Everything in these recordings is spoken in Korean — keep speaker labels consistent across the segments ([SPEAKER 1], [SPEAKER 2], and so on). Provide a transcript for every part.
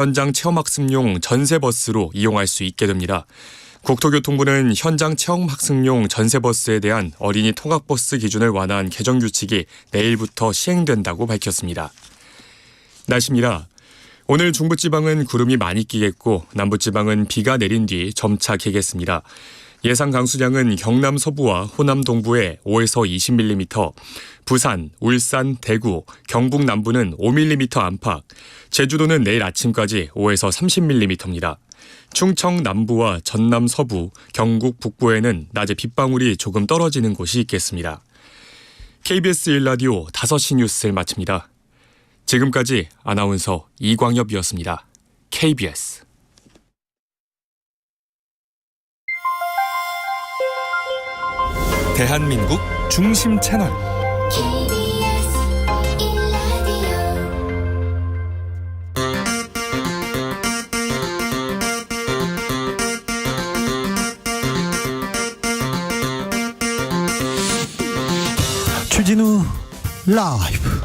[SPEAKER 1] 현장 체험학습용 전세버스로 이용할 수 있게 됩니다. 국토교통부는 현장 체험학습용 전세버스에 대한 어린이 통학버스 기준을 완화한 개정 규칙이 내일부터 시행된다고 밝혔습니다. 날씨입니다. 오늘 중부지방은 구름이 많이 끼겠고 남부지방은 비가 내린 뒤 점차 개겠습니다. 예상 강수량은 경남 서부와 호남 동부에 5에서 20mm, 부산, 울산, 대구, 경북 남부는 5mm 안팎, 제주도는 내일 아침까지 5에서 30mm입니다. 충청 남부와 전남 서부, 경북 북부에는 낮에 빗방울이 조금 떨어지는 곳이 있겠습니다. KBS 1라디오 5시 뉴스를 마칩니다. 지금까지 아나운서 이광엽이었습니다. KBS
[SPEAKER 2] 대한민국 중심 채널
[SPEAKER 3] KBS 1라디오
[SPEAKER 4] 주진우 라이브.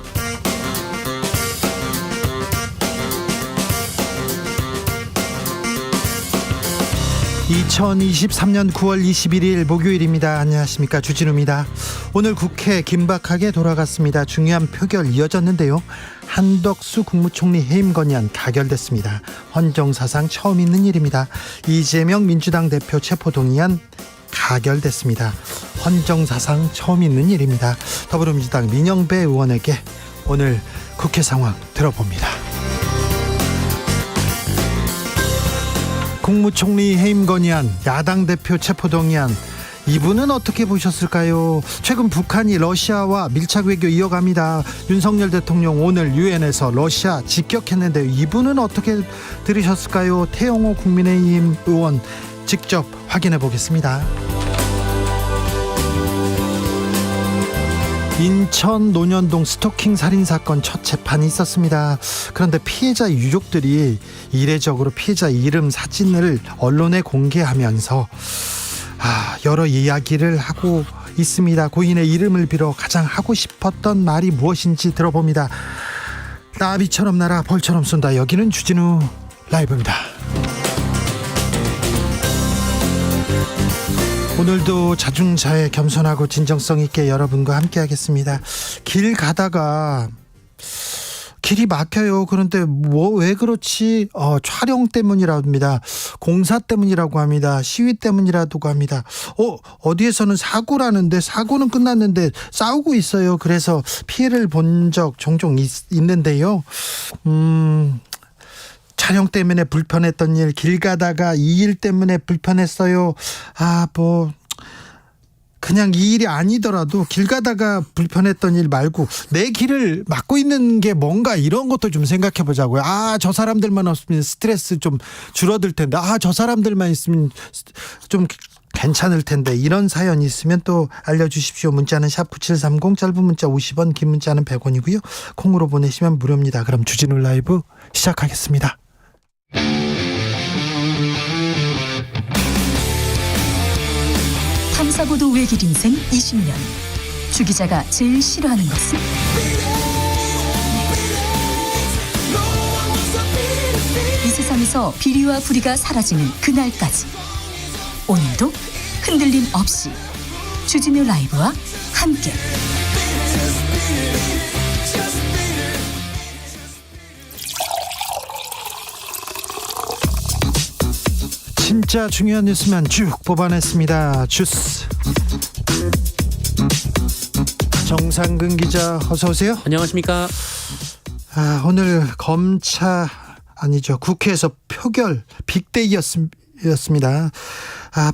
[SPEAKER 4] (2023년 9월 21일) 목요일입니다. 안녕하십니까, 주진우입니다. 오늘 국회 긴박하게 돌아갔습니다. 중요한 표결 이어졌는데요. 한덕수 국무총리 해임 건의안 가결됐습니다. 헌정사상 처음 있는 일입니다. 이재명 민주당 대표 체포동의안 가결됐습니다. 헌정사상 처음 있는 일입니다. 더불어민주당 민영배 의원에게 오늘 국회 상황 들어봅니다. 국무총리 해임 건의안, 야당 대표 체포동의안, 이분은 어떻게 보셨을까요? 최근 북한이 러시아와 밀착 외교 이어갑니다. 윤석열 대통령 오늘 유엔에서 러시아 직격했는데 이분은 어떻게 들으셨을까요? 태영호 국민의힘 의원 직접 확인해 보겠습니다. 인천 논현동 스토킹 살인사건 첫 재판이 있었습니다. 그런데 피해자 유족들이 이례적으로 피해자 이름 사진을 언론에 공개하면서 여러 이야기를 하고 있습니다. 고인의 이름을 빌어 가장 하고 싶었던 말이 무엇인지 들어봅니다. 나비처럼 날아 벌처럼 쏜다. 여기는 주진우 라이브입니다. 오늘도 자중자애 겸손하고 진정성 있게 여러분과 함께 하겠습니다. 길 가다가 길이 막혀요. 그런데 왜 그렇지? 촬영 때문이라고 합니다. 공사 때문이라고 합니다. 시위 때문이라고 합니다. 어디에서는 사고라는데 사고는 끝났는데 싸우고 있어요. 그래서 피해를 본 적 종종 있는데요. 촬영 때문에 불편했던 일, 길 가다가 이 일 때문에 불편했어요. 그냥 이 일이 아니더라도 길 가다가 불편했던 일 말고 내 길을 막고 있는 게 뭔가, 이런 것도 좀 생각해 보자고요. 저 사람들만 없으면 스트레스 좀 줄어들 텐데, 저 사람들만 있으면 좀 괜찮을 텐데, 이런 사연 있으면 또 알려주십시오. 문자는 샵 9730, 짧은 문자 50원, 긴 문자는 100원이고요. 콩으로 보내시면 무료입니다. 그럼 주진우 라이브 시작하겠습니다.
[SPEAKER 5] 탐사보도 외길 인생 20년. 주 기자가 제일 싫어하는 것은? 이 세상에서 비리와 부리가 사라지는 그날까지, 오늘도 흔들림 없이 주진우 라이브와 함께
[SPEAKER 4] 진짜 중요한 뉴스만 쭉 뽑아냈습니다. 주스 정상근 기자, 어서 오세요.
[SPEAKER 6] 안녕하십니까.
[SPEAKER 4] 오늘 국회에서 표결 빅데이였습니다.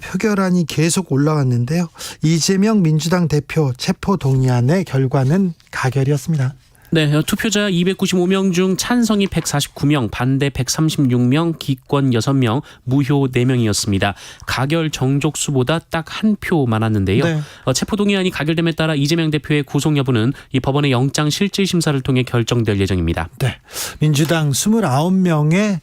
[SPEAKER 4] 표결안이 계속 올라왔는데요. 이재명 민주당 대표 체포동의안의 결과는 가결이었습니다.
[SPEAKER 6] 네, 투표자 295명 중 찬성이 149명, 반대 136명, 기권 6명, 무효 4명이었습니다. 가결 정족수보다 딱 한 표 많았는데요.
[SPEAKER 4] 네.
[SPEAKER 6] 체포동의안이 가결됨에 따라 이재명 대표의 구속 여부는 이 법원의 영장 실질 심사를 통해 결정될 예정입니다.
[SPEAKER 4] 네, 민주당 29명의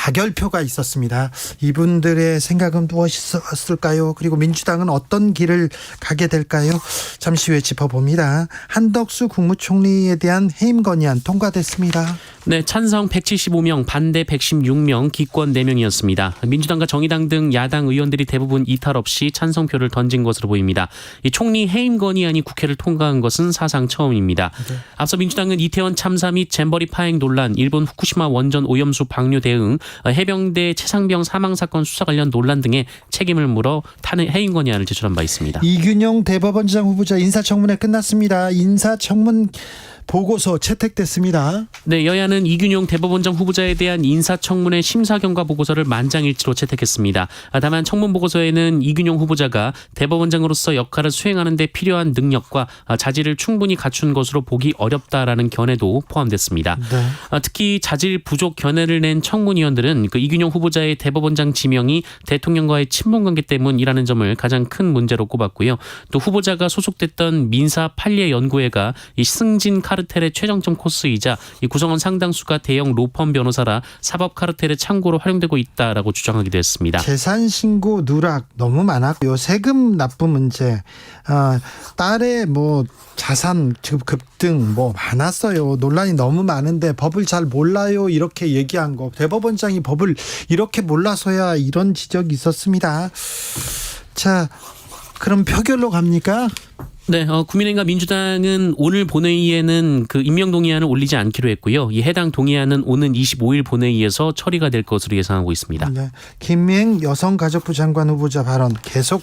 [SPEAKER 4] 가결표가 있었습니다. 이분들의 생각은 무엇이었을까요? 그리고 민주당은 어떤 길을 가게 될까요? 잠시 후에 짚어봅니다. 한덕수 국무총리에 대한 해임 건의안 통과됐습니다.
[SPEAKER 6] 네, 찬성 175명, 반대 116명, 기권 4명이었습니다. 민주당과 정의당 등 야당 의원들이 대부분 이탈 없이 찬성표를 던진 것으로 보입니다. 이 총리 해임 건의안이 국회를 통과한 것은 사상 처음입니다. 앞서 민주당은 이태원 참사 및 잼버리 파행 논란, 일본 후쿠시마 원전 오염수 방류 대응, 해병대 최상병 사망 사건 수사 관련 논란 등의 책임을 물어 해임 건의안을 제출한 바 있습니다.
[SPEAKER 4] 이균용 대법원장 후보자 인사청문회 끝났습니다. 인사청문 보고서 채택됐습니다.
[SPEAKER 6] 네, 여야는 이균용 대법원장 후보자에 대한 인사청문회 심사경과 보고서를 만장일치로 채택했습니다. 다만 청문 보고서에는 이균용 후보자가 대법원장으로서 역할을 수행하는 데 필요한 능력과 자질을 충분히 갖춘 것으로 보기 어렵다라는 견해도 포함됐습니다.
[SPEAKER 4] 네.
[SPEAKER 6] 특히 자질 부족 견해를 낸 청문위원들은 그 이균용 후보자의 대법원장 지명이 대통령과의 친분관계 때문이라는 점을 가장 큰 문제로 꼽았고요. 또 후보자가 소속됐던 민사 판례연구회가 이 승진 카르텔의 최정점 코스이자 이 구성원 상당수가 대형 로펌 변호사라 사법 카르텔의 창구로 활용되고 있다라고 주장하기도 했습니다.
[SPEAKER 4] 재산 신고 누락 너무 많았고요. 세금 납부 문제, 딸의 자산 급등 많았어요. 논란이 너무 많은데 법을 잘 몰라요 이렇게 얘기한 거, 대법원장이 법을 이렇게 몰라서야 이런 지적이 있었습니다. 자, 그럼 표결로 갑니까?
[SPEAKER 6] 네, 국민의힘과 민주당은 오늘 본회의에는 그 임명 동의안을 올리지 않기로 했고요. 이 해당 동의안은 오는 25일 본회의에서 처리가 될 것으로 예상하고 있습니다.
[SPEAKER 4] 네, 김행 여성가족부 장관 후보자 발언 계속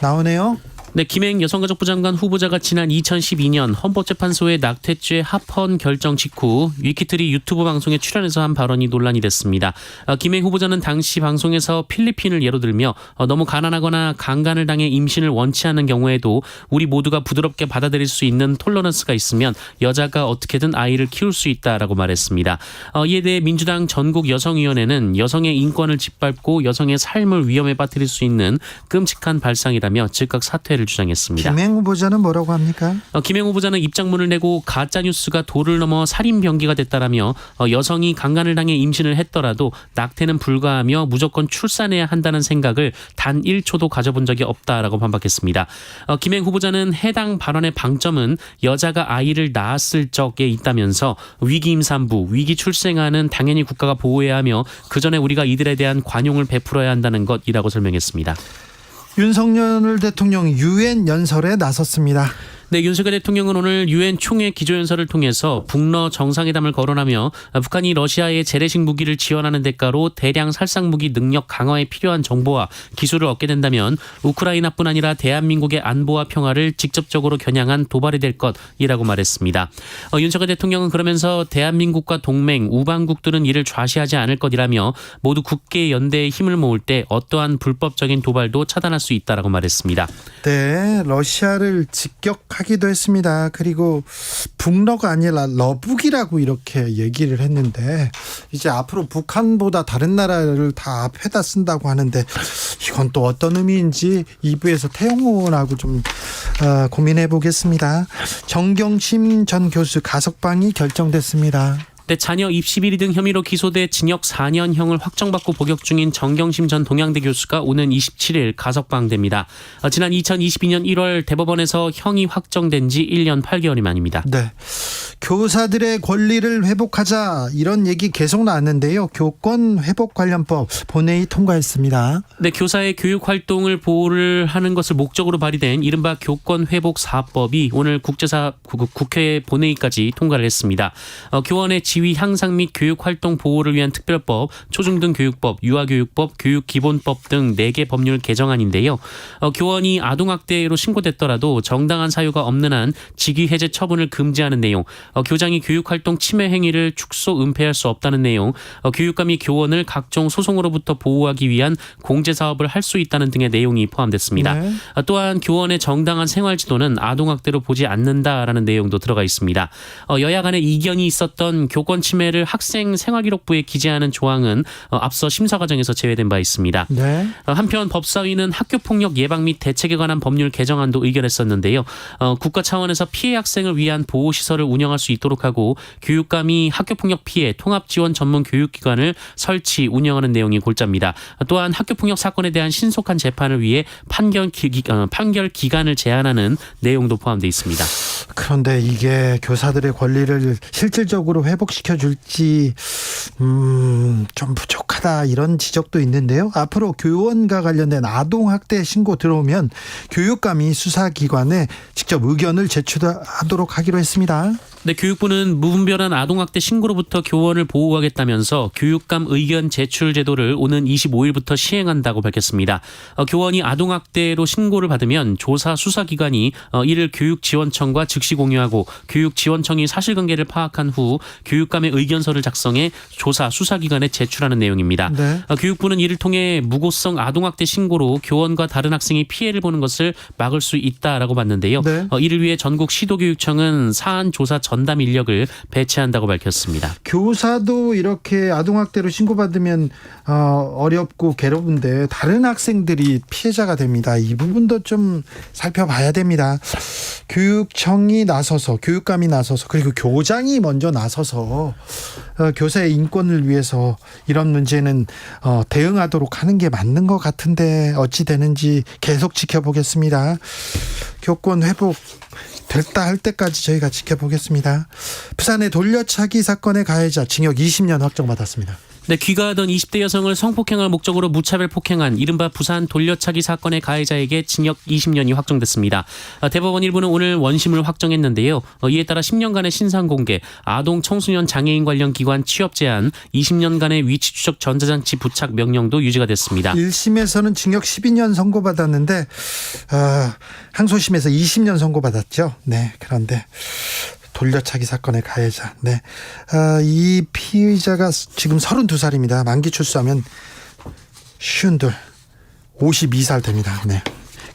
[SPEAKER 4] 나오네요.
[SPEAKER 6] 네, 김행 여성가족부 장관 후보자가 지난 2012년 헌법재판소의 낙태죄 합헌 결정 직후 위키트리 유튜브 방송에 출연해서 한 발언이 논란이 됐습니다. 김행 후보자는 당시 방송에서 필리핀을 예로 들며 너무 가난하거나 강간을 당해 임신을 원치 않는 경우에도 우리 모두가 부드럽게 받아들일 수 있는 톨러런스가 있으면 여자가 어떻게든 아이를 키울 수 있다라고 말했습니다. 이에 대해 민주당 전국여성위원회는 여성의 인권을 짓밟고 여성의 삶을 위험에 빠뜨릴 수 있는 끔찍한 발상이라며 즉각 사퇴를 주장했습니다.
[SPEAKER 4] 김행 후보자는 뭐라고 합니까?
[SPEAKER 6] 김행 후보자는 입장문을 내고 가짜뉴스가 도를 넘어 살인 병기가 됐다라며 여성이 강간을 당해 임신을 했더라도 낙태는 불가하며 무조건 출산해야 한다는 생각을 단 1초도 가져본 적이 없다라고 반박했습니다. 김행 후보자는 해당 발언의 방점은 여자가 아이를 낳았을 적에 있다면서 위기 임산부, 위기 출생아는 당연히 국가가 보호해야 하며 그 전에 우리가 이들에 대한 관용을 베풀어야 한다는 것이라고 설명했습니다.
[SPEAKER 4] 윤석열 대통령이 유엔 연설에 나섰습니다.
[SPEAKER 6] 네, 윤석열 대통령은 오늘 유엔 총회 기조연설을 통해서 북러 정상회담을 거론하며 북한이 러시아의 재래식 무기를 지원하는 대가로 대량 살상 무기 능력 강화에 필요한 정보와 기술을 얻게 된다면 우크라이나뿐 아니라 대한민국의 안보와 평화를 직접적으로 겨냥한 도발이 될 것이라고 말했습니다. 윤석열 대통령은 그러면서 대한민국과 동맹, 우방국들은 이를 좌시하지 않을 것이라며 모두 굳게 연대의 힘을 모을 때 어떠한 불법적인 도발도 차단할 수 있다라고 말했습니다.
[SPEAKER 4] 네, 러시아를 직격하기도 했습니다. 그리고 북러가 아니라 러북이라고 이렇게 얘기를 했는데 이제 앞으로 북한보다 다른 나라를 다 앞에다 쓴다고 하는데 이건 또 어떤 의미인지 2부에서 태영호 의원하고 좀 고민해 보겠습니다. 정경심 전 교수 가석방이 결정됐습니다.
[SPEAKER 6] 네, 자녀 입시 비리 등 혐의로 기소돼 징역 4년형을 확정받고 복역 중인 정경심 전 동양대 교수가 오는 27일 가석방됩니다. 지난 2022년 1월 대법원에서 형이 확정된 지 1년 8개월이 만입니다.
[SPEAKER 4] 네, 교사들의 권리를 회복하자 이런 얘기 계속 나왔는데요. 교권 회복 관련법 본회의 통과했습니다.
[SPEAKER 6] 네, 교사의 교육 활동을 보호를 하는 것을 목적으로 발의된 이른바 교권 회복 4법이 오늘 국회 본회의까지 통과를 했습니다. 교원의 지위 향상 및 교육 활동 보호를 위한 특별법, 초중등 교육법, 유아교육법, 교육기본법 등 4개 법률 개정안인데요. 교원이 아동학대로 신고됐더라도 정당한 사유가 없는 한 직위 해제 처분을 금지하는 내용, 교장이 교육활동 침해 행위를 축소 은폐할 수 없다는 내용, 교육감이 교원을 각종 소송으로부터 보호하기 위한 공제사업을 할 수 있다는 등의 내용이 포함됐습니다.
[SPEAKER 4] 네.
[SPEAKER 6] 또한 교원의 정당한 생활지도는 아동학대로 보지 않는다라는 내용도 들어가 있습니다. 여야 간의 이견이 있었던 교권 교권 침해를 학생 생활기록부에 기재하는 조항은 앞서 심사 과정에서 제외된 바 있습니다.
[SPEAKER 4] 네.
[SPEAKER 6] 한편 법사위는 학교폭력 예방 및 대책에 관한 법률 개정안도 의결했었는데요. 국가 차원에서 피해 학생을 위한 보호시설을 운영할 수 있도록 하고 교육감이 학교폭력 피해 통합지원 전문 교육기관을 설치 운영하는 내용이 골자입니다. 또한 학교폭력 사건에 대한 신속한 재판을 위해 판결 기간을 제한하는 내용도 포함되어 있습니다.
[SPEAKER 4] 그런데 이게 교사들의 권리를 실질적으로 회복시켜 줄지 좀 부족하다 이런 지적도 있는데요. 앞으로 교원과 관련된 아동학대 신고 들어오면 교육감이 수사기관에 직접 의견을 제출하도록 하기로 했습니다.
[SPEAKER 6] 네, 교육부는 무분별한 아동학대 신고로부터 교원을 보호하겠다면서 교육감 의견 제출 제도를 오는 25일부터 시행한다고 밝혔습니다. 교원이 아동학대로 신고를 받으면 조사 수사기관이 이를 교육지원청과 즉시 공유하고 교육지원청이 사실관계를 파악한 후 교육감의 의견서를 작성해 조사 수사기관에 제출하는 내용입니다.
[SPEAKER 4] 네.
[SPEAKER 6] 교육부는 이를 통해 무고성 아동학대 신고로 교원과 다른 학생이 피해를 보는 것을 막을 수 있다라고 봤는데요.
[SPEAKER 4] 네.
[SPEAKER 6] 이를 위해 전국 시도교육청은 사안 조사 전담 인력을 배치한다고 밝혔습니다.
[SPEAKER 4] 교사도 이렇게 아동학대로 신고받으면 어렵고 괴로운데 다른 학생들이 피해자가 됩니다. 이 부분도 좀 살펴봐야 됩니다. 교육청이 나서서 교육감이 나서서 그리고 교장이 먼저 나서서 교사의 인권을 위해서 이런 문제는 대응하도록 하는 게 맞는 것 같은데 어찌 되는지 계속 지켜보겠습니다. 교권 회복 됐다 할 때까지 저희가 지켜보겠습니다. 부산의 돌려차기 사건의 가해자 징역 20년 확정받았습니다.
[SPEAKER 6] 네, 귀가하던 20대 여성을 성폭행할 목적으로 무차별 폭행한 이른바 부산 돌려차기 사건의 가해자에게 징역 20년이 확정됐습니다. 대법원 일부는 오늘 원심을 확정했는데요. 이에 따라 10년간의 신상공개, 아동 청소년 장애인 관련 기관 취업 제한, 20년간의 위치 추적 전자장치 부착 명령도 유지가 됐습니다.
[SPEAKER 4] 1심에서는 징역 12년 선고받았는데 항소심에서 20년 선고받았죠. 네, 그런데 돌려차기 사건의 가해자. 네. 이 피의자가 지금 32살입니다. 만기 출소하면 52, 52살 됩니다. 네.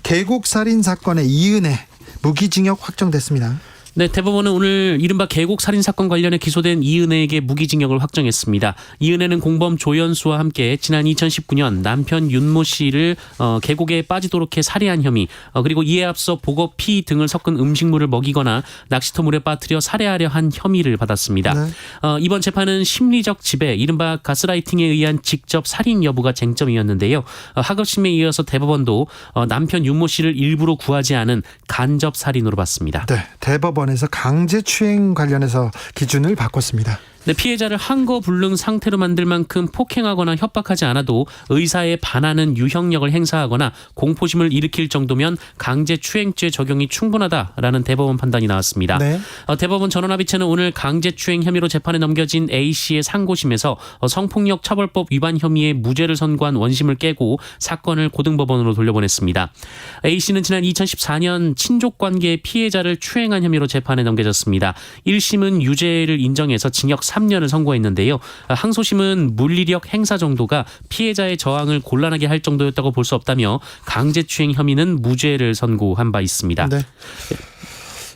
[SPEAKER 4] 계곡살인 사건의 이은혜 무기징역 확정됐습니다.
[SPEAKER 6] 네, 대법원은 오늘 이른바 계곡 살인 사건 관련해 기소된 이은혜에게 무기징역을 확정했습니다. 이은혜는 공범 조연수와 함께 지난 2019년 남편 윤모 씨를 계곡에 빠지도록 해 살해한 혐의, 그리고 이에 앞서 보거 피 등을 섞은 음식물을 먹이거나 낚시터 물에 빠뜨려 살해하려 한 혐의를 받았습니다.
[SPEAKER 4] 네.
[SPEAKER 6] 이번 재판은 심리적 지배, 이른바 가스라이팅에 의한 직접 살인 여부가 쟁점이었는데요. 하급심에 이어서 대법원도 남편 윤모 씨를 일부러 구하지 않은 간접 살인으로 봤습니다.
[SPEAKER 4] 네. 대법원에서 강제추행 관련해서 기준을 바꿨습니다.
[SPEAKER 6] 네, 피해자를 한거불능 상태로 만들 만큼 폭행하거나 협박하지 않아도 의사에 반하는 유형력을 행사하거나 공포심을 일으킬 정도면 강제추행죄 적용이 충분하다라는 대법원 판단이 나왔습니다.
[SPEAKER 4] 네.
[SPEAKER 6] 대법원 전원합의체는 오늘 강제추행 혐의로 재판에 넘겨진 A씨의 상고심에서 성폭력 처벌법 위반 혐의에 무죄를 선고한 원심을 깨고 사건을 고등법원으로 돌려보냈습니다. A씨는 지난 2014년 친족관계의 피해자를 추행한 혐의로 재판에 넘겨졌습니다. 1심은 유죄를 인정해서 징역 3년을 선고했는데요. 항소심은 물리력 행사 정도가 피해자의 저항을 곤란하게 할 정도였다고 볼 수 없다며 강제추행 혐의는 무죄를 선고한 바 있습니다.
[SPEAKER 4] 네.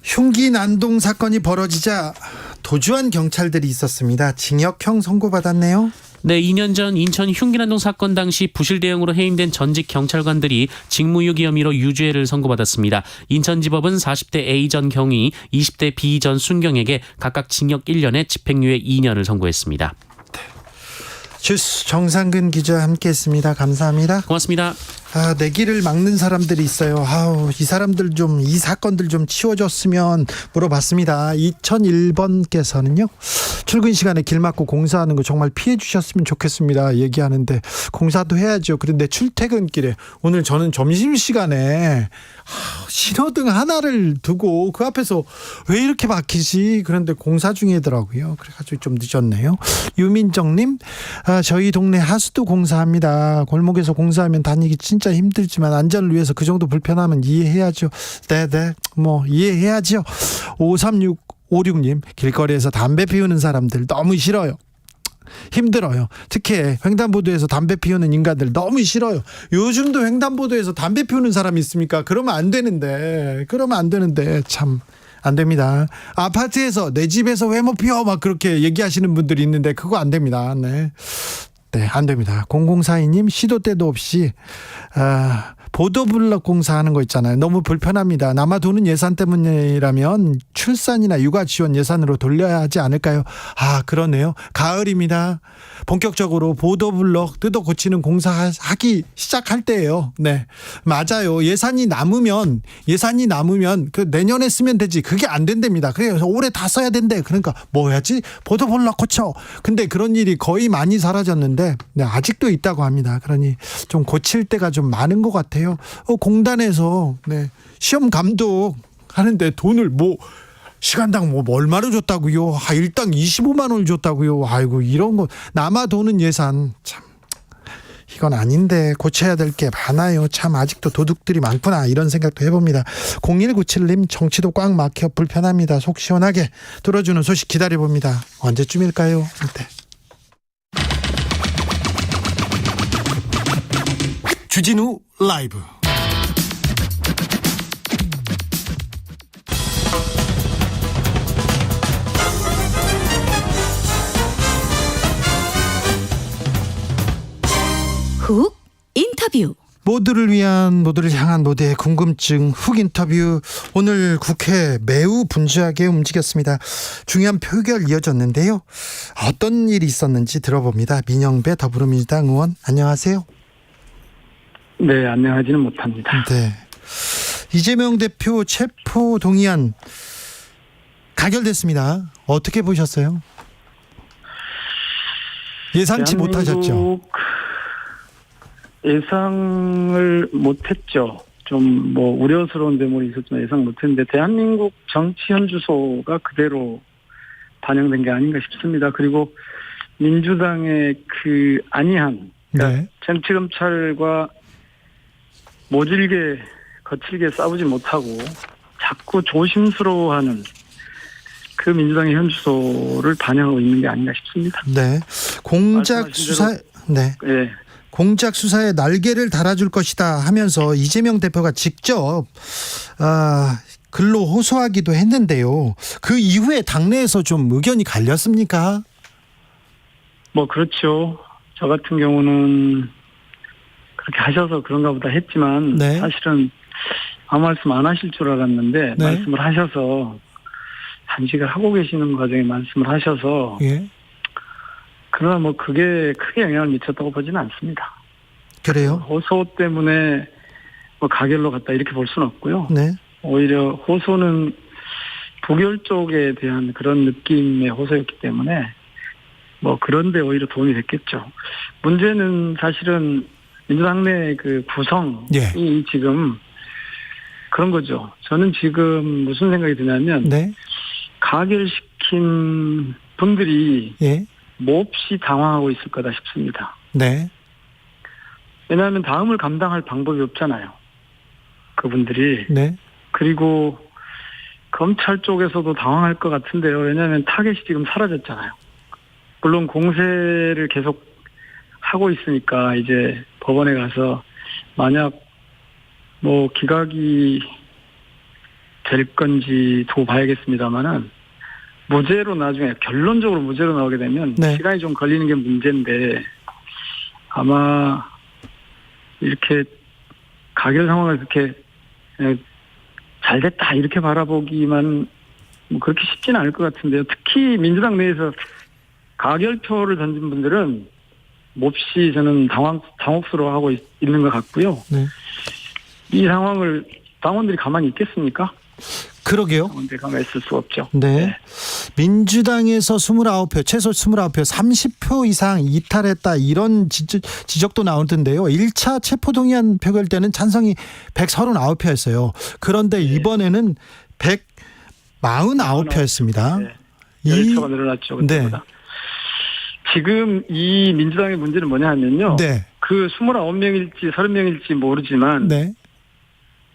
[SPEAKER 4] 흉기 난동 사건이 벌어지자 도주한 경찰들이 있었습니다. 징역형 선고받았네요.
[SPEAKER 6] 네, 2년 전 인천 흉기난동 사건 당시 부실 대응으로 해임된 전직 경찰관들이 직무유기 혐의로 유죄를 선고받았습니다. 인천지법은 40대 A 전 경위, 20대 B 전 순경에게 각각 징역 1년에 집행유예 2년을 선고했습니다.
[SPEAKER 4] 주스 정상근 기자 함께했습니다. 감사합니다.
[SPEAKER 6] 고맙습니다.
[SPEAKER 4] 내 길을 막는 사람들이 있어요. 이 사람들 좀, 이 사건들 좀 치워줬으면 물어봤습니다. 2001번께서는요. 출근 시간에 길 막고 공사하는 거 정말 피해 주셨으면 좋겠습니다. 얘기하는데 공사도 해야죠. 그런데 출퇴근길에 오늘 저는 점심시간에 신호등 하나를 두고 그 앞에서 왜 이렇게 막히지? 그런데 공사 중이더라고요. 그래가지고 좀 늦었네요. 유민정님, 저희 동네 하수도 공사합니다. 골목에서 공사하면 다니기 진짜 힘들지만 안전을 위해서 그 정도 불편하면 이해해야죠. 네네, 이해해야죠. 53656님, 길거리에서 담배 피우는 사람들 너무 싫어요. 힘들어요. 특히 횡단보도에서 담배 피우는 인간들 너무 싫어요. 요즘도 횡단보도에서 담배 피우는 사람이 있습니까? 그러면 안 되는데 참 안 됩니다. 아파트에서 내 집에서 왜 못 피워 막 그렇게 얘기하시는 분들이 있는데 그거 안 됩니다. 네. 네, 안 됩니다. 0042님 시도 때도 없이 보도블럭 공사하는 거 있잖아요. 너무 불편합니다. 남아도는 예산 때문이라면 출산이나 육아 지원 예산으로 돌려야 하지 않을까요? 그러네요. 가을입니다. 본격적으로 보도블럭 뜯어 고치는 공사하기 시작할 때예요. 네, 맞아요. 예산이 남으면 그 내년에 쓰면 되지. 그게 안 된답니다. 그래서 올해 다 써야 된대. 그러니까 뭐 해야지? 보도블럭 고쳐. 근데 그런 일이 거의 많이 사라졌는데 네, 아직도 있다고 합니다. 그러니 좀 고칠 때가 좀 많은 것 같아요. 공단에서 네, 시험 감독 하는데 돈을 시간당 얼마를 줬다고요? 일당 25만 원을 줬다고요? 아이고, 이런 거 남아도는 예산 참 이건 아닌데 고쳐야 될 게 많아요. 참 아직도 도둑들이 많구나 이런 생각도 해봅니다. 0197님 정치도 꽉 막혀 불편합니다. 속 시원하게 들어주는 소식 기다려봅니다. 언제쯤일까요? 네. 주진우 라이브.
[SPEAKER 5] 훅 인터뷰.
[SPEAKER 4] 모두를 위한, 모두를 향한 모두의 궁금증 훅 인터뷰. 오늘 국회 매우 분주하게 움직였습니다. 중요한 표결 이어졌는데요. 어떤 일이 있었는지 들어봅니다. 민영배 더불어민주당 의원, 안녕하세요.
[SPEAKER 7] 네, 안녕하지는 못합니다.
[SPEAKER 4] 네. 이재명 대표 체포 동의안 가결됐습니다. 어떻게 보셨어요? 예상치 못하셨죠?
[SPEAKER 7] 예상을 못했죠. 좀 우려스러운 대목이 있었지만 예상 못했는데 대한민국 정치 현주소가 그대로 반영된 게 아닌가 싶습니다. 그리고 민주당의 그 안이한, 그러니까
[SPEAKER 4] 네.
[SPEAKER 7] 정치검찰과 모질게 거칠게 싸우지 못하고 자꾸 조심스러워하는 그 민주당의 현주소를 반영하고 있는 게 아닌가 싶습니다.
[SPEAKER 4] 네. 공작 수사, 네.
[SPEAKER 7] 네.
[SPEAKER 4] 공작 수사에 날개를 달아줄 것이다 하면서 이재명 대표가 직접 글로 호소하기도 했는데요. 그 이후에 당내에서 좀 의견이 갈렸습니까?
[SPEAKER 7] 그렇죠. 저 같은 경우는 그렇게 하셔서 그런가 보다 했지만
[SPEAKER 4] 네.
[SPEAKER 7] 사실은 아무 말씀 안 하실 줄 알았는데
[SPEAKER 4] 네.
[SPEAKER 7] 말씀을 하셔서 단식을 하고 계시는 과정에 말씀을 하셔서
[SPEAKER 4] 예.
[SPEAKER 7] 그러나 그게 크게 영향을 미쳤다고 보지는 않습니다.
[SPEAKER 4] 그래요?
[SPEAKER 7] 호소 때문에 가결로 갔다 이렇게 볼 수는 없고요.
[SPEAKER 4] 네.
[SPEAKER 7] 오히려 호소는 부결 쪽에 대한 그런 느낌의 호소였기 때문에 그런데 오히려 도움이 됐겠죠. 문제는 사실은 민주당 내 그 구성이
[SPEAKER 4] 예.
[SPEAKER 7] 지금 그런 거죠. 저는 지금 무슨 생각이 드냐면
[SPEAKER 4] 네.
[SPEAKER 7] 가결시킨 분들이
[SPEAKER 4] 예.
[SPEAKER 7] 몹시 당황하고 있을 거다 싶습니다.
[SPEAKER 4] 네.
[SPEAKER 7] 왜냐하면 다음을 감당할 방법이 없잖아요. 그분들이.
[SPEAKER 4] 네.
[SPEAKER 7] 그리고 검찰 쪽에서도 당황할 것 같은데요. 왜냐하면 타겟이 지금 사라졌잖아요. 물론 공세를 계속 하고 있으니까 이제 법원에 가서 만약 기각이 될 건지 도 봐야겠습니다만은 무죄로 나중에 결론적으로 무죄로 나오게 되면
[SPEAKER 4] 네.
[SPEAKER 7] 시간이 좀 걸리는 게 문제인데 아마 이렇게 가결 상황을 그렇게 잘 됐다 이렇게 바라보기만 그렇게 쉽지는 않을 것 같은데요. 특히 민주당 내에서 가결표를 던진 분들은 몹시 저는 당혹스러워하고 있는 것 같고요.
[SPEAKER 4] 네.
[SPEAKER 7] 이 상황을 당원들이 가만히 있겠습니까?
[SPEAKER 4] 그러게요.
[SPEAKER 7] 당원들이 가만히 있을 수 없죠.
[SPEAKER 4] 네. 민주당에서 29표, 최소 29표, 30표 이상 이탈했다 이런 지적도 나오던데요. 1차 체포동의안 표결 때는 찬성이 139표였어요. 그런데 이번에는 149표였습니다.
[SPEAKER 7] 네. 10표가 늘어났죠. 그때보다.
[SPEAKER 4] 네.
[SPEAKER 7] 지금 이 민주당의 문제는 뭐냐 하면요.
[SPEAKER 4] 네.
[SPEAKER 7] 그 29명일지 30명일지 모르지만
[SPEAKER 4] 네.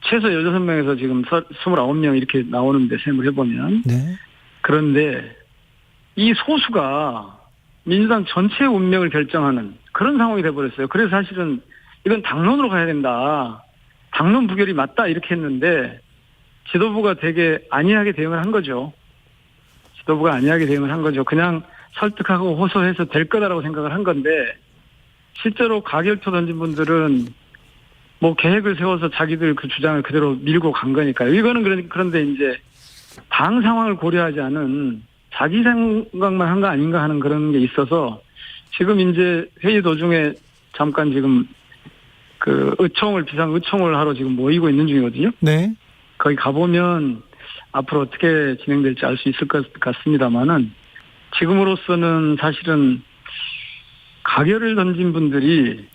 [SPEAKER 7] 최소 16명에서 지금 29명 이렇게 나오는데 셈을 해보면
[SPEAKER 4] 네.
[SPEAKER 7] 그런데 이 소수가 민주당 전체의 운명을 결정하는 그런 상황이 돼버렸어요. 그래서 사실은 이건 당론으로 가야 된다. 당론 부결이 맞다 이렇게 했는데 지도부가 되게 안이하게 대응을 한 거죠. 지도부가 안이하게 대응을 한 거죠. 그냥 설득하고 호소해서 될 거다라고 생각을 한 건데 실제로 가결표 던진 분들은 뭐 계획을 세워서 자기들 그 주장을 그대로 밀고 간 거니까요. 이거는 그런데 이제 당 상황을 고려하지 않은 자기 생각만 한 거 아닌가 하는 그런 게 있어서 지금 이제 회의 도중에 잠깐 지금 그 비상 의총을 하러 지금 모이고 있는 중이거든요.
[SPEAKER 4] 네.
[SPEAKER 7] 거기 가보면 앞으로 어떻게 진행될지 알 수 있을 것 같습니다만은 지금으로서는 사실은 가결을 던진 분들이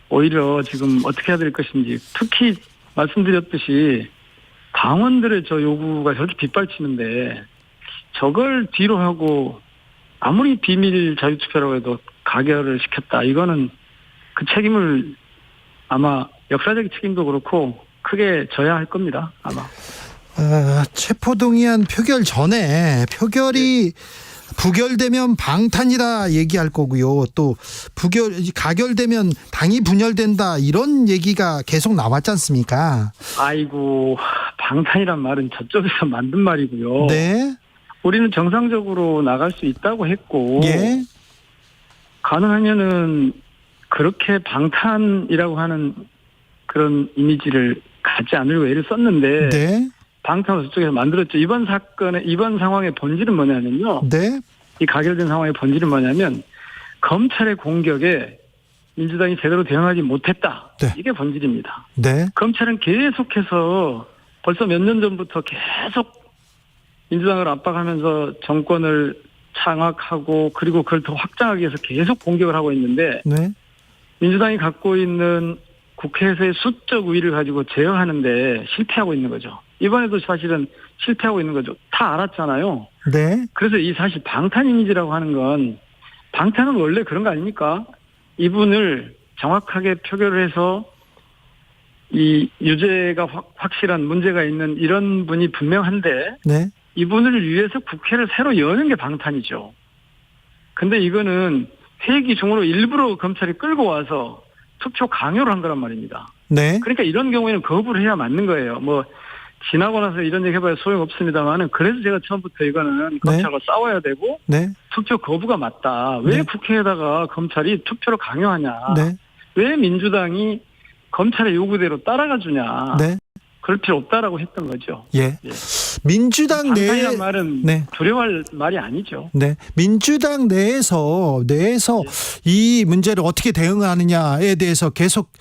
[SPEAKER 7] 오히려 지금 어떻게 해야 될 것인지 특히 말씀드렸듯이 당원들의 저 요구가 저렇게 빗발치는데 저걸 뒤로 하고 아무리 비밀 자유투표라고 해도 가결을 시켰다. 이거는 그 책임을 아마 역사적 책임도 그렇고 크게 져야 할 겁니다. 아마.
[SPEAKER 4] 체포동의안 표결 전에 표결이 부결되면 방탄이다 얘기할 거고요. 또 가결되면 당이 분열된다 이런 얘기가 계속 나왔지 않습니까?
[SPEAKER 7] 아이고 방탄이란 말은 저쪽에서 만든 말이고요.
[SPEAKER 4] 네.
[SPEAKER 7] 우리는 정상적으로 나갈 수 있다고 했고
[SPEAKER 4] 예.
[SPEAKER 7] 가능하면은 그렇게 방탄이라고 하는 그런 이미지를 갖지 않으려고 애를 썼는데
[SPEAKER 4] 네.
[SPEAKER 7] 방탄을 저쪽에서 만들었죠. 이번 상황의 본질은 뭐냐면요.
[SPEAKER 4] 네.
[SPEAKER 7] 이 가결된 상황의 본질은 뭐냐면 검찰의 공격에 민주당이 제대로 대응하지 못했다.
[SPEAKER 4] 네.
[SPEAKER 7] 이게 본질입니다.
[SPEAKER 4] 네.
[SPEAKER 7] 검찰은 계속해서 벌써 몇 년 전부터 계속 민주당을 압박하면서 정권을 장악하고 그리고 그걸 더 확장하기 위해서 계속 공격을 하고 있는데
[SPEAKER 4] 네.
[SPEAKER 7] 민주당이 갖고 있는 국회에서의 수적 우위를 가지고 제어하는데 실패하고 있는 거죠. 이번에도 사실은 실패하고 있는 거죠. 다 알았잖아요.
[SPEAKER 4] 네.
[SPEAKER 7] 그래서 이 사실 방탄 이미지라고 하는 건 방탄은 원래 그런 거 아닙니까? 이분을 정확하게 표결을 해서 이 유죄가 확실한 문제가 있는 이런 분이 분명한데
[SPEAKER 4] 네.
[SPEAKER 7] 이분을 위해서 국회를 새로 여는 게 방탄이죠. 근데 이거는 회기 중으로 일부러 검찰이 끌고 와서 투표 강요를 한 거란 말입니다.
[SPEAKER 4] 네.
[SPEAKER 7] 그러니까 이런 경우에는 거부를 해야 맞는 거예요. 뭐 지나고 나서 이런 얘기 해봐야 소용없습니다만은 그래서 제가 처음부터 이거는 검찰과 싸워야 되고
[SPEAKER 4] 네.
[SPEAKER 7] 투표 거부가 맞다. 왜
[SPEAKER 4] 네.
[SPEAKER 7] 국회에다가 검찰이 투표를 강요하냐.
[SPEAKER 4] 네.
[SPEAKER 7] 왜 민주당이 검찰의 요구대로 따라가 주냐.
[SPEAKER 4] 네.
[SPEAKER 7] 그럴 필요 없다라고 했던 거죠.
[SPEAKER 4] 예.
[SPEAKER 7] 예.
[SPEAKER 4] 민주당 내
[SPEAKER 7] 방탄이란 말은
[SPEAKER 4] 네.
[SPEAKER 7] 두려워할 말이 아니죠.
[SPEAKER 4] 네. 민주당 내에서 이 문제를 어떻게 대응하느냐에 대해서 계속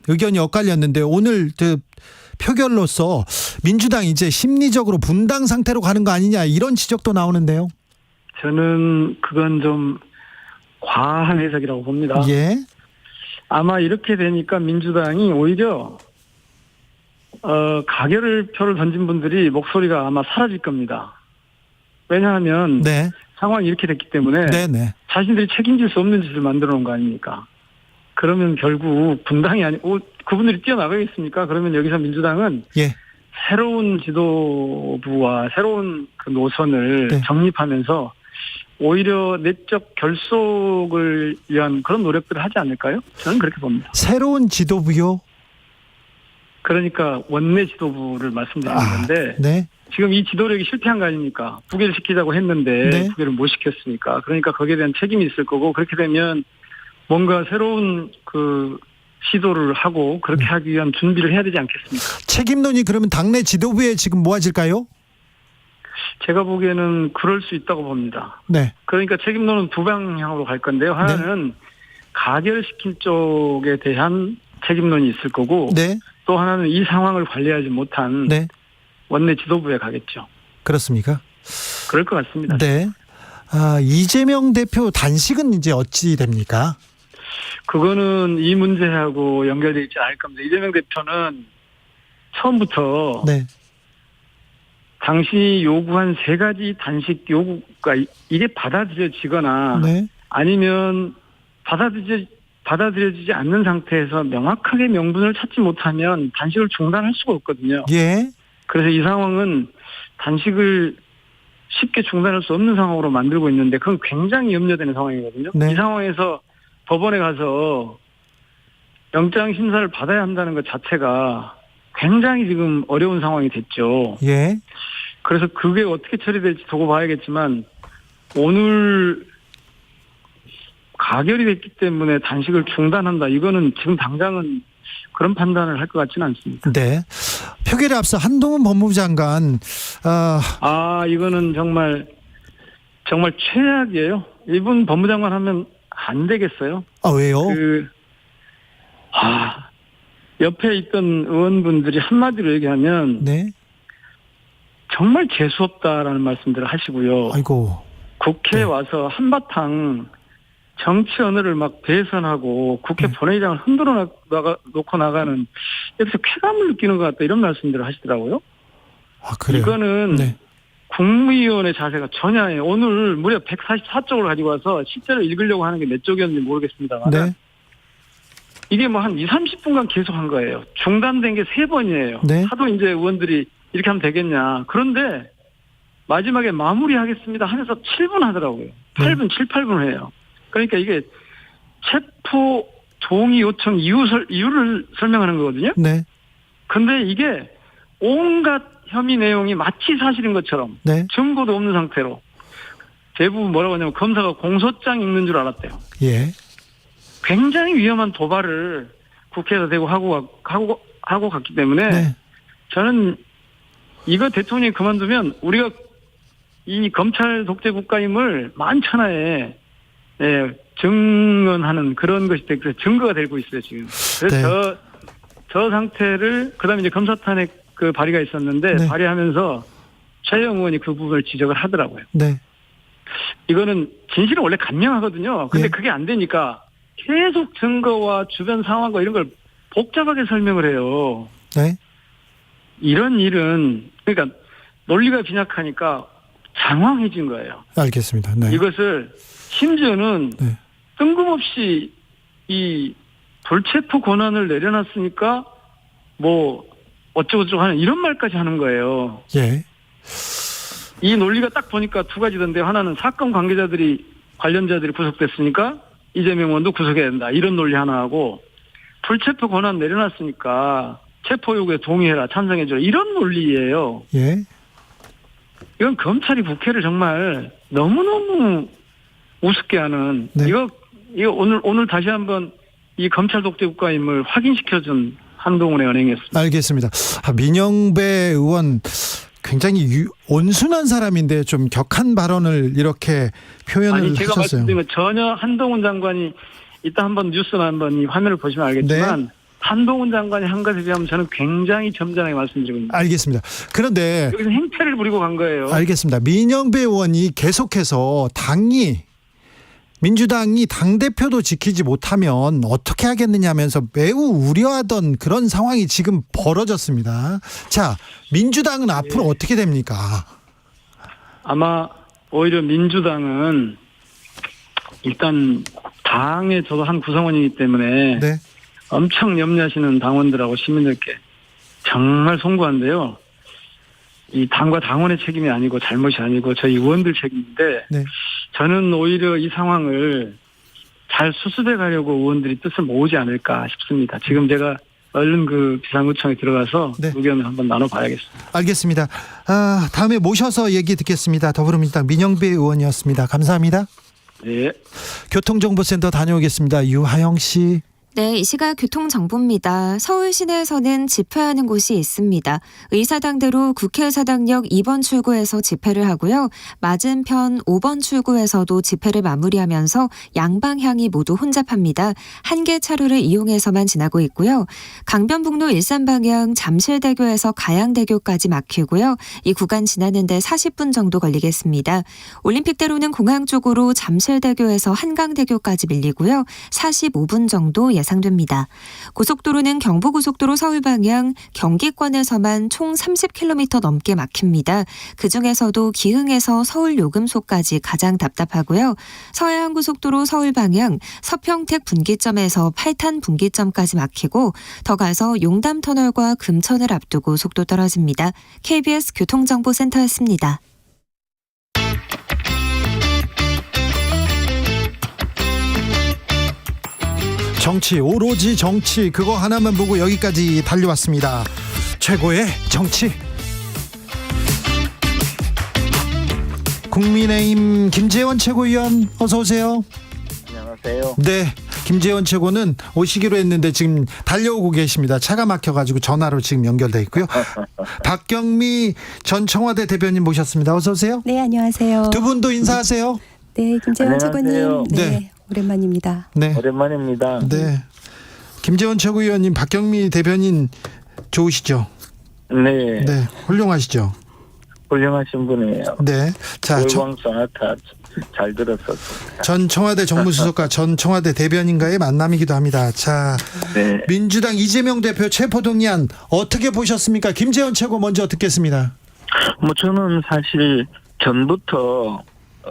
[SPEAKER 4] 의견이 엇갈렸는데 오늘 그 표결로서 민주당 이제 심리적으로 분당 상태로 가는 거 아니냐 이런 지적도 나오는데요.
[SPEAKER 7] 저는 그건 좀 과한 해석이라고 봅니다.
[SPEAKER 4] 예.
[SPEAKER 7] 아마 이렇게 되니까 민주당이 오히려 가결표를 던진 분들이 목소리가 아마 사라질 겁니다. 왜냐하면
[SPEAKER 4] 네.
[SPEAKER 7] 상황이 이렇게 됐기 때문에
[SPEAKER 4] 네.
[SPEAKER 7] 자신들이 책임질 수 없는 짓을 만들어 놓은 거 아닙니까? 그러면 결국 분당이 그분들이 뛰어나가겠습니까? 그러면 여기서 민주당은
[SPEAKER 4] 예.
[SPEAKER 7] 새로운 지도부와 새로운 그 노선을
[SPEAKER 4] 네.
[SPEAKER 7] 정립하면서 오히려 내적 결속을 위한 그런 노력들을 하지 않을까요? 저는 그렇게 봅니다.
[SPEAKER 4] 새로운 지도부요.
[SPEAKER 7] 그러니까 원내 지도부를 말씀드리는 건데
[SPEAKER 4] 네.
[SPEAKER 7] 지금 이 지도력이 실패한 거 아닙니까? 부결을 시키자고 했는데
[SPEAKER 4] 네.
[SPEAKER 7] 부결을 못 시켰으니까. 그러니까 거기에 대한 책임이 있을 거고 그렇게 되면 뭔가 새로운 그 시도를 하고 그렇게 하기 위한 준비를 해야 되지 않겠습니까?
[SPEAKER 4] 책임론이 그러면 당내 지도부에 지금 모아질까요?
[SPEAKER 7] 제가 보기에는 그럴 수 있다고 봅니다.
[SPEAKER 4] 네.
[SPEAKER 7] 그러니까 책임론은 두 방향으로 갈 건데요. 하나는 가결시킨 쪽에 대한 책임론이 있을 거고
[SPEAKER 4] 네.
[SPEAKER 7] 또 하나는 이 상황을 관리하지 못한
[SPEAKER 4] 네.
[SPEAKER 7] 원내 지도부에 가겠죠.
[SPEAKER 4] 그렇습니까?
[SPEAKER 7] 그럴 것 같습니다.
[SPEAKER 4] 네. 이재명 대표 단식은 이제 어찌 됩니까?
[SPEAKER 7] 그거는 이 문제하고 연결되어 있지 않을 겁니다. 이재명 대표는 처음부터
[SPEAKER 4] 네.
[SPEAKER 7] 당시 요구한 3가지 단식 요구가 이게 받아들여지거나
[SPEAKER 4] 네.
[SPEAKER 7] 아니면 받아들여지지 않는 상태에서 명확하게 명분을 찾지 못하면 단식을 중단할 수가 없거든요.
[SPEAKER 4] 예.
[SPEAKER 7] 그래서 이 상황은 단식을 쉽게 중단할 수 없는 상황으로 만들고 있는데 그건 굉장히 염려되는 상황이거든요.
[SPEAKER 4] 네.
[SPEAKER 7] 이 상황에서 법원에 가서 영장 심사를 받아야 한다는 것 자체가 굉장히 지금 어려운 상황이 됐죠.
[SPEAKER 4] 예.
[SPEAKER 7] 그래서 그게 어떻게 처리될지 두고 봐야겠지만 오늘 가결이 됐기 때문에 단식을 중단한다. 이거는 지금 당장은 그런 판단을 할 것 같지는 않습니다.
[SPEAKER 4] 네. 표결에 앞서 한동훈 법무부 장관
[SPEAKER 7] 이거는 정말 최악이에요. 이분 법무장관 하면 안 되겠어요.
[SPEAKER 4] 왜요?
[SPEAKER 7] 옆에 있던 의원분들이 한마디로 얘기하면
[SPEAKER 4] 네.
[SPEAKER 7] 정말 재수없다라는 말씀들을 하시고요.
[SPEAKER 4] 아이고.
[SPEAKER 7] 국회에
[SPEAKER 4] 네.
[SPEAKER 7] 와서 한바탕 정치 언어를 막 배선하고 국회 본회의장을 흔들어 놓고 나가는 여기서 쾌감을 느끼는 것 같다 이런 말씀들을 하시더라고요.
[SPEAKER 4] 그래요?
[SPEAKER 7] 이거는
[SPEAKER 4] 네.
[SPEAKER 7] 국무위원의 자세가 전혀 아니에요. 오늘 무려 144쪽을 가지고 와서 실제로 읽으려고 하는 게 몇 쪽이었는지 모르겠습니다만
[SPEAKER 4] 네.
[SPEAKER 7] 이게 뭐 한 2-30분간 계속 한 거예요. 중단된 게 3번이에요.
[SPEAKER 4] 네.
[SPEAKER 7] 하도 이제 의원들이 이렇게 하면 되겠냐. 그런데 마지막에 마무리하겠습니다 하면서 7분 하더라고요. 8분, 7, 8분 해요. 그러니까 이게 체포 동의 요청 이유를 설명하는 거거든요.
[SPEAKER 4] 네.
[SPEAKER 7] 근데 이게 온갖 혐의 내용이 마치 사실인 것처럼
[SPEAKER 4] 네.
[SPEAKER 7] 증거도 없는 상태로 대부분 뭐라고 하냐면 검사가 공소장 읽는 줄 알았대요.
[SPEAKER 4] 예.
[SPEAKER 7] 굉장히 위험한 도발을 국회에서 대고 하고 갔기 때문에
[SPEAKER 4] 네.
[SPEAKER 7] 저는 이거 대통령이 그만두면 우리가 이 검찰 독재 국가임을 만천하에 증언하는 그런 것이 되고 증거가 되고 있어요 지금. 그래서
[SPEAKER 4] 네.
[SPEAKER 7] 저 상태를 그다음에 이제 검사 탄핵 그 발의가 있었는데
[SPEAKER 4] 네.
[SPEAKER 7] 발의하면서 최영 의원이 그 부분을 지적을 하더라고요.
[SPEAKER 4] 네.
[SPEAKER 7] 이거는 진실은 원래 간명하거든요. 근데
[SPEAKER 4] 예.
[SPEAKER 7] 그게 안 되니까 계속 증거와 주변 상황과 이런 걸 복잡하게 설명을 해요.
[SPEAKER 4] 네.
[SPEAKER 7] 이런 일은 그러니까 논리가 빈약하니까 장황해진 거예요.
[SPEAKER 4] 알겠습니다. 네.
[SPEAKER 7] 이것을 심지어는
[SPEAKER 4] 네.
[SPEAKER 7] 뜬금없이 이 불체포 권한을 내려놨으니까 뭐 어쩌고저쩌고 하는 이런 말까지 하는 거예요.
[SPEAKER 4] 예.
[SPEAKER 7] 이 논리가 딱 보니까 두 가지던데요. 하나는 사건 관련자들이 구속됐으니까 이재명 의원도 구속해야 된다. 이런 논리 하나 하고 불체포 권한 내려놨으니까 체포 요구에 동의해라. 찬성해줘라. 이런 논리예요.
[SPEAKER 4] 예.
[SPEAKER 7] 이건 검찰이 국회를 정말 너무너무 우습게 하는
[SPEAKER 4] 네.
[SPEAKER 7] 이거 오늘 다시 한번 이 검찰 독재 국가임을 확인시켜준 한동훈의 언행이었습니다.
[SPEAKER 4] 알겠습니다. 민영배 의원 굉장히 온순한 사람인데 좀 격한 발언을 이렇게 표현을
[SPEAKER 7] 제가
[SPEAKER 4] 하셨어요.
[SPEAKER 7] 말씀드린 건 전혀 한동훈 장관이 이따 한번 뉴스나 한번 이 화면을 보시면 알겠지만
[SPEAKER 4] 네.
[SPEAKER 7] 한동훈 장관이 한 것에 비하면 저는 굉장히 점잖하게 말씀드리고 있습니다.
[SPEAKER 4] 알겠습니다. 그런데
[SPEAKER 7] 여기서 행패를 부리고 간 거예요.
[SPEAKER 4] 알겠습니다. 민영배 의원이 계속해서 민주당이 당대표도 지키지 못하면 어떻게 하겠느냐 하면서 매우 우려하던 그런 상황이 지금 벌어졌습니다. 자, 민주당은 앞으로 어떻게 됩니까?
[SPEAKER 7] 아마 오히려 민주당은 일단 당의 저도 한 구성원이기 때문에
[SPEAKER 4] 네.
[SPEAKER 7] 엄청 염려하시는 당원들하고 시민들께 정말 송구한데요. 이 당과 당원의 책임이 아니고 잘못이 아니고 저희 의원들 책임인데
[SPEAKER 4] 네.
[SPEAKER 7] 저는 오히려 이 상황을 잘 수습해 가려고 의원들이 뜻을 모으지 않을까 싶습니다. 지금 제가 얼른 그 비상구청에 들어가서
[SPEAKER 4] 네.
[SPEAKER 7] 의견을 한번 나눠봐야겠습니다.
[SPEAKER 4] 알겠습니다. 다음에 모셔서 얘기 듣겠습니다. 더불어민주당 민영배 의원이었습니다. 감사합니다.
[SPEAKER 7] 네.
[SPEAKER 4] 교통정보센터 다녀오겠습니다. 유하영 씨.
[SPEAKER 8] 네, 이 시각 교통정보입니다. 서울 시내에서는 집회하는 곳이 있습니다. 의사당대로 국회의사당역 2번 출구에서 집회를 하고요. 맞은편 5번 출구에서도 집회를 마무리하면서 양방향이 모두 혼잡합니다. 한 개 차로를 이용해서만 지나고 있고요. 강변북로 일산방향 잠실대교에서 가양대교까지 막히고요. 이 구간 지나는데 40분 정도 걸리겠습니다. 올림픽대로는 공항 쪽으로 잠실대교에서 한강대교까지 밀리고요. 45분 정도 예상됩니다. 고속도로는 경부고속도로 서울 방향 경기권에서만 총 30km 넘게 막힙니다. 그중에서도 기흥에서 서울 요금소까지 가장 답답하고요. 서해안고속도로 서울 방향 서평택 분기점에서 팔탄 분기점까지 막히고 더 가서 용담터널과 금천을 앞두고 속도 떨어집니다. KBS 교통정보센터였습니다.
[SPEAKER 4] 정치, 오로지 정치, 그거 하나만 보고 여기까지 달려왔습니다. 최고의 정치. 국민의힘 김재원 최고위원 어서 오세요.
[SPEAKER 9] 안녕하세요.
[SPEAKER 4] 네, 김재원 최고는 오시기로 했는데 지금 달려오고 계십니다. 차가 막혀가지고 전화로 지금 연결돼 있고요. 박경미 전 청와대 대변인 모셨습니다. 어서 오세요.
[SPEAKER 10] 네, 안녕하세요.
[SPEAKER 4] 두 분도 인사하세요.
[SPEAKER 10] 네, 김재원
[SPEAKER 9] 안녕하세요.
[SPEAKER 10] 최고님. 네,
[SPEAKER 4] 네.
[SPEAKER 10] 오랜만입니다.
[SPEAKER 4] 네,
[SPEAKER 9] 오랜만입니다.
[SPEAKER 4] 네. 김재원 최고위원님, 박경미 대변인 좋으시죠?
[SPEAKER 9] 네,
[SPEAKER 4] 네, 훌륭하시죠?
[SPEAKER 9] 훌륭하신 분이에요.
[SPEAKER 4] 네. 자,
[SPEAKER 9] 월광 소나타 잘 들었었습니다.
[SPEAKER 4] 전 청와대 정무수석과 전 청와대 대변인과의 만남이기도 합니다. 자,
[SPEAKER 9] 네,
[SPEAKER 4] 민주당 이재명 대표 체포동의안 어떻게 보셨습니까? 김재원 최고 먼저 듣겠습니다.
[SPEAKER 9] 뭐 저는 사실 전부터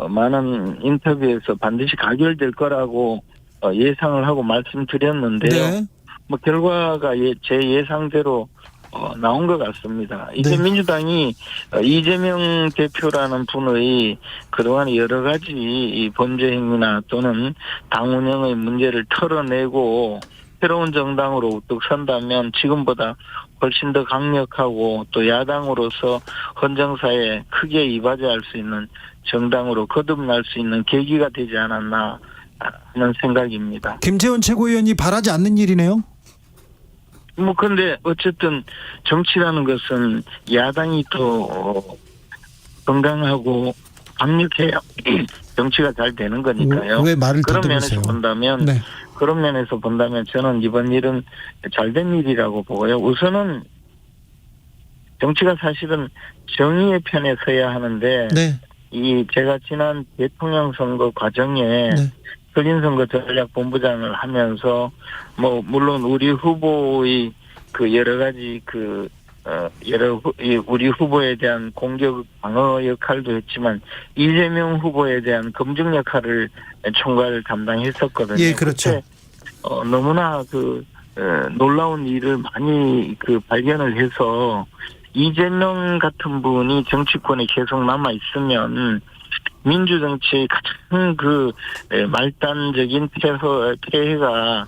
[SPEAKER 9] 많은 인터뷰에서 반드시 가결될 거라고 예상을 하고 말씀드렸는데요.
[SPEAKER 4] 네.
[SPEAKER 9] 뭐 결과가 제 예상대로 나온 것 같습니다. 이제
[SPEAKER 4] 네.
[SPEAKER 9] 민주당이 이재명 대표라는 분의 그동안 여러 가지 이 범죄 행위나 또는 당 운영의 문제를 털어내고 새로운 정당으로 우뚝 선다면 지금보다 훨씬 더 강력하고 또 야당으로서 헌정사에 크게 이바지할 수 있는 정당으로 거듭날 수 있는 계기가 되지 않았나 하는 생각입니다.
[SPEAKER 4] 김재원 최고위원이 바라지 않는 일이네요.
[SPEAKER 9] 뭐 근데 어쨌든 정치라는 것은 야당이 또 건강하고 강력해야 정치가 잘 되는 거니까요.
[SPEAKER 4] 왜 말을
[SPEAKER 9] 그런
[SPEAKER 4] 더듬으세요?
[SPEAKER 9] 면에서 본다면
[SPEAKER 4] 네.
[SPEAKER 9] 그런 면에서 본다면 저는 이번 일은 잘된 일이라고 보고요. 우선은 정치가 사실은 정의의 편에 서야 하는데
[SPEAKER 4] 네.
[SPEAKER 9] 이 제가 지난 대통령 선거 과정에
[SPEAKER 4] 네.
[SPEAKER 9] 선거 전략 본부장을 하면서 뭐 물론 우리 후보의 그 여러 가지 우리 후보에 대한 공격 방어 역할도 했지만 이재명 후보에 대한 검증 역할을 총괄 담당했었거든요.
[SPEAKER 4] 예, 그렇죠.
[SPEAKER 9] 그때 너무나 놀라운 일을 많이 발견을 해서 이재명 같은 분이 정치권에 계속 남아 있으면 민주정치의 가장 말단적인 폐해가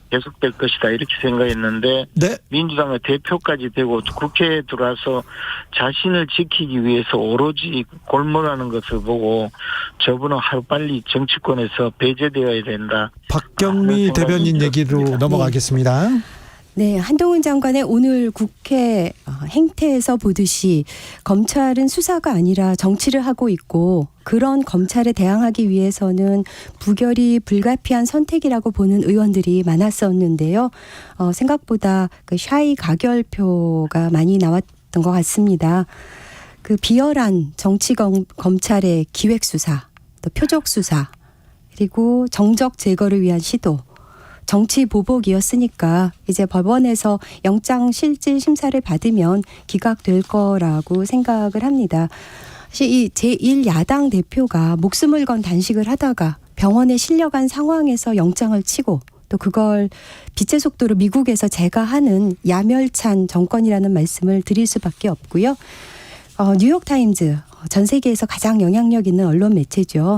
[SPEAKER 9] 계속될 것이다 이렇게 생각했는데
[SPEAKER 4] 네.
[SPEAKER 9] 민주당의 대표까지 되고 국회에 들어와서 자신을 지키기 위해서 오로지 골몰하는 것을 보고 저분은 하루빨리 정치권에서 배제되어야 된다.
[SPEAKER 4] 박경미 대변인 얘기로
[SPEAKER 10] 네.
[SPEAKER 4] 넘어가겠습니다.
[SPEAKER 10] 네, 한동훈 장관의 오늘 국회 행태에서 보듯이 검찰은 수사가 아니라 정치를 하고 있고 그런 검찰에 대항하기 위해서는 부결이 불가피한 선택이라고 보는 의원들이 많았었는데요. 생각보다 그 샤이 가결표가 많이 나왔던 것 같습니다. 그 비열한 정치 검찰의 기획 수사, 또 표적 수사, 그리고 정적 제거를 위한 시도, 정치 보복이었으니까 이제 법원에서 영장 실질 심사를 받으면 기각될 거라고 생각을 합니다. 사실 이 제1야당 대표가 목숨을 건 단식을 하다가 병원에 실려간 상황에서 영장을 치고 또 그걸 빛의 속도로 미국에서 제거하는 야멸찬 정권이라는 말씀을 드릴 수밖에 없고요. 뉴욕타임즈, 전 세계에서 가장 영향력 있는 언론 매체죠.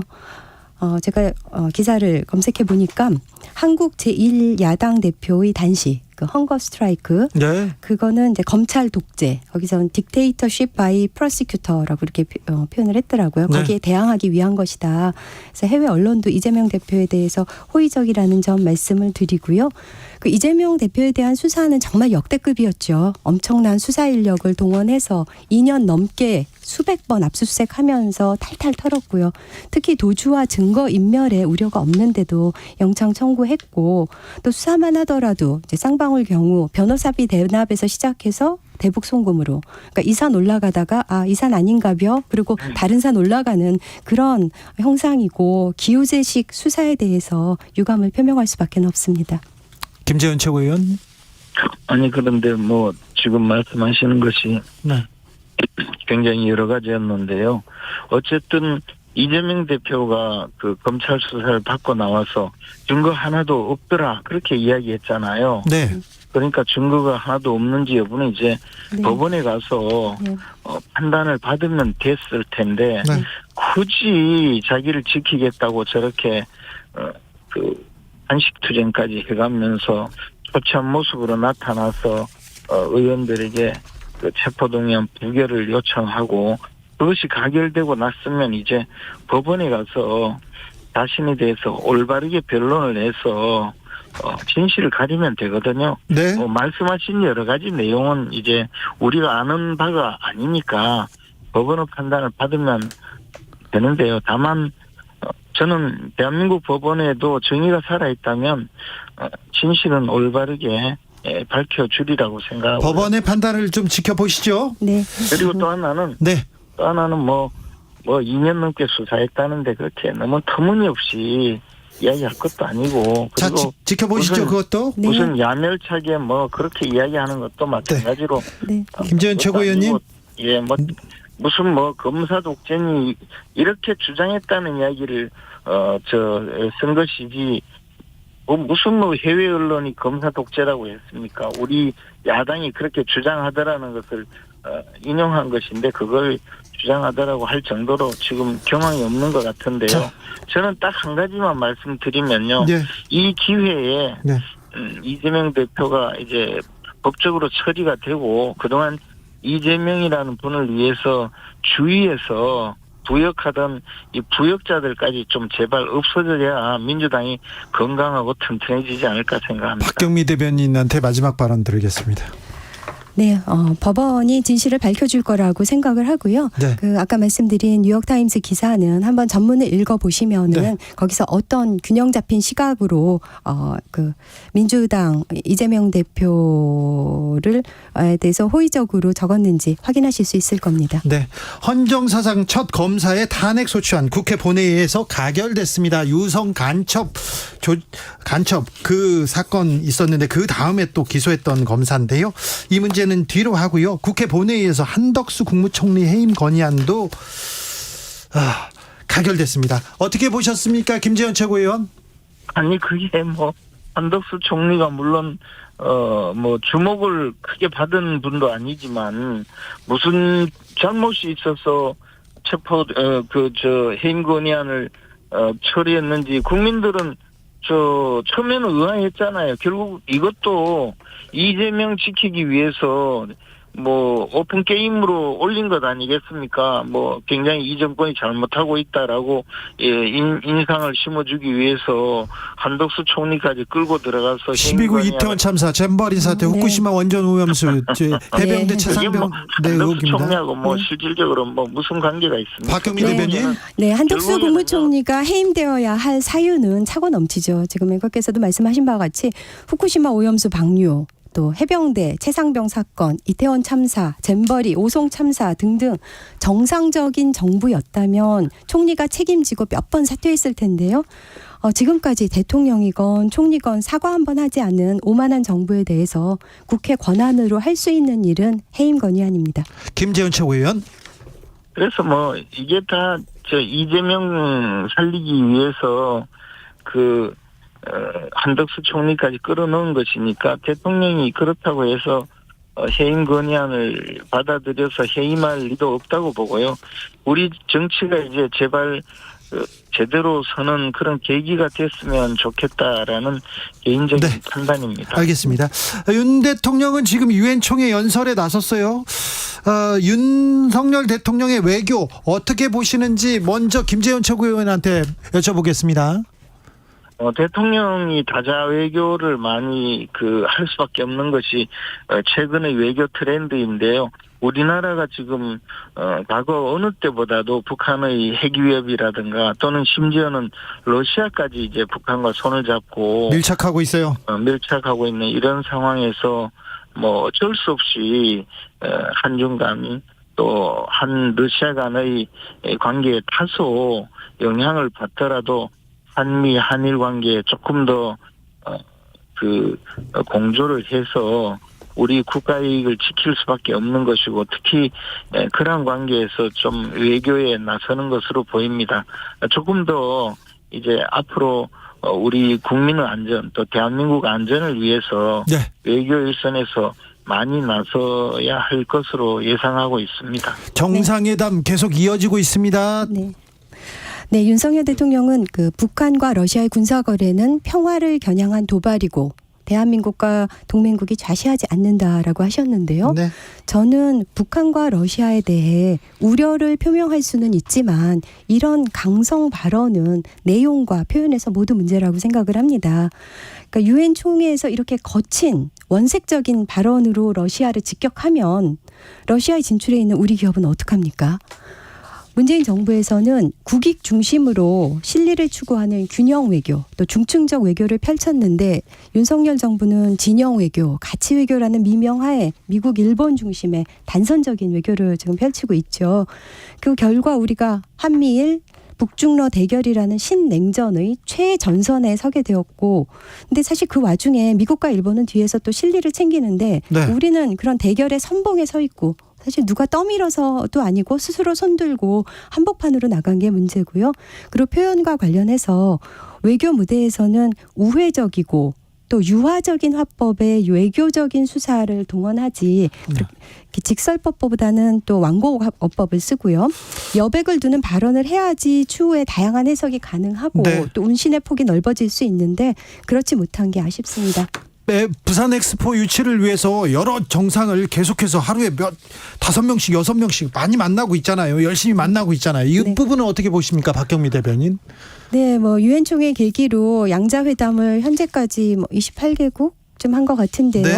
[SPEAKER 10] 제가 기사를 검색해 보니까 한국 제1야당 대표의 단식, 그 헝거 스트라이크,
[SPEAKER 4] 네.
[SPEAKER 10] 그거는 이제 검찰 독재, 거기서는 딕테이터십 바이 프로시큐터라고 이렇게 표현을 했더라고요.
[SPEAKER 4] 네.
[SPEAKER 10] 거기에 대항하기 위한 것이다. 그래서 해외 언론도 이재명 대표에 대해서 호의적이라는 점 말씀을 드리고요. 그 이재명 대표에 대한 수사는 정말 역대급이었죠. 엄청난 수사 인력을 동원해서 2년 넘게 수백 번 압수수색하면서 탈탈 털었고요. 특히 도주와 증거 인멸에 우려가 없는데도 영장 청구했고 또 수사만 하더라도 이제 쌍방울 경우 변호사비 대납에서 시작해서 대북 송금으로, 그러니까 이 산 올라가다가 이 산 아닌가벼, 그리고 다른 산 올라가는 그런 형상이고 기우제식 수사에 대해서 유감을 표명할 수밖에 없습니다.
[SPEAKER 4] 김재원 최고위원.
[SPEAKER 9] 아니 그런데 뭐 지금 말씀하시는 것이
[SPEAKER 4] 네.
[SPEAKER 9] 굉장히 여러 가지였는데요. 어쨌든 이재명 대표가 그 검찰 수사를 받고 나와서 증거 하나도 없더라 그렇게 이야기했잖아요.
[SPEAKER 4] 네.
[SPEAKER 9] 그러니까 증거가 하나도 없는지 여부는 이제
[SPEAKER 10] 네.
[SPEAKER 9] 법원에 가서
[SPEAKER 10] 네.
[SPEAKER 9] 판단을 받으면 됐을 텐데
[SPEAKER 4] 네.
[SPEAKER 9] 굳이 자기를 지키겠다고 저렇게 단식 투쟁까지 해가면서 초췌한 모습으로 나타나서 의원들에게 그 체포동의안 부결을 요청하고 그것이 가결되고 났으면 이제 법원에 가서 자신에 대해서 올바르게 변론을 해서 진실을 가리면 되거든요.
[SPEAKER 4] 네.
[SPEAKER 9] 말씀하신 여러 가지 내용은 이제 우리가 아는 바가 아니니까 법원의 판단을 받으면 되는데요. 다만 저는 대한민국 법원에도 정의가 살아있다면 진실은 올바르게 밝혀주리라고 생각하고
[SPEAKER 4] 법원의 판단을 좀 지켜보시죠.
[SPEAKER 10] 네.
[SPEAKER 9] 그리고 또 하나는
[SPEAKER 4] 네.
[SPEAKER 9] 또 하나는 뭐 2년 넘게 수사했다는데 그렇게 너무 터무니없이 이야기할 것도 아니고
[SPEAKER 4] 자,
[SPEAKER 9] 그리고
[SPEAKER 4] 지켜보시죠. 그것도.
[SPEAKER 10] 네.
[SPEAKER 9] 무슨 야멸차게 뭐 그렇게 이야기하는 것도 마찬가지로
[SPEAKER 10] 네.
[SPEAKER 4] 김재현 최고위원님.
[SPEAKER 9] 예, 뭐 무슨 뭐 검사 독재니 이렇게 주장했다는 이야기를 쓴 것이지 무슨 뭐 해외 언론이 검사 독재라고 했습니까? 우리 야당이 그렇게 주장하더라는 것을 인용한 것인데 그걸 주장하더라고 할 정도로 지금 경황이 없는 것 같은데요.
[SPEAKER 4] 자.
[SPEAKER 9] 저는 딱 한 가지만 말씀드리면요.
[SPEAKER 4] 네.
[SPEAKER 9] 이 기회에
[SPEAKER 4] 네.
[SPEAKER 9] 이재명 대표가 이제 법적으로 처리가 되고 그동안 이재명이라는 분을 위해서 주위에서 부역하던 이 부역자들까지 좀 제발 없어져야 민주당이 건강하고 튼튼해지지 않을까 생각합니다.
[SPEAKER 4] 박경미 대변인한테 마지막 발언 드리겠습니다.
[SPEAKER 10] 네, 법원이 진실을 밝혀줄 거라고 생각을 하고요.
[SPEAKER 4] 네.
[SPEAKER 10] 그 아까 말씀드린 뉴욕타임스 기사는 한번 전문을 읽어보시면은
[SPEAKER 4] 네.
[SPEAKER 10] 거기서 어떤 균형 잡힌 시각으로 그 민주당 이재명 대표를 대해서 호의적으로 적었는지 확인하실 수 있을 겁니다.
[SPEAKER 4] 네. 헌정사상 첫 검사의 탄핵 소추안 국회 본회의에서 가결됐습니다. 유성 간첩 그 사건 있었는데 그 다음에 또 기소했던 검사인데요. 이 문제는 뒤로 하고요. 국회 본회의에서 한덕수 국무총리 해임 건의안도 가결됐습니다. 어떻게 보셨습니까, 김재현 최고위원?
[SPEAKER 9] 아니 그게 뭐 한덕수 총리가 물론 뭐 주목을 크게 받은 분도 아니지만 무슨 잘못이 있어서 해임 건의안을 처리했는지 국민들은 처음에는 의아했잖아요. 결국 이것도 이재명 지키기 위해서 뭐 오픈 게임으로 올린 것 아니겠습니까? 뭐 굉장히 이 정권이 잘못하고 있다라고 인상을 심어주기 위해서 한덕수 총리까지 끌고 들어가서
[SPEAKER 4] 12구 이태원 참사, 잼버리 사태,
[SPEAKER 10] 네.
[SPEAKER 4] 후쿠시마 원전 오염수, 해병대
[SPEAKER 10] 네.
[SPEAKER 4] 최상병
[SPEAKER 9] 한덕수
[SPEAKER 4] 의혹입니다.
[SPEAKER 9] 총리하고 뭐 실질적으로 뭐 무슨 관계가 있습니까?
[SPEAKER 4] 박경미
[SPEAKER 10] 네.
[SPEAKER 4] 대변인.
[SPEAKER 10] 네, 한덕수
[SPEAKER 9] 결국에는요.
[SPEAKER 10] 국무총리가 해임되어야 할 사유는 차고 넘치죠. 지금 앵커께서도 말씀하신 바와 같이 후쿠시마 오염수 방류, 또 해병대 최상병 사건, 이태원 참사, 잼버리 오송 참사 등등 정상적인 정부였다면 총리가 책임지고 몇 번 사퇴했을 텐데요. 지금까지 대통령이건 총리건 사과 한번 하지 않은 오만한 정부에 대해서 국회 권한으로 할 수 있는 일은 해임 건의안입니다.
[SPEAKER 4] 김재현 최고위원.
[SPEAKER 9] 그래서 뭐 이게 다 이재명 살리기 위해서 한덕수 총리까지 끌어넣은 것이니까 대통령이 그렇다고 해서 해임 건의안을 받아들여서 해임할 리도 없다고 보고요. 우리 정치가 이제 제발 제대로 서는 그런 계기가 됐으면 좋겠다라는 개인적인
[SPEAKER 4] 네.
[SPEAKER 9] 판단입니다.
[SPEAKER 4] 알겠습니다. 윤 대통령은 지금 유엔 총회 연설에 나섰어요. 윤석열 대통령의 외교 어떻게 보시는지 먼저 김재현 최고위원한테 여쭤보겠습니다.
[SPEAKER 9] 대통령이 다자 외교를 많이 할 수밖에 없는 것이 최근의 외교 트렌드인데요. 우리나라가 지금 과거 어느 때보다도 북한의 핵 위협이라든가 또는 심지어는 러시아까지 이제 북한과 손을 잡고
[SPEAKER 4] 밀착하고 있어요.
[SPEAKER 9] 밀착하고 있는 이런 상황에서 뭐 어쩔 수 없이 한중 간 또 한 러시아 간의 관계에 다소 영향을 받더라도 한미 한일 관계에 조금 더 공조를 해서 우리 국가 이익을 지킬 수밖에 없는 것이고 특히 그러한 관계에서 좀 외교에 나서는 것으로 보입니다. 조금 더 이제 앞으로 우리 국민의 안전 또 대한민국 안전을 위해서
[SPEAKER 4] 네.
[SPEAKER 9] 외교 일선에서 많이 나서야 할 것으로 예상하고 있습니다.
[SPEAKER 4] 정상회담 계속 이어지고 있습니다.
[SPEAKER 10] 네, 윤석열 대통령은 북한과 러시아의 군사 거래는 평화를 겨냥한 도발이고 대한민국과 동맹국이 좌시하지 않는다라고 하셨는데요.
[SPEAKER 4] 네.
[SPEAKER 10] 저는 북한과 러시아에 대해 우려를 표명할 수는 있지만 이런 강성 발언은 내용과 표현에서 모두 문제라고 생각을 합니다. 그러니까 유엔 총회에서 이렇게 거친 원색적인 발언으로 러시아를 직격하면 러시아에 진출해 있는 우리 기업은 어떡합니까? 문재인 정부에서는 국익 중심으로 실리를 추구하는 균형 외교, 또 중층적 외교를 펼쳤는데 윤석열 정부는 진영 외교, 가치 외교라는 미명하에 미국, 일본 중심의 단선적인 외교를 지금 펼치고 있죠. 그 결과 우리가 한미일 북중러 대결이라는 신냉전의 최전선에 서게 되었고, 근데 사실 그 와중에 미국과 일본은 뒤에서 또 실리를 챙기는데
[SPEAKER 4] 네.
[SPEAKER 10] 우리는 그런 대결의 선봉에 서 있고 사실 누가 떠밀어서도 아니고 스스로 손들고 한복판으로 나간 게 문제고요. 그리고 표현과 관련해서 외교 무대에서는 우회적이고 또 유화적인 화법에 외교적인 수사를 동원하지 직설법보다는 또 완고어법을 쓰고요. 여백을 두는 발언을 해야지 추후에 다양한 해석이 가능하고
[SPEAKER 4] 네.
[SPEAKER 10] 또 운신의 폭이 넓어질 수 있는데 그렇지 못한 게 아쉽습니다.
[SPEAKER 4] 네, 부산 엑스포 유치를 위해서 여러 정상을 계속해서 하루에 5명씩 6명씩 많이 만나고 있잖아요. 열심히 만나고 있잖아요. 이
[SPEAKER 10] 네.
[SPEAKER 4] 부분은 어떻게 보십니까, 박경미 대변인?
[SPEAKER 10] 네, 유엔 총회 계기로 양자 회담을 현재까지 28개국 좀 한 것 같은데요.
[SPEAKER 4] 네.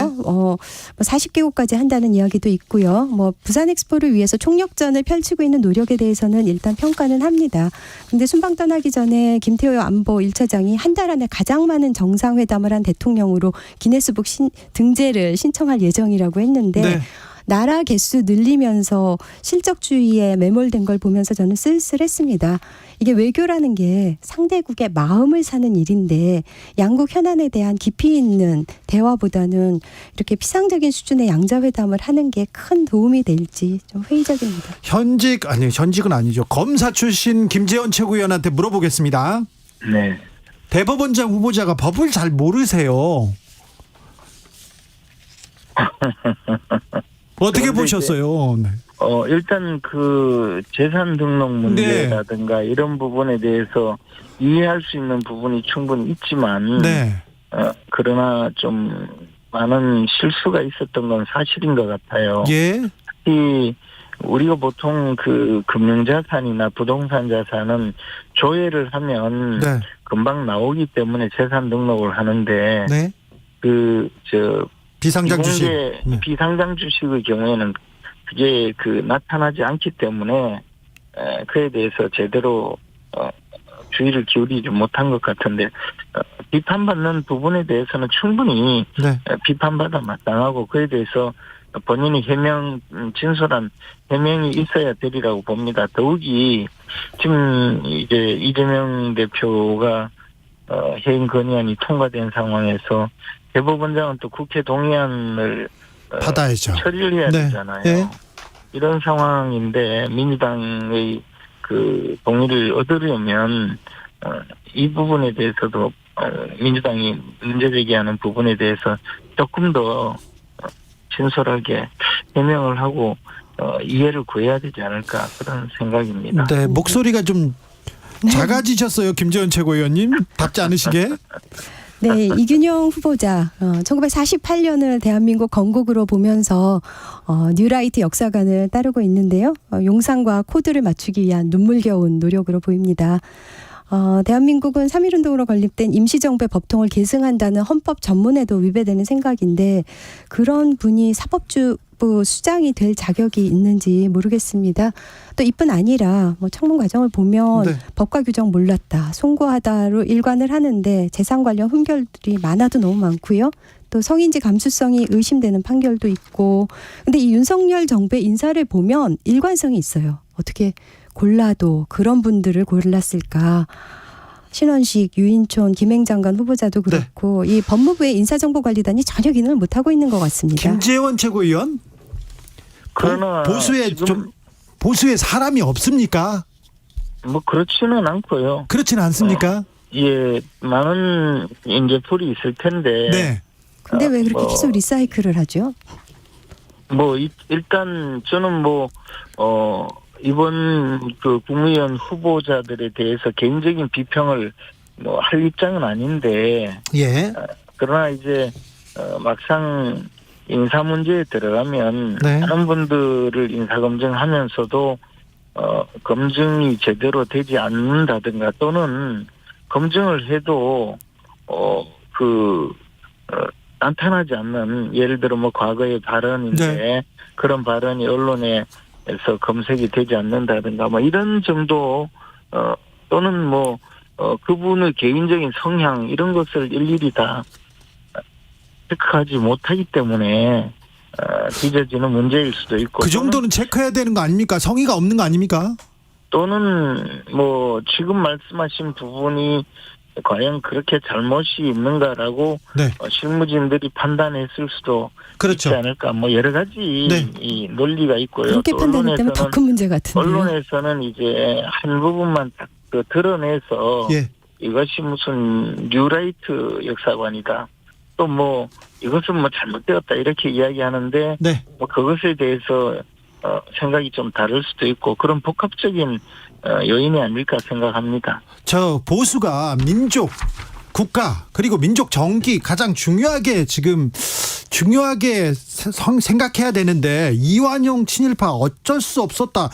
[SPEAKER 10] 40개국까지 한다는 이야기도 있고요. 부산 엑스포를 위해서 총력전을 펼치고 있는 노력에 대해서는 일단 평가는 합니다. 근데 순방 떠나기 전에 김태호 안보 1차장이 한 달 안에 가장 많은 정상회담을 한 대통령으로 기네스북 등재를 신청할 예정이라고 했는데
[SPEAKER 4] 네.
[SPEAKER 10] 나라 개수 늘리면서 실적주의에 매몰된 걸 보면서 저는 쓸쓸했습니다. 이게 외교라는 게 상대국의 마음을 사는 일인데 양국 현안에 대한 깊이 있는 대화보다는 이렇게 피상적인 수준의 양자회담을 하는 게 큰 도움이 될지 좀 회의적입니다.
[SPEAKER 4] 현직은 아니죠. 검사 출신 김재원 최고위원한테 물어보겠습니다.
[SPEAKER 9] 네.
[SPEAKER 4] 대법원장 후보자가 법을 잘 모르세요. 어떻게 보셨어요? 네.
[SPEAKER 9] 일단 그 재산 등록 문제라든가 이런 부분에 대해서 이해할 수 있는 부분이 충분히 있지만
[SPEAKER 4] 네.
[SPEAKER 9] 그러나 좀 많은 실수가 있었던 건 사실인 것 같아요.
[SPEAKER 4] 예.
[SPEAKER 9] 특히 우리가 보통 그 금융자산이나 부동산 자산은 조회를 하면
[SPEAKER 4] 네.
[SPEAKER 9] 금방 나오기 때문에 재산 등록을 하는데
[SPEAKER 4] 네.
[SPEAKER 9] 비상장
[SPEAKER 4] 주식. 네.
[SPEAKER 9] 비상장 주식의 경우에는 그게 나타나지 않기 때문에 그에 대해서 제대로 주의를 기울이지 못한 것 같은데 비판받는 부분에 대해서는 충분히
[SPEAKER 4] 네.
[SPEAKER 9] 비판받아 마땅하고 그에 대해서 본인이 진솔한 해명이 있어야 되리라고 봅니다. 더욱이 지금 이제 이재명 대표가 해임 건의안이 통과된 상황에서 대법원장은 또 국회 동의안을
[SPEAKER 4] 받아야죠.
[SPEAKER 9] 처리를 해야
[SPEAKER 4] 네.
[SPEAKER 9] 되잖아요.
[SPEAKER 4] 네.
[SPEAKER 9] 이런 상황인데 민주당의 그 동의를 얻으려면 이 부분에 대해서도 민주당이 문제 제기하는 부분에 대해서 조금 더 진솔하게 해명을 하고 이해를 구해야 되지 않을까 그런 생각입니다.
[SPEAKER 4] 네, 목소리가 좀 작아지셨어요, 김재원 최고위원님. 답지 않으시게.
[SPEAKER 10] 네, 이균영 후보자 1948년을 대한민국 건국으로 보면서 뉴라이트 역사관을 따르고 있는데요. 용상과 코드를 맞추기 위한 눈물겨운 노력으로 보입니다. 대한민국은 3.1운동으로 건립된 임시정부의 법통을 계승한다는 헌법 전문에도 위배되는 생각인데 그런 분이 사법주부 수장이 될 자격이 있는지 모르겠습니다. 또 이뿐 아니라 청문 과정을 보면
[SPEAKER 4] 네.
[SPEAKER 10] 법과 규정 몰랐다, 송구하다로 일관을 하는데 재산 관련 흠결들이 많아도 너무 많고요. 또 성인지 감수성이 의심되는 판결도 있고 근데 이 윤석열 정부의 인사를 보면 일관성이 있어요. 어떻게 골라도 그런 분들을 골랐을까. 신원식, 유인촌, 김행장관 후보자도 그렇고 이 법무부의 인사정보관리단이 전혀 기능을 못하고 있는 것 같습니다.
[SPEAKER 4] 김재원 최고위원.
[SPEAKER 9] 그러나
[SPEAKER 4] 보수에 사람이 없습니까?
[SPEAKER 9] 그렇지는 않고요.
[SPEAKER 4] 그렇지는 않습니까?
[SPEAKER 9] 예, 많은 이제 풀이 있을 텐데.
[SPEAKER 4] 네.
[SPEAKER 10] 근데 왜 그렇게 계속 리사이클을 하죠?
[SPEAKER 9] 일단 저는 이번 그 국무위원 후보자들에 대해서 개인적인 비평을 할 입장은 아닌데.
[SPEAKER 4] 예.
[SPEAKER 9] 그러나 이제 막상 인사 문제에 들어가면
[SPEAKER 4] 네.
[SPEAKER 9] 많은 분들을 인사 검증하면서도 검증이 제대로 되지 않는다든가 또는 검증을 해도 나타나지 않는 예를 들어 뭐 과거의 발언인데
[SPEAKER 4] 네.
[SPEAKER 9] 그런 발언이 언론에서 검색이 되지 않는다든가 뭐 이런 정도 또는 뭐 그분의 개인적인 성향 이런 것을 일일이 다 체크하지 못하기 때문에 빚어지는 문제일 수도 있고
[SPEAKER 11] 그 정도는 체크해야 되는 거 아닙니까? 성의가 없는 거 아닙니까?
[SPEAKER 9] 또는 뭐 지금 말씀하신 부분이 과연 그렇게 잘못이 있는가라고
[SPEAKER 11] 네.
[SPEAKER 9] 실무진들이 판단했을 수도
[SPEAKER 11] 그렇죠.
[SPEAKER 9] 있지 않을까 뭐 여러 가지
[SPEAKER 11] 네.
[SPEAKER 9] 이 논리가 있고요.
[SPEAKER 10] 그렇게
[SPEAKER 9] 또
[SPEAKER 10] 판단했다면 더 큰 문제 같은데요.
[SPEAKER 9] 언론에서는 이제 한 부분만 딱 드러내서
[SPEAKER 11] 예.
[SPEAKER 9] 이것이 무슨 뉴라이트 역사관이다. 또 뭐 이것은 뭐 잘못되었다 이렇게 이야기하는데
[SPEAKER 11] 네.
[SPEAKER 9] 뭐 그것에 대해서 생각이 좀 다를 수도 있고 그런 복합적인 요인이 아닐까 생각합니다.
[SPEAKER 11] 저 보수가 민족, 국가 그리고 민족 정기 가장 중요하게 생각해야 되는데 이완용 친일파 어쩔 수 없었다.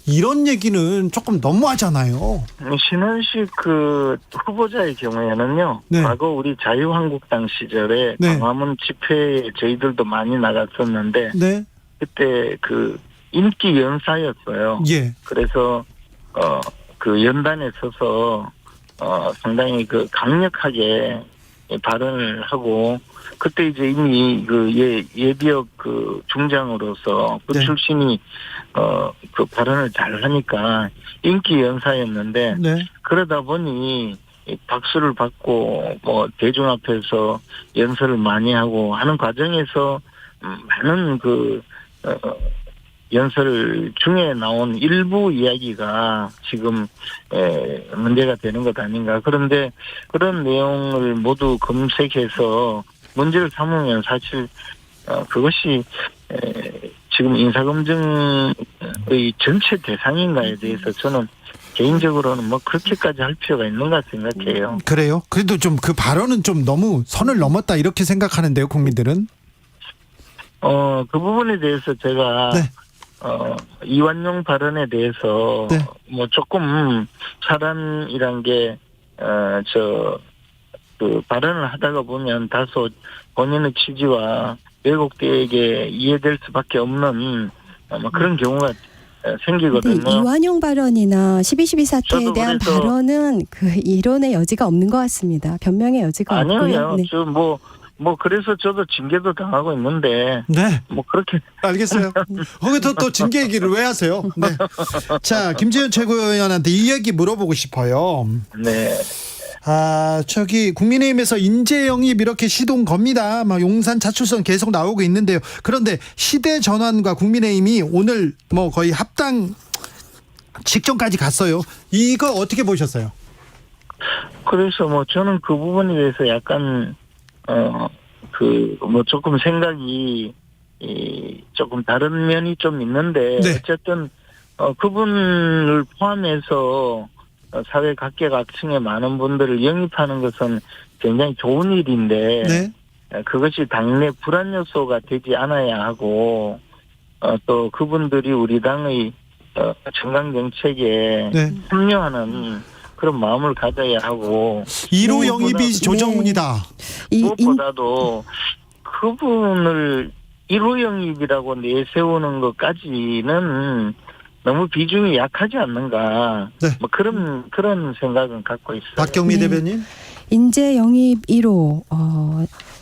[SPEAKER 11] 이런 얘기는 조금 너무하잖아요.
[SPEAKER 9] 신원식 그 후보자의 경우에는요.
[SPEAKER 11] 네.
[SPEAKER 9] 과거 우리 자유한국당 시절에
[SPEAKER 11] 네.
[SPEAKER 9] 광화문 집회에 저희들도 많이 나갔었는데
[SPEAKER 11] 네.
[SPEAKER 9] 그때 그 인기 연사였어요.
[SPEAKER 11] 예.
[SPEAKER 9] 그래서 그 연단에 서서 상당히 그 강력하게 발언을 하고 그때 이제 이미 그 예비역 그 중장으로서 그
[SPEAKER 11] 네.
[SPEAKER 9] 출신이 그 발언을 잘 하니까 인기 연사였는데
[SPEAKER 11] 네.
[SPEAKER 9] 그러다 보니 박수를 받고 뭐 대중 앞에서 연설을 많이 하고 하는 과정에서 많은 그 연설 중에 나온 일부 이야기가 지금 문제가 되는 것 아닌가. 그런데 그런 내용을 모두 검색해서 문제를 삼으면 사실 그것이 지금 인사검증의 전체 대상인가에 대해서 저는 개인적으로는 뭐 그렇게까지 할 필요가 있는가 생각해요.
[SPEAKER 11] 그래요? 그래도 좀 그 발언은 좀 너무 선을 넘었다 이렇게 생각하는데요, 국민들은?
[SPEAKER 9] 그 부분에 대해서 제가
[SPEAKER 11] 네.
[SPEAKER 9] 이완용 발언에 대해서
[SPEAKER 11] 네.
[SPEAKER 9] 뭐 조금 사람이란 게 그 발언을 하다가 보면 다소 본인의 취지와 왜곡되게 이해될 수밖에 없는 뭐 그런 경우가 생기거든요.
[SPEAKER 10] 근데 이완용 발언이나 12.12 사태에
[SPEAKER 9] 저도
[SPEAKER 10] 대한
[SPEAKER 9] 그래서-
[SPEAKER 10] 발언은 그 이론의 여지가 없는 것 같습니다. 변명의 여지가 없고요.
[SPEAKER 9] 아니에요.
[SPEAKER 10] 네.
[SPEAKER 9] 저 뭐 그래서 저도 징계도 당하고 있는데
[SPEAKER 11] 네.
[SPEAKER 9] 뭐 그렇게
[SPEAKER 11] 알겠어요. 거기서 또 징계 얘기를 왜 하세요? 네. 자, 김재현 최고위원한테 이 얘기 물어보고 싶어요.
[SPEAKER 9] 네.
[SPEAKER 11] 저기 국민의힘에서 인재 영입 이렇게 시동 겁니다. 막 용산 차출선 계속 나오고 있는데요. 그런데 시대 전환과 국민의힘이 오늘 뭐 거의 합당 직전까지 갔어요. 이거 어떻게 보셨어요?
[SPEAKER 9] 그래서 뭐 저는 그 부분에 대해서 약간 뭐 조금 생각이 조금 다른 면이 좀 있는데
[SPEAKER 11] 네.
[SPEAKER 9] 어쨌든 그분을 포함해서 사회 각계각층의 많은 분들을 영입하는 것은 굉장히 좋은 일인데
[SPEAKER 11] 네.
[SPEAKER 9] 그것이 당내 불안 요소가 되지 않아야 하고 또 그분들이 우리 당의 정강 정책에
[SPEAKER 11] 네.
[SPEAKER 9] 합류하는 그런 마음을 가져야 하고
[SPEAKER 11] 1호 영입이 조정훈이다.
[SPEAKER 9] 무엇보다도 그분을 1호 영입이라고 내세우는 것까지는 너무 비중이 약하지 않는가.
[SPEAKER 11] 네.
[SPEAKER 9] 뭐 그런 생각은 갖고 있어요.
[SPEAKER 11] 박경미
[SPEAKER 10] 네.
[SPEAKER 11] 대변인.
[SPEAKER 10] 인재 영입 1호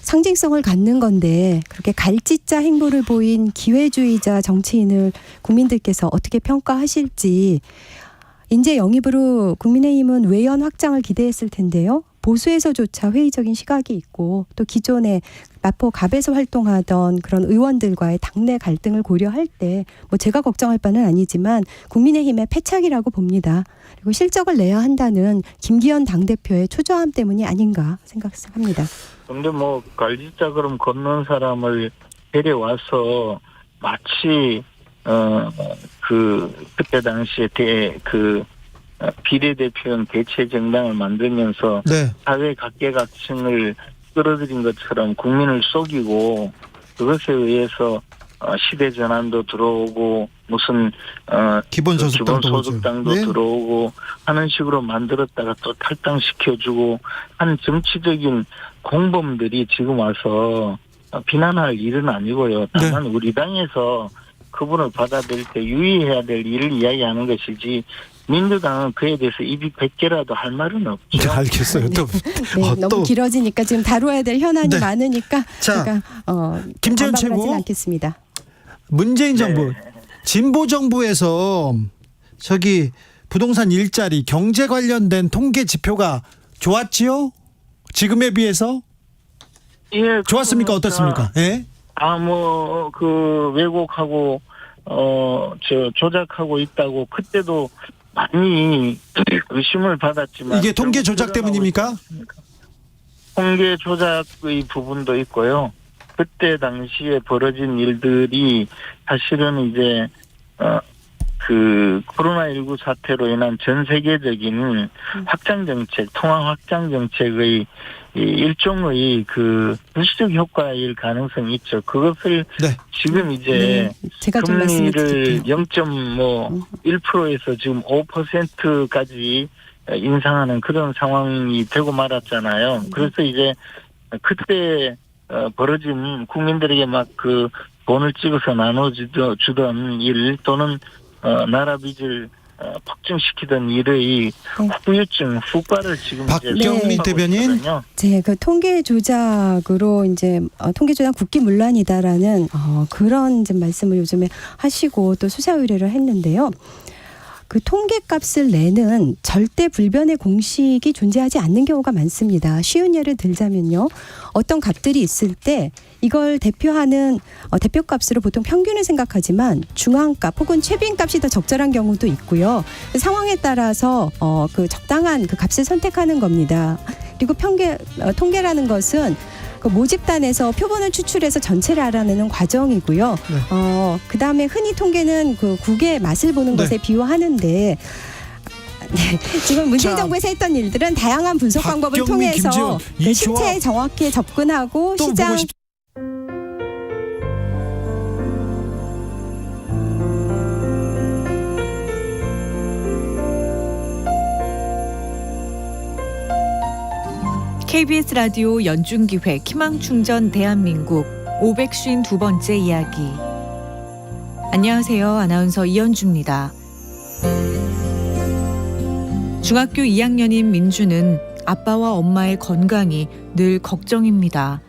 [SPEAKER 10] 상징성을 갖는 건데 그렇게 갈짓자 행보를 보인 기회주의자 정치인을 국민들께서 어떻게 평가하실지. 인재 영입으로 국민의힘은 외연 확장을 기대했을 텐데요. 보수에서조차 회의적인 시각이 있고 또 기존에 마포 갑에서 활동하던 그런 의원들과의 당내 갈등을 고려할 때 뭐 제가 걱정할 바는 아니지만 국민의힘의 패착이라고 봅니다. 그리고 실적을 내야 한다는 김기현 당대표의 초조함 때문이 아닌가 생각합니다.
[SPEAKER 9] 근데 뭐 갈짓자 그럼 걷는 사람을 데려와서 마치 그때 당시에 비례대표형 대체 정당을 만들면서
[SPEAKER 11] 네.
[SPEAKER 9] 사회 각계각층을 끌어들인 것처럼 국민을 속이고 그것에 의해서 시대 전환도 들어오고 무슨 기본소득당도
[SPEAKER 11] 네.
[SPEAKER 9] 들어오고 하는 식으로 만들었다가 또 탈당시켜주고 한 정치적인 공범들이 지금 와서 비난할 일은 아니고요. 다만
[SPEAKER 11] 네.
[SPEAKER 9] 우리 당에서 그분을 받아들일 때 유의해야 될 일을 이야기하는 것이지 민주당은 그에 대해서 입이 100개라도 할 말은 없죠.
[SPEAKER 11] 네, 알겠어요. 또,
[SPEAKER 10] 네, 너무 길어지니까 지금 다뤄야 될 현안이
[SPEAKER 11] 네.
[SPEAKER 10] 많으니까
[SPEAKER 11] 자,
[SPEAKER 10] 제가
[SPEAKER 11] 김재현
[SPEAKER 10] 반박을
[SPEAKER 11] 최고.
[SPEAKER 10] 하지는 않겠습니다.
[SPEAKER 11] 문재인 정부, 진보 정부에서 저기 부동산 일자리 경제 관련된 통계 지표가 좋았지요? 지금에 비해서?
[SPEAKER 9] 예,
[SPEAKER 11] 좋았습니까? 어떻습니까? 예?
[SPEAKER 9] 그 왜곡하고 조작하고 있다고 그때도 많이 의심을 받았지만
[SPEAKER 11] 이게 통계 조작 때문입니까?
[SPEAKER 9] 통계 조작의 부분도 있고요. 그때 당시에 벌어진 일들이 사실은 이제 그 코로나19 사태로 인한 전 세계적인 확장 정책, 통화 확장 정책의 일종의 그 부수적 효과일 가능성이 있죠. 그것을
[SPEAKER 11] 네.
[SPEAKER 9] 지금 이제
[SPEAKER 10] 제가 좀 말씀을
[SPEAKER 9] 금리를
[SPEAKER 10] 드릴게요.
[SPEAKER 9] 0.1%에서 지금 5%까지 인상하는 그런 상황이 되고 말았잖아요. 그래서 이제 그때 벌어진 국민들에게 막 그 돈을 찍어서 나눠주던 일 또는 나라 빚을 폭증시키던 일의 후유증, 후과를 지금
[SPEAKER 11] 박경민 대변인.
[SPEAKER 10] 제 그 통계 조작으로 이제 통계 조작 국기문란이다라는 그런 이제 말씀을 요즘에 하시고 또 수사 의뢰를 했는데요. 그 통계값을 내는 절대 불변의 공식이 존재하지 않는 경우가 많습니다. 쉬운 예를 들자면요. 어떤 값들이 있을 때 이걸 대표하는 대표값으로 보통 평균을 생각하지만 중앙값 혹은 최빈값이 더 적절한 경우도 있고요. 상황에 따라서 그 적당한 그 값을 선택하는 겁니다. 그리고 통계라는 것은 그 모집단에서 표본을 추출해서 전체를 알아내는 과정이고요.
[SPEAKER 11] 네.
[SPEAKER 10] 그다음에 흔히 통계는 그 국의 맛을 보는
[SPEAKER 11] 네.
[SPEAKER 10] 것에 비유하는데 네, 지금 문재인
[SPEAKER 11] 자,
[SPEAKER 10] 정부에서 했던 일들은 다양한 분석 방법을
[SPEAKER 11] 박경민,
[SPEAKER 10] 통해서
[SPEAKER 11] 김지원,
[SPEAKER 10] 그
[SPEAKER 11] 이
[SPEAKER 10] 실체에
[SPEAKER 11] 조합
[SPEAKER 10] 정확히 접근하고
[SPEAKER 11] 또
[SPEAKER 10] 시장
[SPEAKER 11] 보고 싶...
[SPEAKER 12] KBS 라디오 연중기획 희망충전 대한민국 552번째 이야기. 안녕하세요. 아나운서 이현주입니다. 중학교 2학년인 민주는 아빠와 엄마의 건강이 늘 걱정입니다.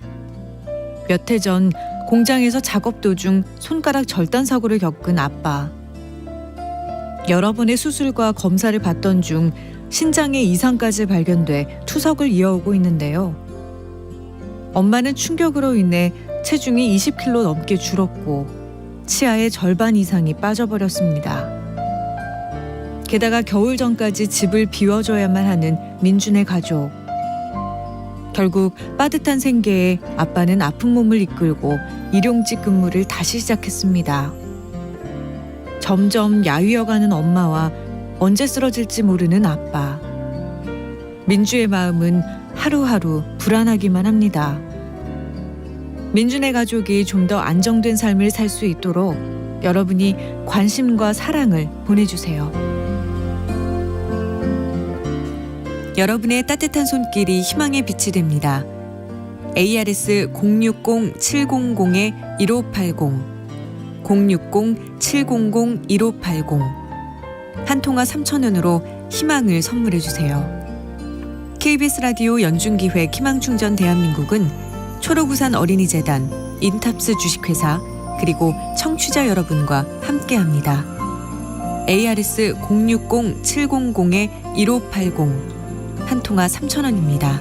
[SPEAKER 12] 몇 해 전 공장에서 작업 도중 손가락 절단 사고를 겪은 아빠. 여러 번의 수술과 검사를 받던 중 신장에 이상까지 발견돼 투석을 이어오고 있는데요. 엄마는 충격으로 인해 체중이 20kg 넘게 줄었고 치아의 절반 이상이 빠져버렸습니다. 게다가 겨울 전까지 집을 비워줘야만 하는 민준의 가족. 결국 빠듯한 생계에 아빠는 아픈 몸을 이끌고 일용직 근무를 다시 시작했습니다. 점점 야위어가는 엄마와 언제 쓰러질지 모르는 아빠. 민주의 마음은 하루하루 불안하기만 합니다. 민준의 가족이 좀 더 안정된 삶을 살 수 있도록 여러분이 관심과 사랑을 보내주세요. 여러분의 따뜻한 손길이 희망의 빛이 됩니다. ARS 060-700-1580 060-700-1580 한 통화 3,000원으로 희망을 선물해주세요. KBS 라디오 연중기획 희망충전 대한민국은 초록우산 어린이재단, 인탑스 주식회사, 그리고 청취자 여러분과 함께합니다. ARS 060-700-1580 한 통화 3,000원입니다.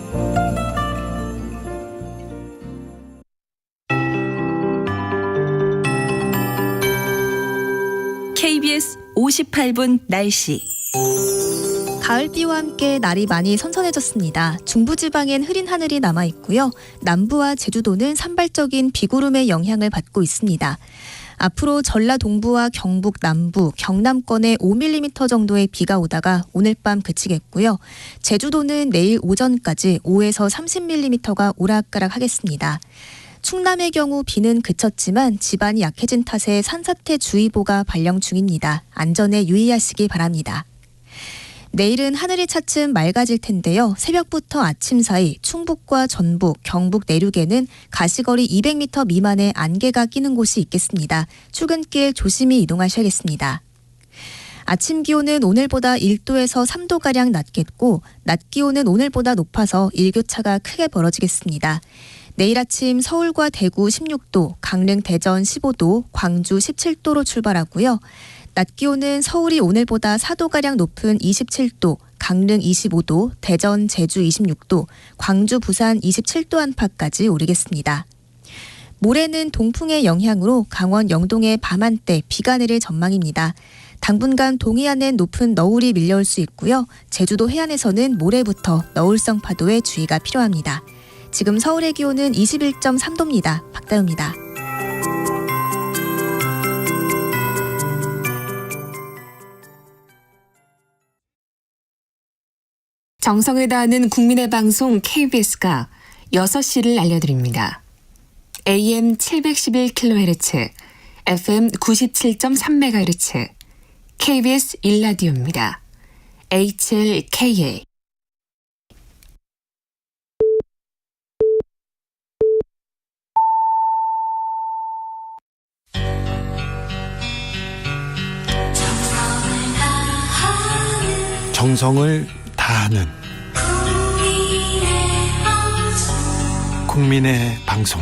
[SPEAKER 5] KBS 58분 날씨.
[SPEAKER 13] 가을비와 함께 날이 많이 선선해졌습니다. 중부지방엔 흐린 하늘이 남아있고요. 남부와 제주도는 산발적인 비구름의 영향을 받고 있습니다. 앞으로 전라 동부와 경북 남부, 경남권에 5mm 정도의 비가 오다가 오늘 밤 그치겠고요. 제주도는 내일 오전까지 5에서 30mm가 오락가락 하겠습니다. 충남의 경우 비는 그쳤지만 지반이 약해진 탓에 산사태주의보가 발령 중입니다. 안전에 유의하시기 바랍니다. 내일은 하늘이 차츰 맑아질 텐데요. 새벽부터 아침 사이 충북과 전북, 경북 내륙에는 가시거리 200m 미만의 안개가 끼는 곳이 있겠습니다. 출근길 조심히 이동하셔야겠습니다. 아침 기온은 오늘보다 1도에서 3도가량 낮겠고 낮 기온은 오늘보다 높아서 일교차가 크게 벌어지겠습니다. 내일 아침 서울과 대구 16도, 강릉 대전 15도, 광주 17도로 출발하고요. 낮 기온은 서울이 오늘보다 4도가량 높은 27도, 강릉 25도, 대전 제주 26도, 광주 부산 27도 안팎까지 오르겠습니다. 모레는 동풍의 영향으로 강원 영동에 밤 한때 비가 내릴 전망입니다. 당분간 동해안엔 높은 너울이 밀려올 수 있고요. 제주도 해안에서는 모레부터 너울성 파도에 주의가 필요합니다. 지금 서울의 기온은 21.3도입니다. 박다우입니다.
[SPEAKER 14] 정성을 다하는 국민의 방송 KBS가 6시를 알려드립니다. AM 711kHz, FM 97.3MHz, KBS 1라디오입니다. HLKA.
[SPEAKER 11] 정성을 다하는 국민의 방송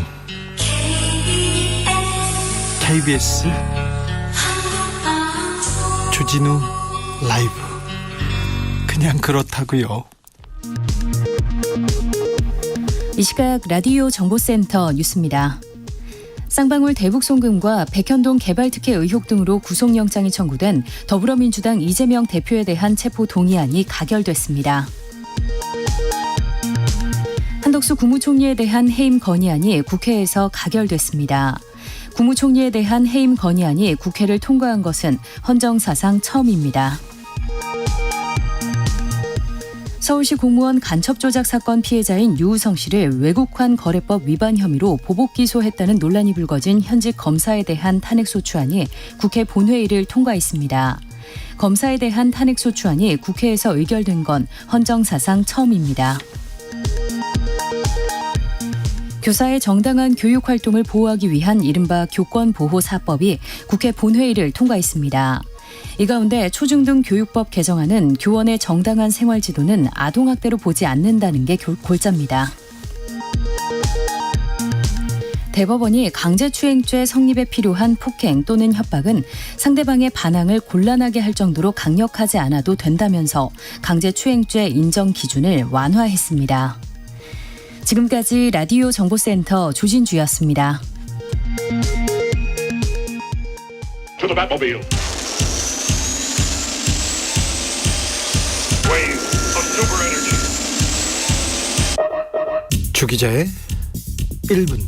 [SPEAKER 11] KBS 주진우 라이브. 그냥 그렇다고요.
[SPEAKER 15] 이 시각 라디오 정보센터 뉴스입니다. 쌍방울 대북송금과 백현동 개발특혜 의혹 등으로 구속영장이 청구된 더불어민주당 이재명 대표에 대한 체포 동의안이 가결됐습니다. 한덕수 국무총리에 대한 해임 건의안이 국회에서 가결됐습니다. 국무총리에 대한 해임 건의안이 국회를 통과한 것은 헌정사상 처음입니다. 서울시 공무원 간첩 조작 사건 피해자인 유우성 씨를 외국환 거래법 위반 혐의로 보복 기소했다는 논란이 불거진 현직 검사에 대한 탄핵소추안이 국회 본회의를 통과했습니다. 검사에 대한 탄핵소추안이 국회에서 의결된 건 헌정사상 처음입니다. 교사의 정당한 교육활동을 보호하기 위한 이른바 교권보호사법이 국회 본회의를 통과했습니다. 이 가운데 초중등 교육법 개정안은 교원의 정당한 생활지도는 아동학대로 보지 않는다는 게 골자입니다. 대법원이 강제추행죄 성립에 필요한 폭행 또는 협박은 상대방의 반항을 곤란하게 할 정도로 강력하지 않아도 된다면서 강제추행죄 인정 기준을 완화했습니다. 지금까지 라디오 정보센터 조진주였습니다.
[SPEAKER 11] 주 기자의 1분.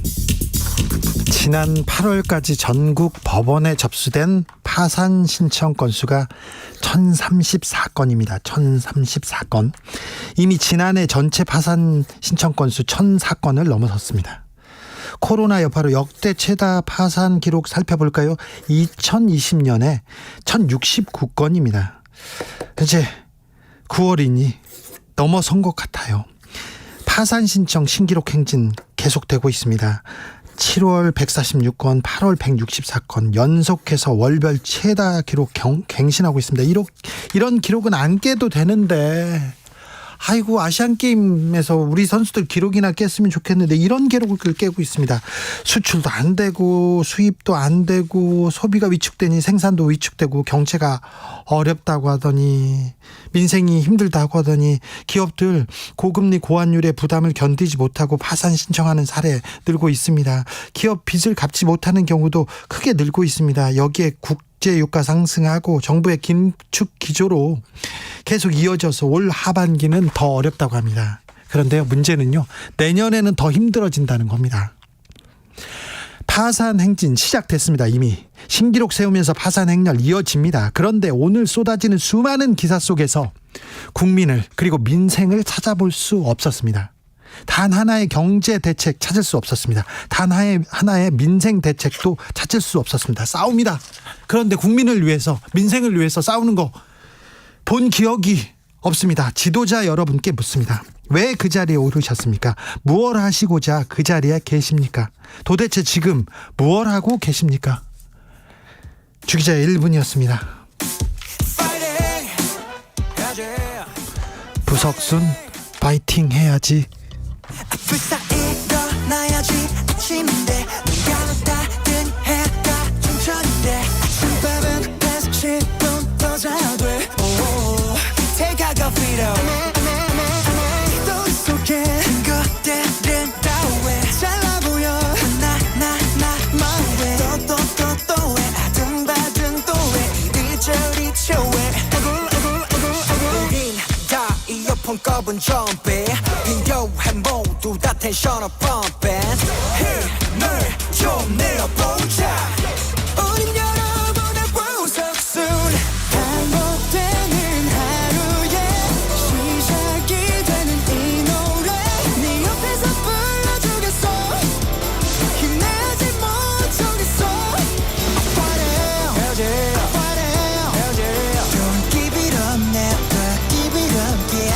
[SPEAKER 11] 지난 8월까지 전국 법원에 접수된 파산 신청 건수가 1034건입니다. 1034건. 이미 지난해 전체 파산 신청 건수 1004건을 넘어섰습니다. 코로나 여파로 역대 최다 파산 기록 살펴볼까요? 2020년에 1069건입니다. 이제 9월이니 넘어선 것 같아요. 파산 신청 신기록 행진 계속되고 있습니다. 7월 146건, 8월 164건 연속해서 월별 최다 기록 갱신하고 있습니다. 이런 기록은 안 깨도 되는데 아이고 아시안게임에서 우리 선수들 기록이나 깼으면 좋겠는데 이런 기록을 깨고 있습니다. 수출도 안 되고 수입도 안 되고 소비가 위축되니 생산도 위축되고 경제가 어렵다고 하더니 민생이 힘들다고 하더니 기업들 고금리 고환율의 부담을 견디지 못하고 파산 신청하는 사례 늘고 있습니다. 기업 빚을 갚지 못하는 경우도 크게 늘고 있습니다. 여기에 국제유가 상승하고 정부의 긴축 기조로 계속 이어져서 올 하반기는 더 어렵다고 합니다. 그런데요, 문제는요, 내년에는 더 힘들어진다는 겁니다. 파산 행진 시작됐습니다. 이미 신기록 세우면서 파산 행렬 이어집니다. 그런데 오늘 쏟아지는 수많은 기사 속에서 국민을 그리고 민생을 찾아볼 수 없었습니다. 단 하나의 경제 대책 찾을 수 없었습니다. 단 하나의 민생 대책도 찾을 수 없었습니다. 싸웁니다. 그런데 국민을 위해서, 민생을 위해서 싸우는 거 본 기억이 없습니다. 지도자 여러분께 묻습니다. 왜 그 자리에 오르셨습니까? 무엇 하시고자 그 자리에 계십니까? 도대체 지금 무엇 하고 계십니까? 주기자의 1분이었습니다. 부석순 파이팅 해야지.
[SPEAKER 16] 꼽은 좀비 비교해 모두 다 텐션을 펌핑 힘을 좀 내어보자. 우린 여러분의 부석순 반복되는 하루에 시작이 되는 이 노래 네 옆에서 불러주겠어. 힘내지 못하겠어. What else? Don't give it up, never give it up, yeah.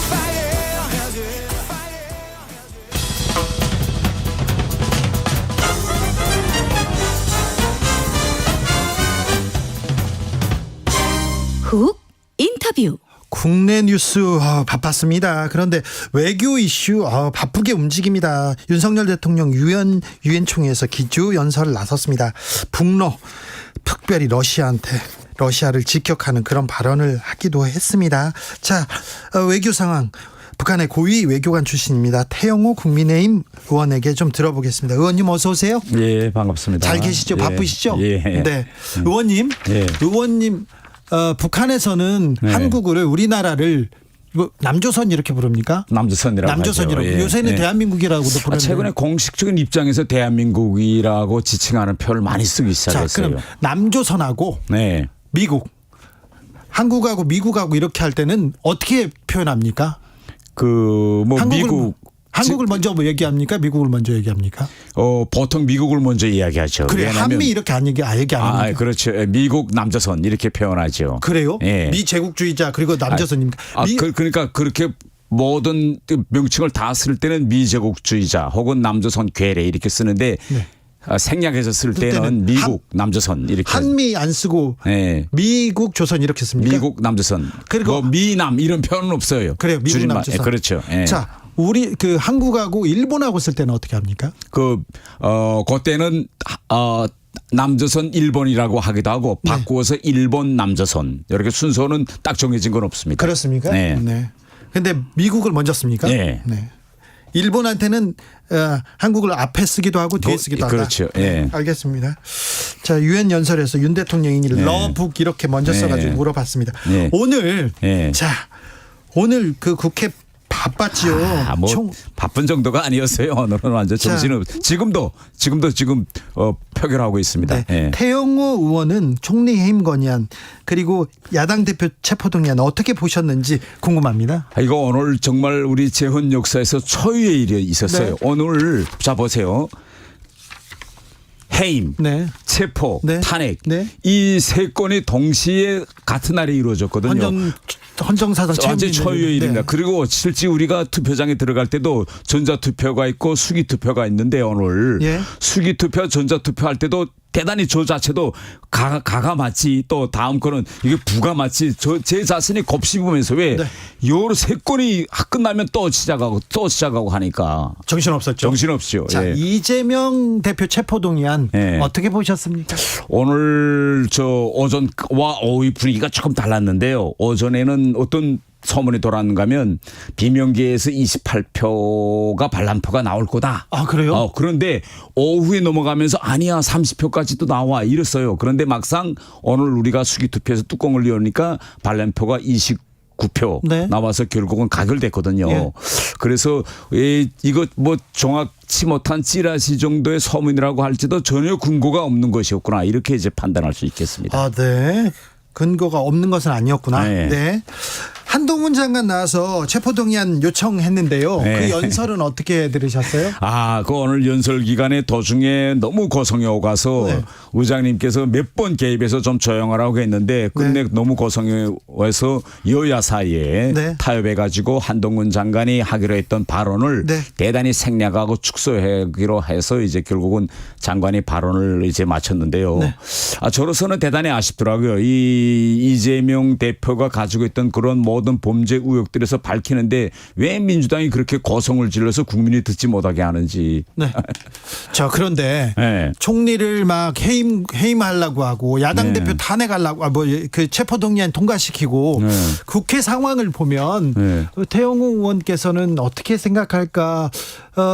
[SPEAKER 5] 훅 인터뷰.
[SPEAKER 11] 국내 뉴스 바빴습니다. 그런데 외교 이슈 바쁘게 움직입니다. 윤석열 대통령 유엔 총회에서 기조 연설을 나섰습니다. 북러 특별히 러시아를 직격하는 그런 발언을 하기도 했습니다. 자, 외교 상황 북한의 고위 외교관 출신입니다. 태영호 국민의힘 의원에게 좀 들어보겠습니다. 의원님 어서 오세요.
[SPEAKER 17] 예, 반갑습니다.
[SPEAKER 11] 잘 계시죠?
[SPEAKER 17] 예,
[SPEAKER 11] 바쁘시죠?
[SPEAKER 17] 예.
[SPEAKER 11] 네. 의원님, 북한에서는 한국을 우리나라를 남조선 이렇게 부릅니까?
[SPEAKER 17] 남조선이라고
[SPEAKER 11] 남조선이라고.
[SPEAKER 17] 하죠.
[SPEAKER 11] 요새는 대한민국이라고도 부르는데.
[SPEAKER 17] 최근에 공식적인 입장에서 대한민국이라고 지칭하는 표를 많이 쓰기 시작했어요.
[SPEAKER 11] 자, 그럼 남조선하고 미국, 한국하고 미국하고 이렇게 할 때는 어떻게 표현합니까? 한국을 먼저 얘기합니까? 미국을 먼저 얘기합니까?
[SPEAKER 17] 보통 미국을 먼저 이야기하죠.
[SPEAKER 11] 그래, 한미 이렇게 안 얘기합니까?
[SPEAKER 17] 그렇죠. 미국 남조선 이렇게 표현하죠.
[SPEAKER 11] 그래요?
[SPEAKER 17] 예.
[SPEAKER 11] 미제국주의자 그리고 남조선입니까?
[SPEAKER 17] 그러니까 그렇게 모든 명칭을 다 쓸 때는 미제국주의자 혹은 남조선 괴뢰 이렇게 쓰는데 생략해서 쓸 때는 미국 남조선 이렇게.
[SPEAKER 11] 한미 안 쓰고 미국 조선 이렇게 씁니까?
[SPEAKER 17] 미국 남조선. 그리고 미남 이런 표현은 없어요.
[SPEAKER 11] 그래요. 미국 남조선.
[SPEAKER 17] 그렇죠.
[SPEAKER 11] 자, 우리 한국하고 일본하고 쓸 때는 어떻게 합니까?
[SPEAKER 17] 그때는 남조선 일본이라고 하기도 하고 바꾸어서 일본 남조선 이렇게 순서는 딱 정해진 건 없습니다.
[SPEAKER 11] 그렇습니까? 네. 근데 미국을 먼저 씁니까?
[SPEAKER 17] 네.
[SPEAKER 11] 일본한테는 한국을 앞에 쓰기도 하고 뒤에 쓰기도 하다.
[SPEAKER 17] 그렇죠.
[SPEAKER 11] 알겠습니다. 자, 유엔 연설에서 윤 대통령이 러북 이렇게 먼저 써가지고 물어봤습니다. 오늘 오늘 그 국회 바빴지요.
[SPEAKER 17] 바쁜 정도가 아니었어요. 오늘은 완전 정신은 지금도 표결하고 있습니다.
[SPEAKER 11] 태영호 의원은 총리 해임 건의안 그리고 야당 대표 체포동의안 어떻게 보셨는지 궁금합니다.
[SPEAKER 17] 이거 오늘 정말 우리 재헌 역사에서 초유의 일이 있었어요. 오늘 자 보세요. 해임, 체포, 탄핵 이 세 건이 동시에 같은 날에 이루어졌거든요.
[SPEAKER 11] 헌정사상
[SPEAKER 17] 완전 초유의 일입니다. 그리고 실제 우리가 투표장에 들어갈 때도 전자투표가 있고 수기투표가 있는데 오늘 수기투표, 전자투표 할 때도 대단히 저 자체도 가가 맞지 또 다음 거는 이게 부가 맞지 제 자신이 곱씹으면서 왜 요 세 건이 끝나면 또 시작하고 하니까
[SPEAKER 11] 정신없었죠.
[SPEAKER 17] 정신없죠.
[SPEAKER 11] 자, 이재명 대표 체포동의안 어떻게 보셨습니까?
[SPEAKER 17] 오늘 오전과 오후 분위기가 조금 달랐는데요. 오전에는 어떤 소문이 돌았는가 하면 비명계에서 28표가 반란표가 나올 거다.
[SPEAKER 11] 아, 그래요?
[SPEAKER 17] 그런데 오후에 넘어가면서 아니야 30표까지도 나와 이랬어요. 그런데 막상 오늘 우리가 수기투표에서 뚜껑을 열으니까 반란표가 9표
[SPEAKER 11] 네.
[SPEAKER 17] 나와서 결국은 가결됐거든요.
[SPEAKER 11] 예.
[SPEAKER 17] 그래서 이거 뭐 정확치 못한 찌라시 정도의 소문이라고 할지도 전혀 근거가 없는 것이었구나 이렇게 이제 판단할 수 있겠습니다.
[SPEAKER 11] 아, 네. 근거가 없는 것은 아니었구나.
[SPEAKER 17] 네.
[SPEAKER 11] 네. 한동훈 장관 나와서 체포동의안 요청했는데요.
[SPEAKER 17] 네.
[SPEAKER 11] 그 연설은 어떻게 들으셨어요?
[SPEAKER 17] 그 오늘 연설 기간에 도중에 너무 고성이 오가서
[SPEAKER 11] 네.
[SPEAKER 17] 의장님께서 몇 번 개입해서 좀 조용하라고 했는데 끝내 너무 고성이 와서 여야 사이에
[SPEAKER 11] 네.
[SPEAKER 17] 타협해가지고 한동훈 장관이 하기로 했던 발언을
[SPEAKER 11] 네.
[SPEAKER 17] 대단히 생략하고 축소하기로 해서 이제 결국은 장관이 발언을 이제 마쳤는데요.
[SPEAKER 11] 네.
[SPEAKER 17] 저로서는 대단히 아쉽더라고요. 이재명 대표가 가지고 있던 그런 모든 범죄 의혹들에서 밝히는데 왜 민주당이 그렇게 고성을 질러서 국민이 듣지 못하게 하는지.
[SPEAKER 11] 네. 자, 그런데
[SPEAKER 17] 네.
[SPEAKER 11] 총리를 막 해임하려고 하고 야당
[SPEAKER 17] 네.
[SPEAKER 11] 대표 탄핵하려고 그 체포동의안 통과시키고
[SPEAKER 17] 네.
[SPEAKER 11] 국회 상황을 보면
[SPEAKER 17] 네.
[SPEAKER 11] 태영호 의원께서는 어떻게 생각할까?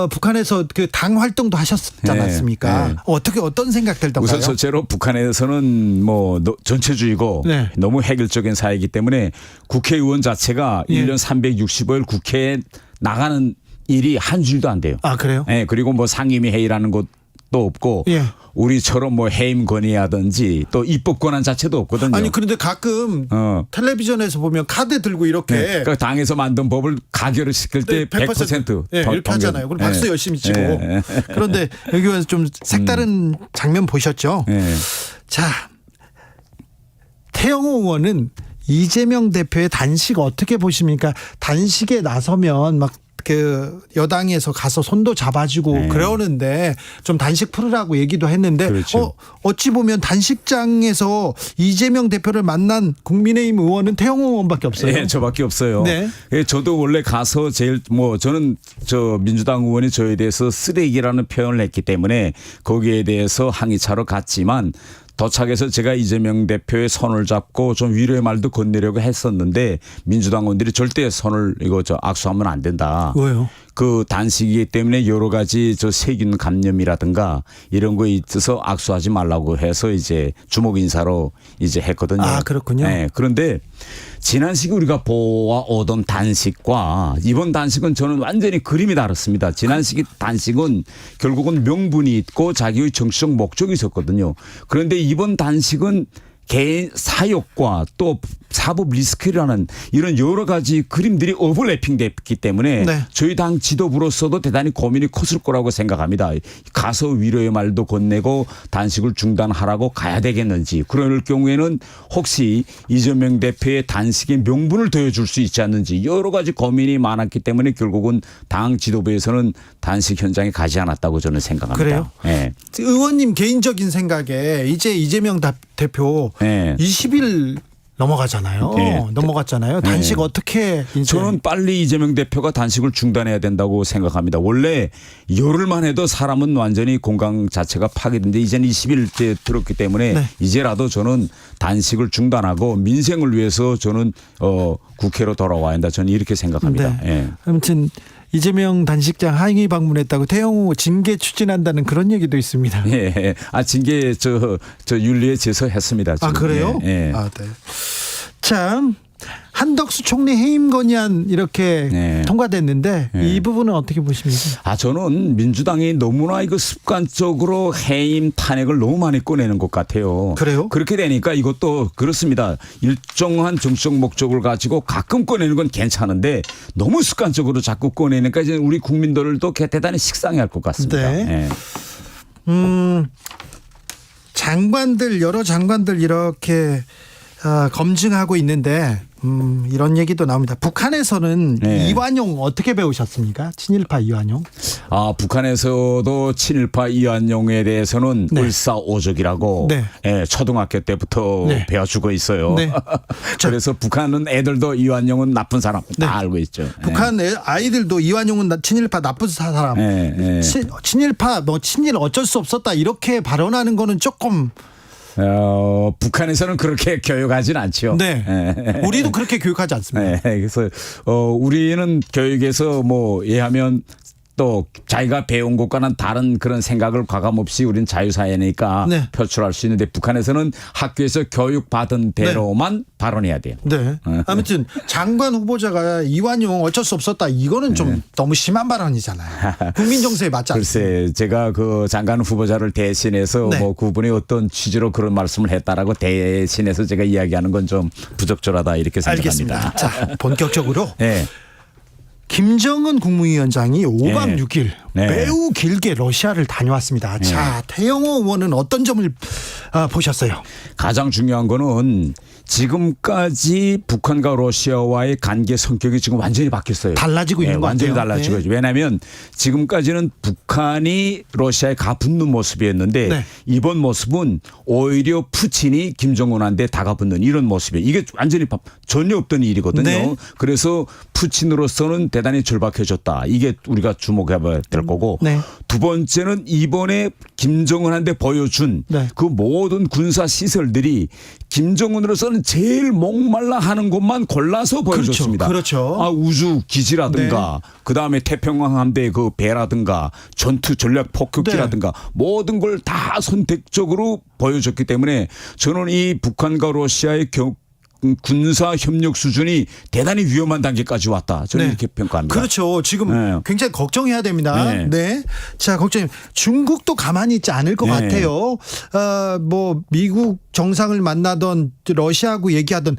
[SPEAKER 11] 북한에서 그 당 활동도 하셨지
[SPEAKER 17] 네.
[SPEAKER 11] 않았습니까?
[SPEAKER 17] 네.
[SPEAKER 11] 어떤 생각 들던가요?
[SPEAKER 17] 우선 첫째로 북한에서는 뭐 전체주의고
[SPEAKER 11] 네.
[SPEAKER 17] 너무 획일적인 사회이기 때문에 국회의원 자체가
[SPEAKER 11] 예.
[SPEAKER 17] 1년 365일 국회에 나가는 일이 한 줄도 안 돼요.
[SPEAKER 11] 아, 그래요?
[SPEAKER 17] 네, 그리고 뭐 상임위 회의라는 것도 없고
[SPEAKER 11] 예.
[SPEAKER 17] 우리처럼 뭐 해임 건의하든지 또 입법 권한 자체도 없거든요.
[SPEAKER 11] 아니 그런데 가끔 텔레비전에서 보면 카드 들고 이렇게
[SPEAKER 17] 네, 그러니까 당에서 만든 법을 가결을 시킬 때 100%
[SPEAKER 11] 네, 이렇게 하잖아요. 그럼 박수
[SPEAKER 17] 네.
[SPEAKER 11] 열심히 치고.
[SPEAKER 17] 네.
[SPEAKER 11] 그런데 여기 와서 좀 색다른 장면 보셨죠?
[SPEAKER 17] 네.
[SPEAKER 11] 자, 태영호 의원은 이재명 대표의 단식 어떻게 보십니까? 단식에 나서면 막 그 여당에서 가서 손도 잡아주고
[SPEAKER 17] 네.
[SPEAKER 11] 그러는데 좀 단식 풀으라고 얘기도 했는데
[SPEAKER 17] 그렇죠.
[SPEAKER 11] 어찌 보면 단식장에서 이재명 대표를 만난 국민의힘 의원은 태영호 의원밖에 없어요.
[SPEAKER 17] 네, 저밖에 없어요.
[SPEAKER 11] 네.
[SPEAKER 17] 예, 저도 원래 가서 제일 저는 민주당 의원이 저에 대해서 쓰레기라는 표현을 했기 때문에 거기에 대해서 항의차로 갔지만 도착해서 제가 이재명 대표의 손을 잡고 좀 위로의 말도 건네려고 했었는데 민주당 의원들이 절대 손을 악수하면 안 된다.
[SPEAKER 11] 왜요?
[SPEAKER 17] 그 단식이기 때문에 여러 가지 세균 감염이라든가 이런 거에 있어서 악수하지 말라고 해서 이제 주목 인사로 이제 했거든요.
[SPEAKER 11] 아, 그렇군요.
[SPEAKER 17] 네. 그런데 지난 시기 우리가 보아오던 단식과 이번 단식은 저는 완전히 그림이 다릅니다. 지난 시기 단식은 결국은 명분이 있고 자기의 정치적 목적이 있었거든요. 그런데 이번 단식은 개인 사욕과 또 사법 리스크라는 이런 여러 가지 그림들이 오버래핑됐기 때문에
[SPEAKER 11] 네.
[SPEAKER 17] 저희 당 지도부로서도 대단히 고민이 컸을 거라고 생각합니다. 가서 위로의 말도 건네고 단식을 중단하라고 가야 되겠는지 그럴 경우에는 혹시 이재명 대표의 단식의 명분을 더해줄 수 있지 않는지 여러 가지 고민이 많았기 때문에 결국은 당 지도부에서는 단식 현장에 가지 않았다고 저는 생각합니다.
[SPEAKER 11] 그래요?
[SPEAKER 17] 네.
[SPEAKER 11] 의원님 개인적인 생각에 이제 이재명 대표
[SPEAKER 17] 네.
[SPEAKER 11] 20일 넘어가잖아요.
[SPEAKER 17] 네.
[SPEAKER 11] 넘어갔잖아요. 단식
[SPEAKER 17] 네.
[SPEAKER 11] 어떻게
[SPEAKER 17] 저는 빨리 이재명 대표가 단식을 중단해야 된다고 생각합니다. 원래 열흘만 해도 사람은 완전히 건강 자체가 파괴되는데 이제는 20일째 들었기 때문에
[SPEAKER 11] 네.
[SPEAKER 17] 이제라도 저는 단식을 중단하고 민생을 위해서 저는 국회로 돌아와야 한다. 저는 이렇게 생각합니다.
[SPEAKER 11] 네.
[SPEAKER 17] 예.
[SPEAKER 11] 아무튼 이재명 단식장 항의 방문했다고 태영호 징계 추진한다는 그런 얘기도 있습니다.
[SPEAKER 17] 예. 징계 윤리에 제소했습니다.
[SPEAKER 11] 아, 그래요?
[SPEAKER 17] 예.
[SPEAKER 11] 아, 네. 참 한덕수 총리 해임 건의안 이렇게 통과됐는데 이 부분은 어떻게 보십니까?
[SPEAKER 17] 저는 민주당이 너무나 이거 습관적으로 해임 탄핵을 너무 많이 꺼내는 것 같아요.
[SPEAKER 11] 그래요?
[SPEAKER 17] 그렇게 되니까 이것도 그렇습니다. 일정한 정치적 목적을 가지고 가끔 꺼내는 건 괜찮은데 너무 습관적으로 자꾸 꺼내니까 이제 우리 국민들도 대단히 식상해할 것 같습니다.
[SPEAKER 11] 네. 장관들 여러 장관들 이렇게 검증하고 있는데 이런 얘기도 나옵니다. 북한에서는 이완용 어떻게 배우셨습니까? 친일파 이완용.
[SPEAKER 17] 북한에서도 친일파 이완용에 대해서는 을사오적이라고 초등학교 때부터 배워주고 있어요.
[SPEAKER 11] 네.
[SPEAKER 17] 그래서 북한은 애들도 이완용은 나쁜 사람 다 알고 있죠.
[SPEAKER 11] 북한 아이들도 이완용은 친일파 나쁜 사람. 친일파 친일 어쩔 수 없었다 이렇게 발언하는 거는 조금.
[SPEAKER 17] 북한에서는 그렇게 교육하진 않죠.
[SPEAKER 11] 네. 우리도 그렇게 교육하지 않습니다.
[SPEAKER 17] 그래서 우리는 교육에서 예하면 또 자기가 배운 것과는 다른 그런 생각을 과감없이 우리는 자유사회니까
[SPEAKER 11] 네.
[SPEAKER 17] 표출할 수 있는데 북한에서는 학교에서 교육받은 대로만 발언해야 돼요.
[SPEAKER 11] 네. 아무튼 장관 후보자가 이완용 어쩔 수 없었다. 이거는 좀 너무 심한 발언이잖아요. 국민 정서에 맞지 않습니다.
[SPEAKER 17] 글쎄 제가 그 장관 후보자를 대신해서
[SPEAKER 11] 네.
[SPEAKER 17] 뭐 그분이 어떤 취지로 그런 말씀을 했다라고 대신해서 제가 이야기하는 건 좀 부적절하다 이렇게 생각합니다.
[SPEAKER 11] 알겠습니다. 자, 본격적으로
[SPEAKER 17] 네.
[SPEAKER 11] 김정은 국무위원장이 5박
[SPEAKER 17] 네.
[SPEAKER 11] 6일
[SPEAKER 17] 네.
[SPEAKER 11] 매우 길게 러시아를 다녀왔습니다.
[SPEAKER 17] 네.
[SPEAKER 11] 자, 태영호 의원은 어떤 점을 보셨어요?
[SPEAKER 17] 가장 중요한 거는 지금까지 북한과 러시아와의 관계 성격이 지금 완전히 바뀌었어요.
[SPEAKER 11] 달라지고 있는 것
[SPEAKER 17] 완전히
[SPEAKER 11] 같아요.
[SPEAKER 17] 달라지고
[SPEAKER 11] 네.
[SPEAKER 17] 있죠. 왜냐하면 지금까지는 북한이 러시아에 가붙는 모습이었는데
[SPEAKER 11] 네.
[SPEAKER 17] 이번 모습은 오히려 푸틴이 김정은한테 다가붙는 이런 모습이에요. 이게 완전히 전혀 없던 일이거든요.
[SPEAKER 11] 네.
[SPEAKER 17] 그래서 푸틴으로서는 대단히 절박해졌다. 이게 우리가 주목해봐야 될 거고
[SPEAKER 11] 네.
[SPEAKER 17] 두 번째는 이번에 김정은한테 보여준
[SPEAKER 11] 네.
[SPEAKER 17] 그 모든 군사 시설들이 김정은으로서는 제일 목말라 하는 곳만 골라서 보여줬습니다.
[SPEAKER 11] 그렇죠.
[SPEAKER 17] 아, 우주 기지라든가 그다음에 태평양 함대 그 배라든가 전투 전략 폭격기라든가 모든 걸 다 선택적으로 보여줬기 때문에 저는 이 북한과 러시아의 군사 협력 수준이 대단히 위험한 단계까지 왔다. 저는
[SPEAKER 11] 네.
[SPEAKER 17] 이렇게 평가합니다.
[SPEAKER 11] 그렇죠. 지금
[SPEAKER 17] 네.
[SPEAKER 11] 굉장히 걱정해야 됩니다.
[SPEAKER 17] 네.
[SPEAKER 11] 네. 자, 걱정. 중국도 가만히 있지 않을 것
[SPEAKER 17] 네.
[SPEAKER 11] 같아요. 뭐 미국 정상을 만나던 러시아하고 얘기하던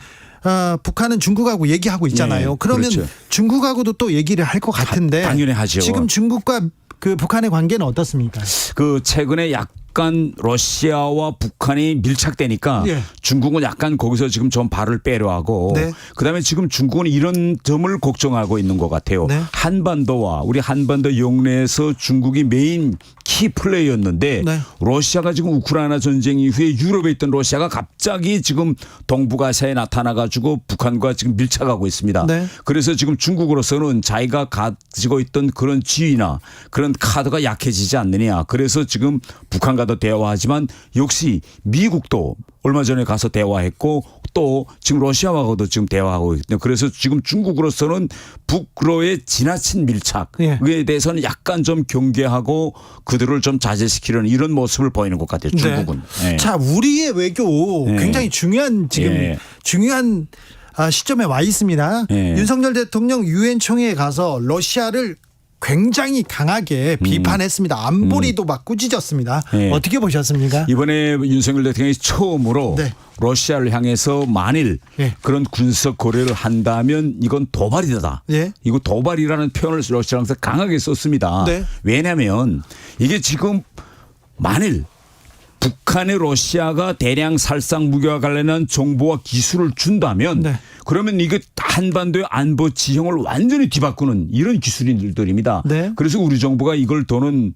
[SPEAKER 11] 북한은 중국하고 얘기하고 있잖아요.
[SPEAKER 17] 네,
[SPEAKER 11] 그러면
[SPEAKER 17] 그렇죠.
[SPEAKER 11] 중국하고도 또 얘기를 할 것 같은데
[SPEAKER 17] 당연히 하죠.
[SPEAKER 11] 지금 중국과 그 북한의 관계는 어떻습니까?
[SPEAKER 17] 그 최근에 약간 러시아와 북한이 밀착되니까
[SPEAKER 11] 예.
[SPEAKER 17] 중국은 약간 거기서 지금 좀 발을 빼려 하고
[SPEAKER 11] 네.
[SPEAKER 17] 그다음에 지금 중국은 이런 점을 걱정하고 있는 것 같아요.
[SPEAKER 11] 네.
[SPEAKER 17] 한반도와 우리 한반도 영내에서 중국이 메인 키 플레이였는데
[SPEAKER 11] 네.
[SPEAKER 17] 러시아가 지금 우크라이나 전쟁 이후에 유럽에 있던 러시아가 갑자기 지금 동북아시아에 나타나가지고 북한과 지금 밀착하고 있습니다.
[SPEAKER 11] 네.
[SPEAKER 17] 그래서 지금 중국으로서는 자기가 가지고 있던 그런 지위나 그런 카드가 약해지지 않느냐. 그래서 지금 북한과도 대화하지만 역시 미국도 얼마 전에 가서 대화했고 또 지금 러시아와도 지금 대화하고 있거든요. 그래서 지금 중국으로서는 북러의 지나친 밀착에 대해서는 약간 좀 경계하고 그들을 좀 자제시키려는 이런 모습을 보이는 것 같아요. 중국은.
[SPEAKER 11] 네.
[SPEAKER 17] 네.
[SPEAKER 11] 자, 우리의 외교
[SPEAKER 17] 네.
[SPEAKER 11] 굉장히 중요한 지금
[SPEAKER 17] 네.
[SPEAKER 11] 중요한 시점에 와 있습니다.
[SPEAKER 17] 네.
[SPEAKER 11] 윤석열 대통령 유엔 총회에 가서 러시아를 굉장히 강하게 비판했습니다. 안보리도 막 꾸짖었습니다.
[SPEAKER 17] 네.
[SPEAKER 11] 어떻게 보셨습니까?
[SPEAKER 17] 이번에 윤석열 대통령이 처음으로
[SPEAKER 11] 네.
[SPEAKER 17] 러시아를 향해서 만일 그런 군사 거래를 한다면 이건 도발이다.
[SPEAKER 11] 예.
[SPEAKER 17] 이거 도발이라는 표현을 러시아에서 강하게 썼습니다.
[SPEAKER 11] 네.
[SPEAKER 17] 왜냐하면 이게 지금 만일 북한의 러시아가 대량 살상 무기와 관련한 정보와 기술을 준다면 그러면 이게 한반도의 안보 지형을 완전히 뒤바꾸는 이런 기술들입니다.
[SPEAKER 11] 네.
[SPEAKER 17] 그래서 우리 정부가 이걸 더는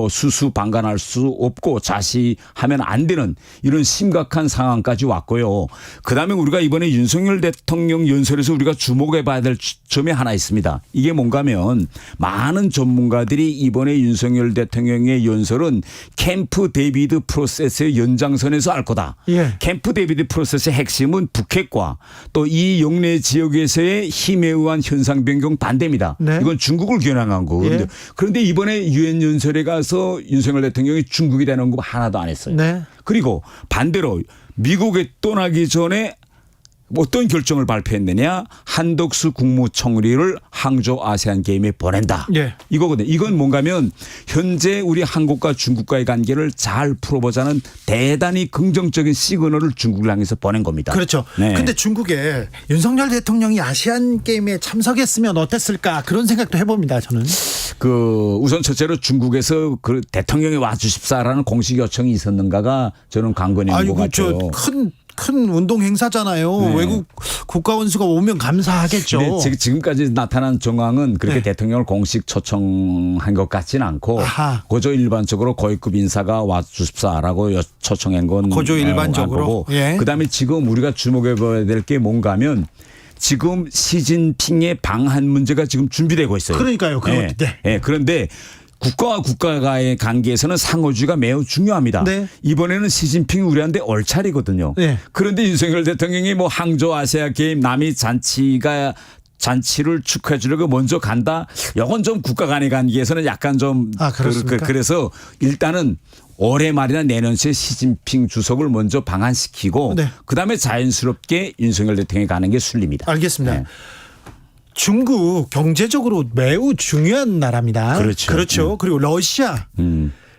[SPEAKER 17] 수수방관할 수 없고 자시하면 안 되는 이런 심각한 상황까지 왔고요. 그다음에 우리가 이번에 윤석열 대통령 연설에서 우리가 주목해 봐야 될 점이 하나 있습니다. 이게 뭔가 하면 많은 전문가들이 이번에 윤석열 대통령의 연설은 캠프 데이비드 프로세스의 연장선에서 알 거다.
[SPEAKER 11] 예.
[SPEAKER 17] 캠프 데이비드 프로세스의 핵심은 북핵과 또 이 영내 지역에서의 힘에 의한 현상 변경 반대입니다.
[SPEAKER 11] 네.
[SPEAKER 17] 이건 중국을 겨냥한 거거든요.
[SPEAKER 11] 예.
[SPEAKER 17] 그런데 이번에 유엔 연설에 가서 윤석열 대통령이 중국이 되는 거 하나도 안 했어요.
[SPEAKER 11] 네.
[SPEAKER 17] 그리고 반대로 미국에 떠나기 전에 어떤 결정을 발표했느냐. 한덕수 국무총리를 항저우 아세안 게임에 보낸다.
[SPEAKER 11] 예.
[SPEAKER 17] 이거거든요. 이건 뭔가 하면 현재 우리 한국과 중국과의 관계를 잘 풀어보자는 대단히 긍정적인 시그널을 중국을 향해서 보낸 겁니다.
[SPEAKER 11] 그렇죠.
[SPEAKER 17] 네.
[SPEAKER 11] 근데 중국에 윤석열 대통령이 아시안 게임에 참석했으면 어땠을까 그런 생각도 해봅니다. 저는.
[SPEAKER 17] 우선 첫째로 중국에서 그 대통령이 와주십사라는 공식 요청이 있었는가가 저는 관건인 것 같아요.
[SPEAKER 11] 큰 운동 행사잖아요.
[SPEAKER 17] 네.
[SPEAKER 11] 외국 국가 원수가 오면 감사하겠죠.
[SPEAKER 17] 근데 지금까지 나타난 정황은 그렇게 대통령을 공식 초청한 것 같지는 않고 고조 일반적으로 고위급 인사가 와주십사라고 초청한 건
[SPEAKER 11] 고조 일반적으로.
[SPEAKER 17] 예. 그다음에 지금 우리가 주목해 봐야 될 게 뭔가 하면 지금 시진핑의 방한 문제가 지금 준비되고 있어요.
[SPEAKER 11] 그러니까요.
[SPEAKER 17] 그런데 국가와 국가와의 관계에서는 상호주의가 매우 중요합니다.
[SPEAKER 11] 네.
[SPEAKER 17] 이번에는 시진핑이 우리한테 얼차리거든요.
[SPEAKER 11] 네.
[SPEAKER 17] 그런데 윤석열 대통령이 항저우 아시아 게임 남이 잔치가 잔치를 축하해 주려고 먼저 간다. 이건 좀 국가 간의 관계에서는 약간 좀 그래서 일단은 올해 말이나 내년 초에 시진핑 주석을 먼저 방한시키고
[SPEAKER 11] 네.
[SPEAKER 17] 그다음에 자연스럽게 윤석열 대통령이 가는 게 순리입니다.
[SPEAKER 11] 알겠습니다.
[SPEAKER 17] 네.
[SPEAKER 11] 중국 경제적으로 매우 중요한 나라입니다.
[SPEAKER 17] 그렇죠.
[SPEAKER 11] 그리고 러시아.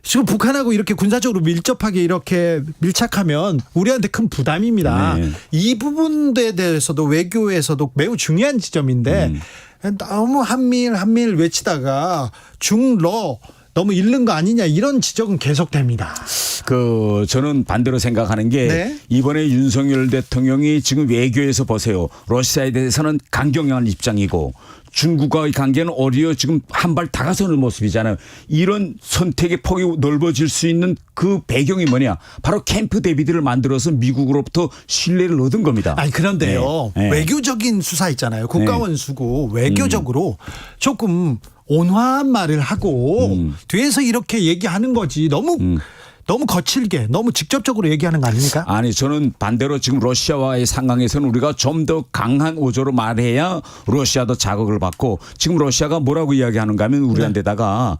[SPEAKER 11] 지금 북한하고 이렇게 군사적으로 밀접하게 이렇게 밀착하면 우리한테 큰 부담입니다.
[SPEAKER 17] 네.
[SPEAKER 11] 이 부분에 대해서도 외교에서도 매우 중요한 지점인데 너무 한미일 외치다가 중러 너무 잃는 거 아니냐 이런 지적은 계속됩니다.
[SPEAKER 17] 저는 반대로 생각하는 게
[SPEAKER 11] 네.
[SPEAKER 17] 이번에 윤석열 대통령이 지금 외교에서 보세요. 러시아에 대해서는 강경한 입장이고 중국과의 관계는 오히려 지금 한 발 다가서는 모습이잖아요. 이런 선택의 폭이 넓어질 수 있는 그 배경이 뭐냐. 바로 캠프 데이비드를 만들어서 미국으로부터 신뢰를 얻은 겁니다.
[SPEAKER 11] 아니 그런데요.
[SPEAKER 17] 네.
[SPEAKER 11] 외교적인 수사 있잖아요. 국가원 수고 외교적으로 조금 온화한 말을 하고 뒤에서 이렇게 얘기하는 거지 너무 거칠게 너무 직접적으로 얘기하는 거 아닙니까?
[SPEAKER 17] 아니 저는 반대로 지금 러시아와의 상황에서는 우리가 좀 더 강한 어조로 말해야 러시아도 자극을 받고 지금 러시아가 뭐라고 이야기하는가 하면 우리한테다가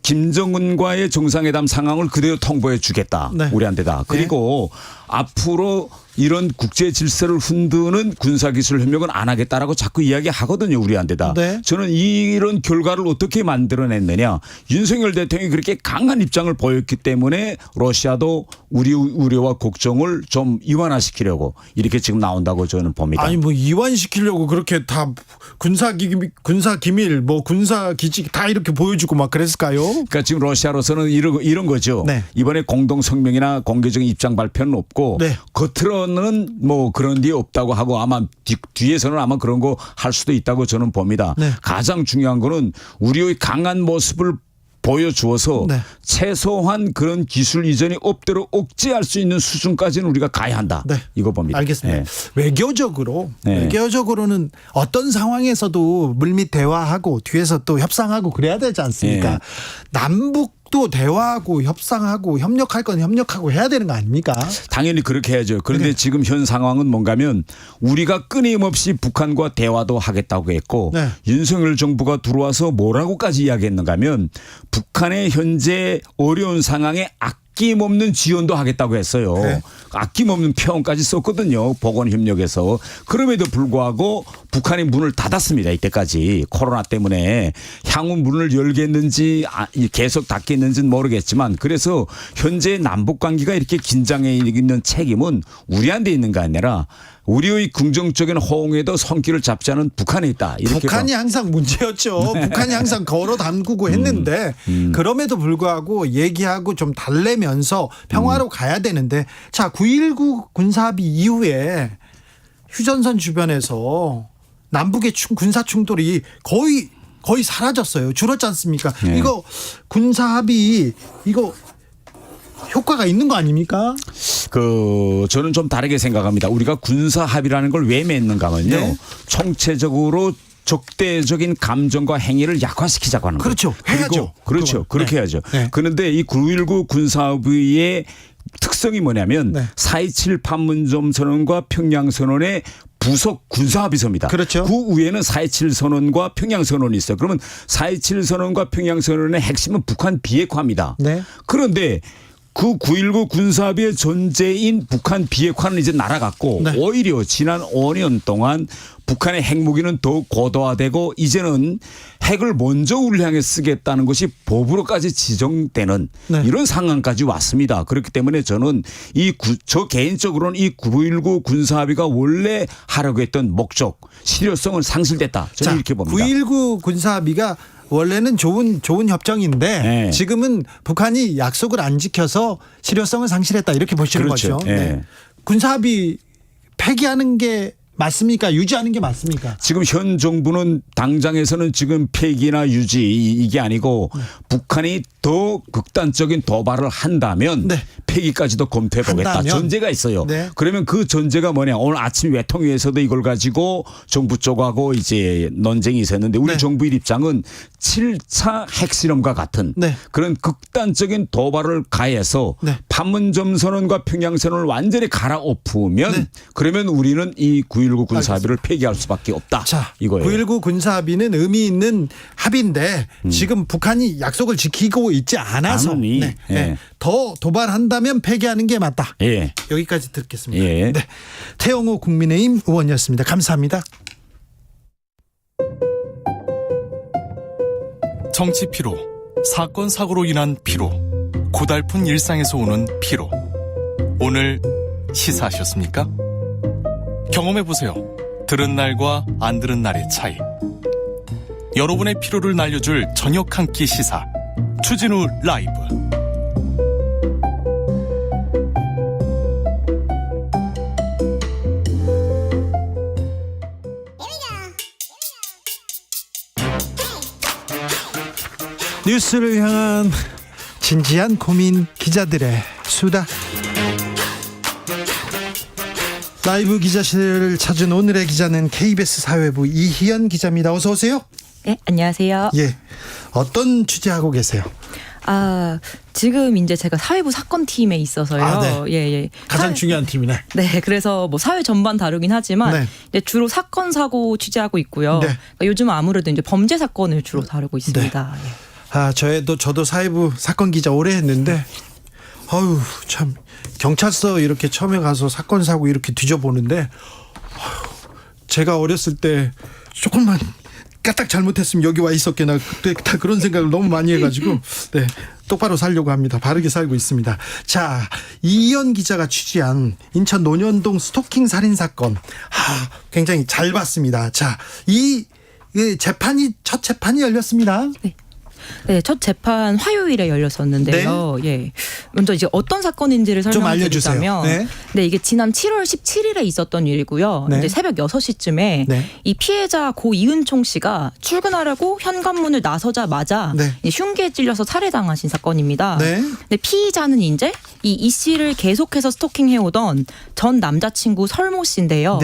[SPEAKER 17] 김정은과의 정상회담 상황을 그대로 통보해 주겠다.
[SPEAKER 11] 네.
[SPEAKER 17] 우리한테다. 그리고 앞으로 이런 국제 질서를 흔드는 군사기술 협력은 안 하겠다라고 자꾸 이야기하거든요. 우리한테다.
[SPEAKER 11] 네.
[SPEAKER 17] 저는 이런 결과를 어떻게 만들어냈느냐. 윤석열 대통령이 그렇게 강한 입장을 보였기 때문에 러시아도 우리 우려와 걱정을 좀 이완화시키려고 이렇게 지금 나온다고 저는 봅니다.
[SPEAKER 11] 아니 뭐 이완시키려고 그렇게 다 군사 기밀 뭐 군사 기지 다 이렇게 보여주고 막 그랬을까요?
[SPEAKER 17] 그러니까 지금 러시아로서는 이런 거죠.
[SPEAKER 11] 네.
[SPEAKER 17] 이번에 공동 성명이나 공개적인 입장 발표는 없고
[SPEAKER 11] 네.
[SPEAKER 17] 겉으로는 뭐 그런 게 없다고 하고 아마 뒤에서는 아마 그런 거 할 수도 있다고 저는 봅니다.
[SPEAKER 11] 네.
[SPEAKER 17] 가장 중요한 거는 우리의 강한 모습을 보여주어서
[SPEAKER 11] 네.
[SPEAKER 17] 최소한 그런 기술 이전이 없도록 억제할 수 있는 수준까지는 우리가 가야 한다.
[SPEAKER 11] 네.
[SPEAKER 17] 이거 봅니다.
[SPEAKER 11] 알겠습니다.
[SPEAKER 17] 네.
[SPEAKER 11] 외교적으로는 어떤 상황에서도 물밑 대화하고 뒤에서 또 협상하고 그래야 되지 않습니까?
[SPEAKER 17] 네.
[SPEAKER 11] 남북도 대화하고 협상하고 협력할 건 협력하고 해야 되는 거 아닙니까?
[SPEAKER 17] 당연히 그렇게 해야죠. 그런데
[SPEAKER 11] 네.
[SPEAKER 17] 지금 현 상황은 뭔가면 우리가 끊임없이 북한과 대화도 하겠다고 했고
[SPEAKER 11] 네.
[SPEAKER 17] 윤석열 정부가 들어와서 뭐라고까지 이야기했는가 하면 북한의 현재 어려운 상황에 아낌없는 지원도 하겠다고 했어요.
[SPEAKER 11] 네.
[SPEAKER 17] 아낌없는 표현까지 썼거든요. 보건협력에서. 그럼에도 불구하고 북한이 문을 닫았습니다. 이때까지 코로나 때문에 향후 문을 열겠는지 계속 닫겠는지는 모르겠지만 그래서 현재 남북관계가 이렇게 긴장해 있는 책임은 우리한테 있는 게 아니라 우리의 긍정적인 호응에도 손길을 잡지 않은 북한에 있다. 이렇게
[SPEAKER 11] 북한이 항상 문제였죠.
[SPEAKER 17] 네.
[SPEAKER 11] 북한이 항상 걸어 담그고 했는데 그럼에도 불구하고 얘기하고 좀 달래면서 평화로 가야 되는데 자 9.19 군사합의 이후에 휴전선 주변에서 남북의 군사 충돌이 거의 사라졌어요. 줄었지 않습니까?
[SPEAKER 17] 네.
[SPEAKER 11] 이거 군사합의 이거 효과가 있는 거 아닙니까?
[SPEAKER 17] 저는 좀 다르게 생각합니다. 우리가 군사 합의라는 걸 왜 맺는가 하면요.
[SPEAKER 11] 네.
[SPEAKER 17] 총체적으로 적대적인 감정과 행위를 약화시키자고 하는 거예요.
[SPEAKER 11] 그렇죠. 해야죠.
[SPEAKER 17] 그렇죠. 그렇게
[SPEAKER 11] 네.
[SPEAKER 17] 해야죠.
[SPEAKER 11] 네.
[SPEAKER 17] 그런데 이 9.19 군사합의의 특성이 뭐냐면
[SPEAKER 11] 네.
[SPEAKER 17] 4.27 판문점 선언과 평양 선언의 부속 군사합의서입니다.
[SPEAKER 11] 그렇죠.
[SPEAKER 17] 그 위에는 4.27 선언과 평양 선언이 있어요. 그러면 4.27 선언과 평양 선언의 핵심은 북한 비핵화입니다.
[SPEAKER 11] 네.
[SPEAKER 17] 그런데 그 9.19 군사합의의 전제인 북한 비핵화는 이제 날아갔고
[SPEAKER 11] 네.
[SPEAKER 17] 오히려 지난 5년 동안 북한의 핵무기는 더욱 고도화되고 이제는 핵을 먼저 우리를 향해 쓰겠다는 것이 법으로까지 지정되는
[SPEAKER 11] 네.
[SPEAKER 17] 이런 상황까지 왔습니다. 그렇기 때문에 저는 저 개인적으로는 이 9.19 군사합의가 원래 하려고 했던 목적, 실효성은 상실됐다. 저는 이렇게 봅니다.
[SPEAKER 11] 9.19 군사합의가 원래는 좋은 협정인데
[SPEAKER 17] 네.
[SPEAKER 11] 지금은 북한이 약속을 안 지켜서 실효성을 상실했다 이렇게 보시는
[SPEAKER 17] 그렇죠.
[SPEAKER 11] 거죠.
[SPEAKER 17] 네.
[SPEAKER 11] 군사합의 폐기하는 게 맞습니까? 유지하는 게 맞습니까?
[SPEAKER 17] 지금 현 정부는 당장에서는 지금 폐기나 유지 이게 아니고 북한이 더 극단적인 도발을 한다면
[SPEAKER 11] 네.
[SPEAKER 17] 폐기까지도 검토해 보겠다.
[SPEAKER 11] 한다면?
[SPEAKER 17] 전제가 있어요.
[SPEAKER 11] 네.
[SPEAKER 17] 그러면 그 전제가 뭐냐. 오늘 아침 외통위에서도 이걸 가지고 정부 쪽하고 이제 논쟁이 있었는데 우리
[SPEAKER 11] 네.
[SPEAKER 17] 정부의 입장은 7차 핵실험과 같은
[SPEAKER 11] 네.
[SPEAKER 17] 그런 극단적인 도발을 가해서
[SPEAKER 11] 네.
[SPEAKER 17] 판문점 선언과 평양 선언을 완전히 갈아엎으면
[SPEAKER 11] 네.
[SPEAKER 17] 그러면 우리는 이 9.19 9.19 군사합의를 폐기할 수밖에 없다.
[SPEAKER 11] 자,
[SPEAKER 17] 이거예요.
[SPEAKER 11] 9.19 군사합의는 의미 있는 합의인데 지금 북한이 약속을 지키고 있지 않아서 더 도발한다면 폐기하는 게 맞다.
[SPEAKER 17] 예.
[SPEAKER 11] 여기까지 듣겠습니다.
[SPEAKER 17] 예.
[SPEAKER 11] 네. 태영호 국민의힘 의원이었습니다. 감사합니다.
[SPEAKER 2] 정치 피로, 사건 사고로 인한 피로, 고달픈 일상에서 오는 피로. 오늘 시사하셨습니까? 경험해보세요. 들은 날과 안 들은 날의 차이. 여러분의 피로를 날려줄 저녁 한 끼 시사. 추진우 라이브.
[SPEAKER 11] 뉴스를 향한 진지한 고민, 기자들의 수다. 라이브 기자실을 찾은 오늘의 기자는 KBS 사회부 이희연 기자입니다. 어서 오세요.
[SPEAKER 18] 네, 안녕하세요.
[SPEAKER 11] 예, 어떤 취재하고 계세요?
[SPEAKER 18] 지금 이제 제가 사회부 사건팀에 있어서요.
[SPEAKER 11] 네.
[SPEAKER 18] 예.
[SPEAKER 11] 가장 중요한 팀이네.
[SPEAKER 18] 네, 그래서 뭐 사회 전반 다루긴 하지만 이제 주로 사건 사고 취재하고 있고요. 그러니까 요즘은 아무래도 이제 범죄 사건을 주로 다루고 있습니다.
[SPEAKER 11] 저도 사회부 사건 기자 오래 했는데, 참 경찰서 이렇게 처음에 가서 사건 사고 이렇게 뒤져보는데, 제가 어렸을 때 조금만 까딱 잘못했으면 여기 와 있었겠나, 그때 다 그런 생각을 너무 많이 해가지고 똑바로 살려고 합니다. 바르게 살고 있습니다. 자, 이희연 기자가 취재한 인천 논현동 스토킹 살인 사건, 굉장히 잘 봤습니다. 자, 이 첫 재판이 열렸습니다.
[SPEAKER 18] 네, 첫 재판 화요일에 열렸었는데요. 예. 먼저 이제 어떤 사건인지를 설명드리자면, 네, 이게 지난 7월 17일에 있었던 일이고요. 이제 새벽 6시쯤에 이 피해자 고 이은총 씨가 출근하려고 현관문을 나서자마자 흉기에 찔려서 살해당하신 사건입니다. 근데 피의자는 이제 이 씨를 계속해서 스토킹해오던 전 남자친구 설모 씨인데요.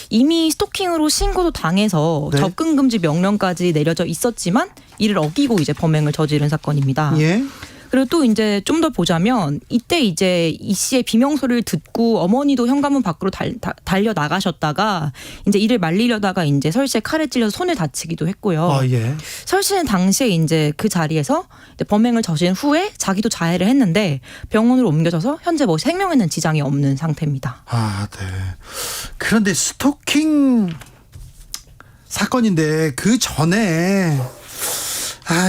[SPEAKER 18] 이미 스토킹으로 신고도 당해서 접근 금지 명령까지 내려져 있었지만 이를 어기고 이제 범행을 저지른 사건입니다. 그리고 또 이제 좀 더 보자면 이때 이제 이 씨의 비명 소리를 듣고 어머니도 현관문 밖으로 달려 나가셨다가 이제 이를 말리려다가 이제 설 씨의 칼에 찔려서 손을 다치기도 했고요. 설 씨는 당시에 이제 그 자리에서 이제 범행을 저지른 후에 자기도 자해를 했는데 병원으로 옮겨져서 현재 뭐 생명에는 지장이 없는 상태입니다.
[SPEAKER 11] 네. 그런데 스토킹 사건인데 그 전에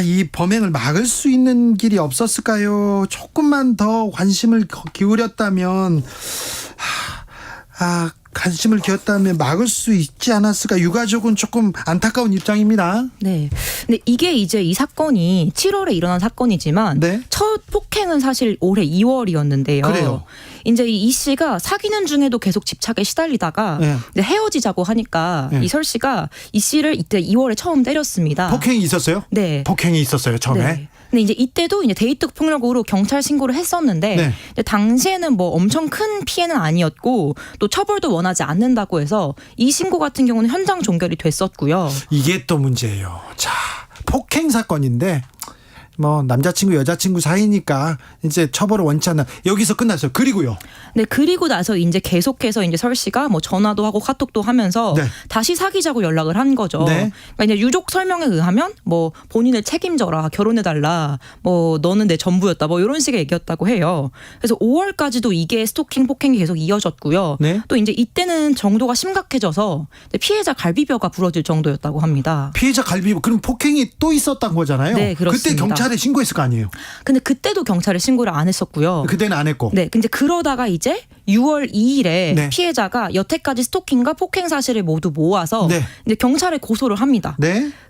[SPEAKER 11] 이 범행을 막을 수 있는 길이 없었을까요? 조금만 더 관심을 기울였다면, 관심을 기울였다면 막을 수 있지 않았을까? 유가족은 조금 안타까운 입장입니다.
[SPEAKER 18] 네. 근데 이게 이제 이 사건이 7월에 일어난 사건이지만 첫 폭행은 사실 올해 2월이었는데요.
[SPEAKER 11] 그래요.
[SPEAKER 18] 이제 이 씨가 사귀는 중에도 계속 집착에 시달리다가 이제 헤어지자고 하니까 이 설 씨가 이 씨를 이때 2월에 처음 때렸습니다.
[SPEAKER 11] 폭행이 있었어요?
[SPEAKER 18] 네.
[SPEAKER 11] 폭행이 있었어요, 처음에?
[SPEAKER 18] 근데 이제 이때도 이제 데이트 폭력으로 경찰 신고를 했었는데 당시에는 뭐 엄청 큰 피해는 아니었고 또 처벌도 원하지 않는다고 해서 이 신고 같은 경우는 현장 종결이 됐었고요.
[SPEAKER 11] 이게 또 문제예요. 자, 폭행 사건인데 뭐 남자친구 여자친구 사이니까 이제 처벌을 원치 않나, 여기서 끝났어요. 그리고요.
[SPEAKER 18] 네, 그리고 나서 이제 계속해서 이제 설 씨가 뭐 전화도 하고 카톡도 하면서 다시 사귀자고 연락을 한 거죠. 그러니까 이제 유족 설명에 의하면 뭐 본인을 책임져라, 결혼해달라, 뭐 너는 내 전부였다, 뭐 이런 식의 얘기였다고 해요. 그래서 5월까지도 이게 스토킹 폭행이 계속 이어졌고요. 또 이제 이때는 정도가 심각해져서 피해자 갈비뼈가 부러질 정도였다고 합니다.
[SPEAKER 11] 피해자 갈비뼈, 그럼 폭행이 또 있었던 거잖아요. 네, 그렇습니다. 그때 경찰에 신고했을 거 아니에요? 근데
[SPEAKER 18] 그때도 경찰에 신고를 안 했었고요.
[SPEAKER 11] 그때는 안 했고.
[SPEAKER 18] 네, 근데 그러다가 이제 6월 2일에 피해자가 여태까지 스토킹과 폭행 사실을 모두 모아서 이제 경찰에 고소를 합니다.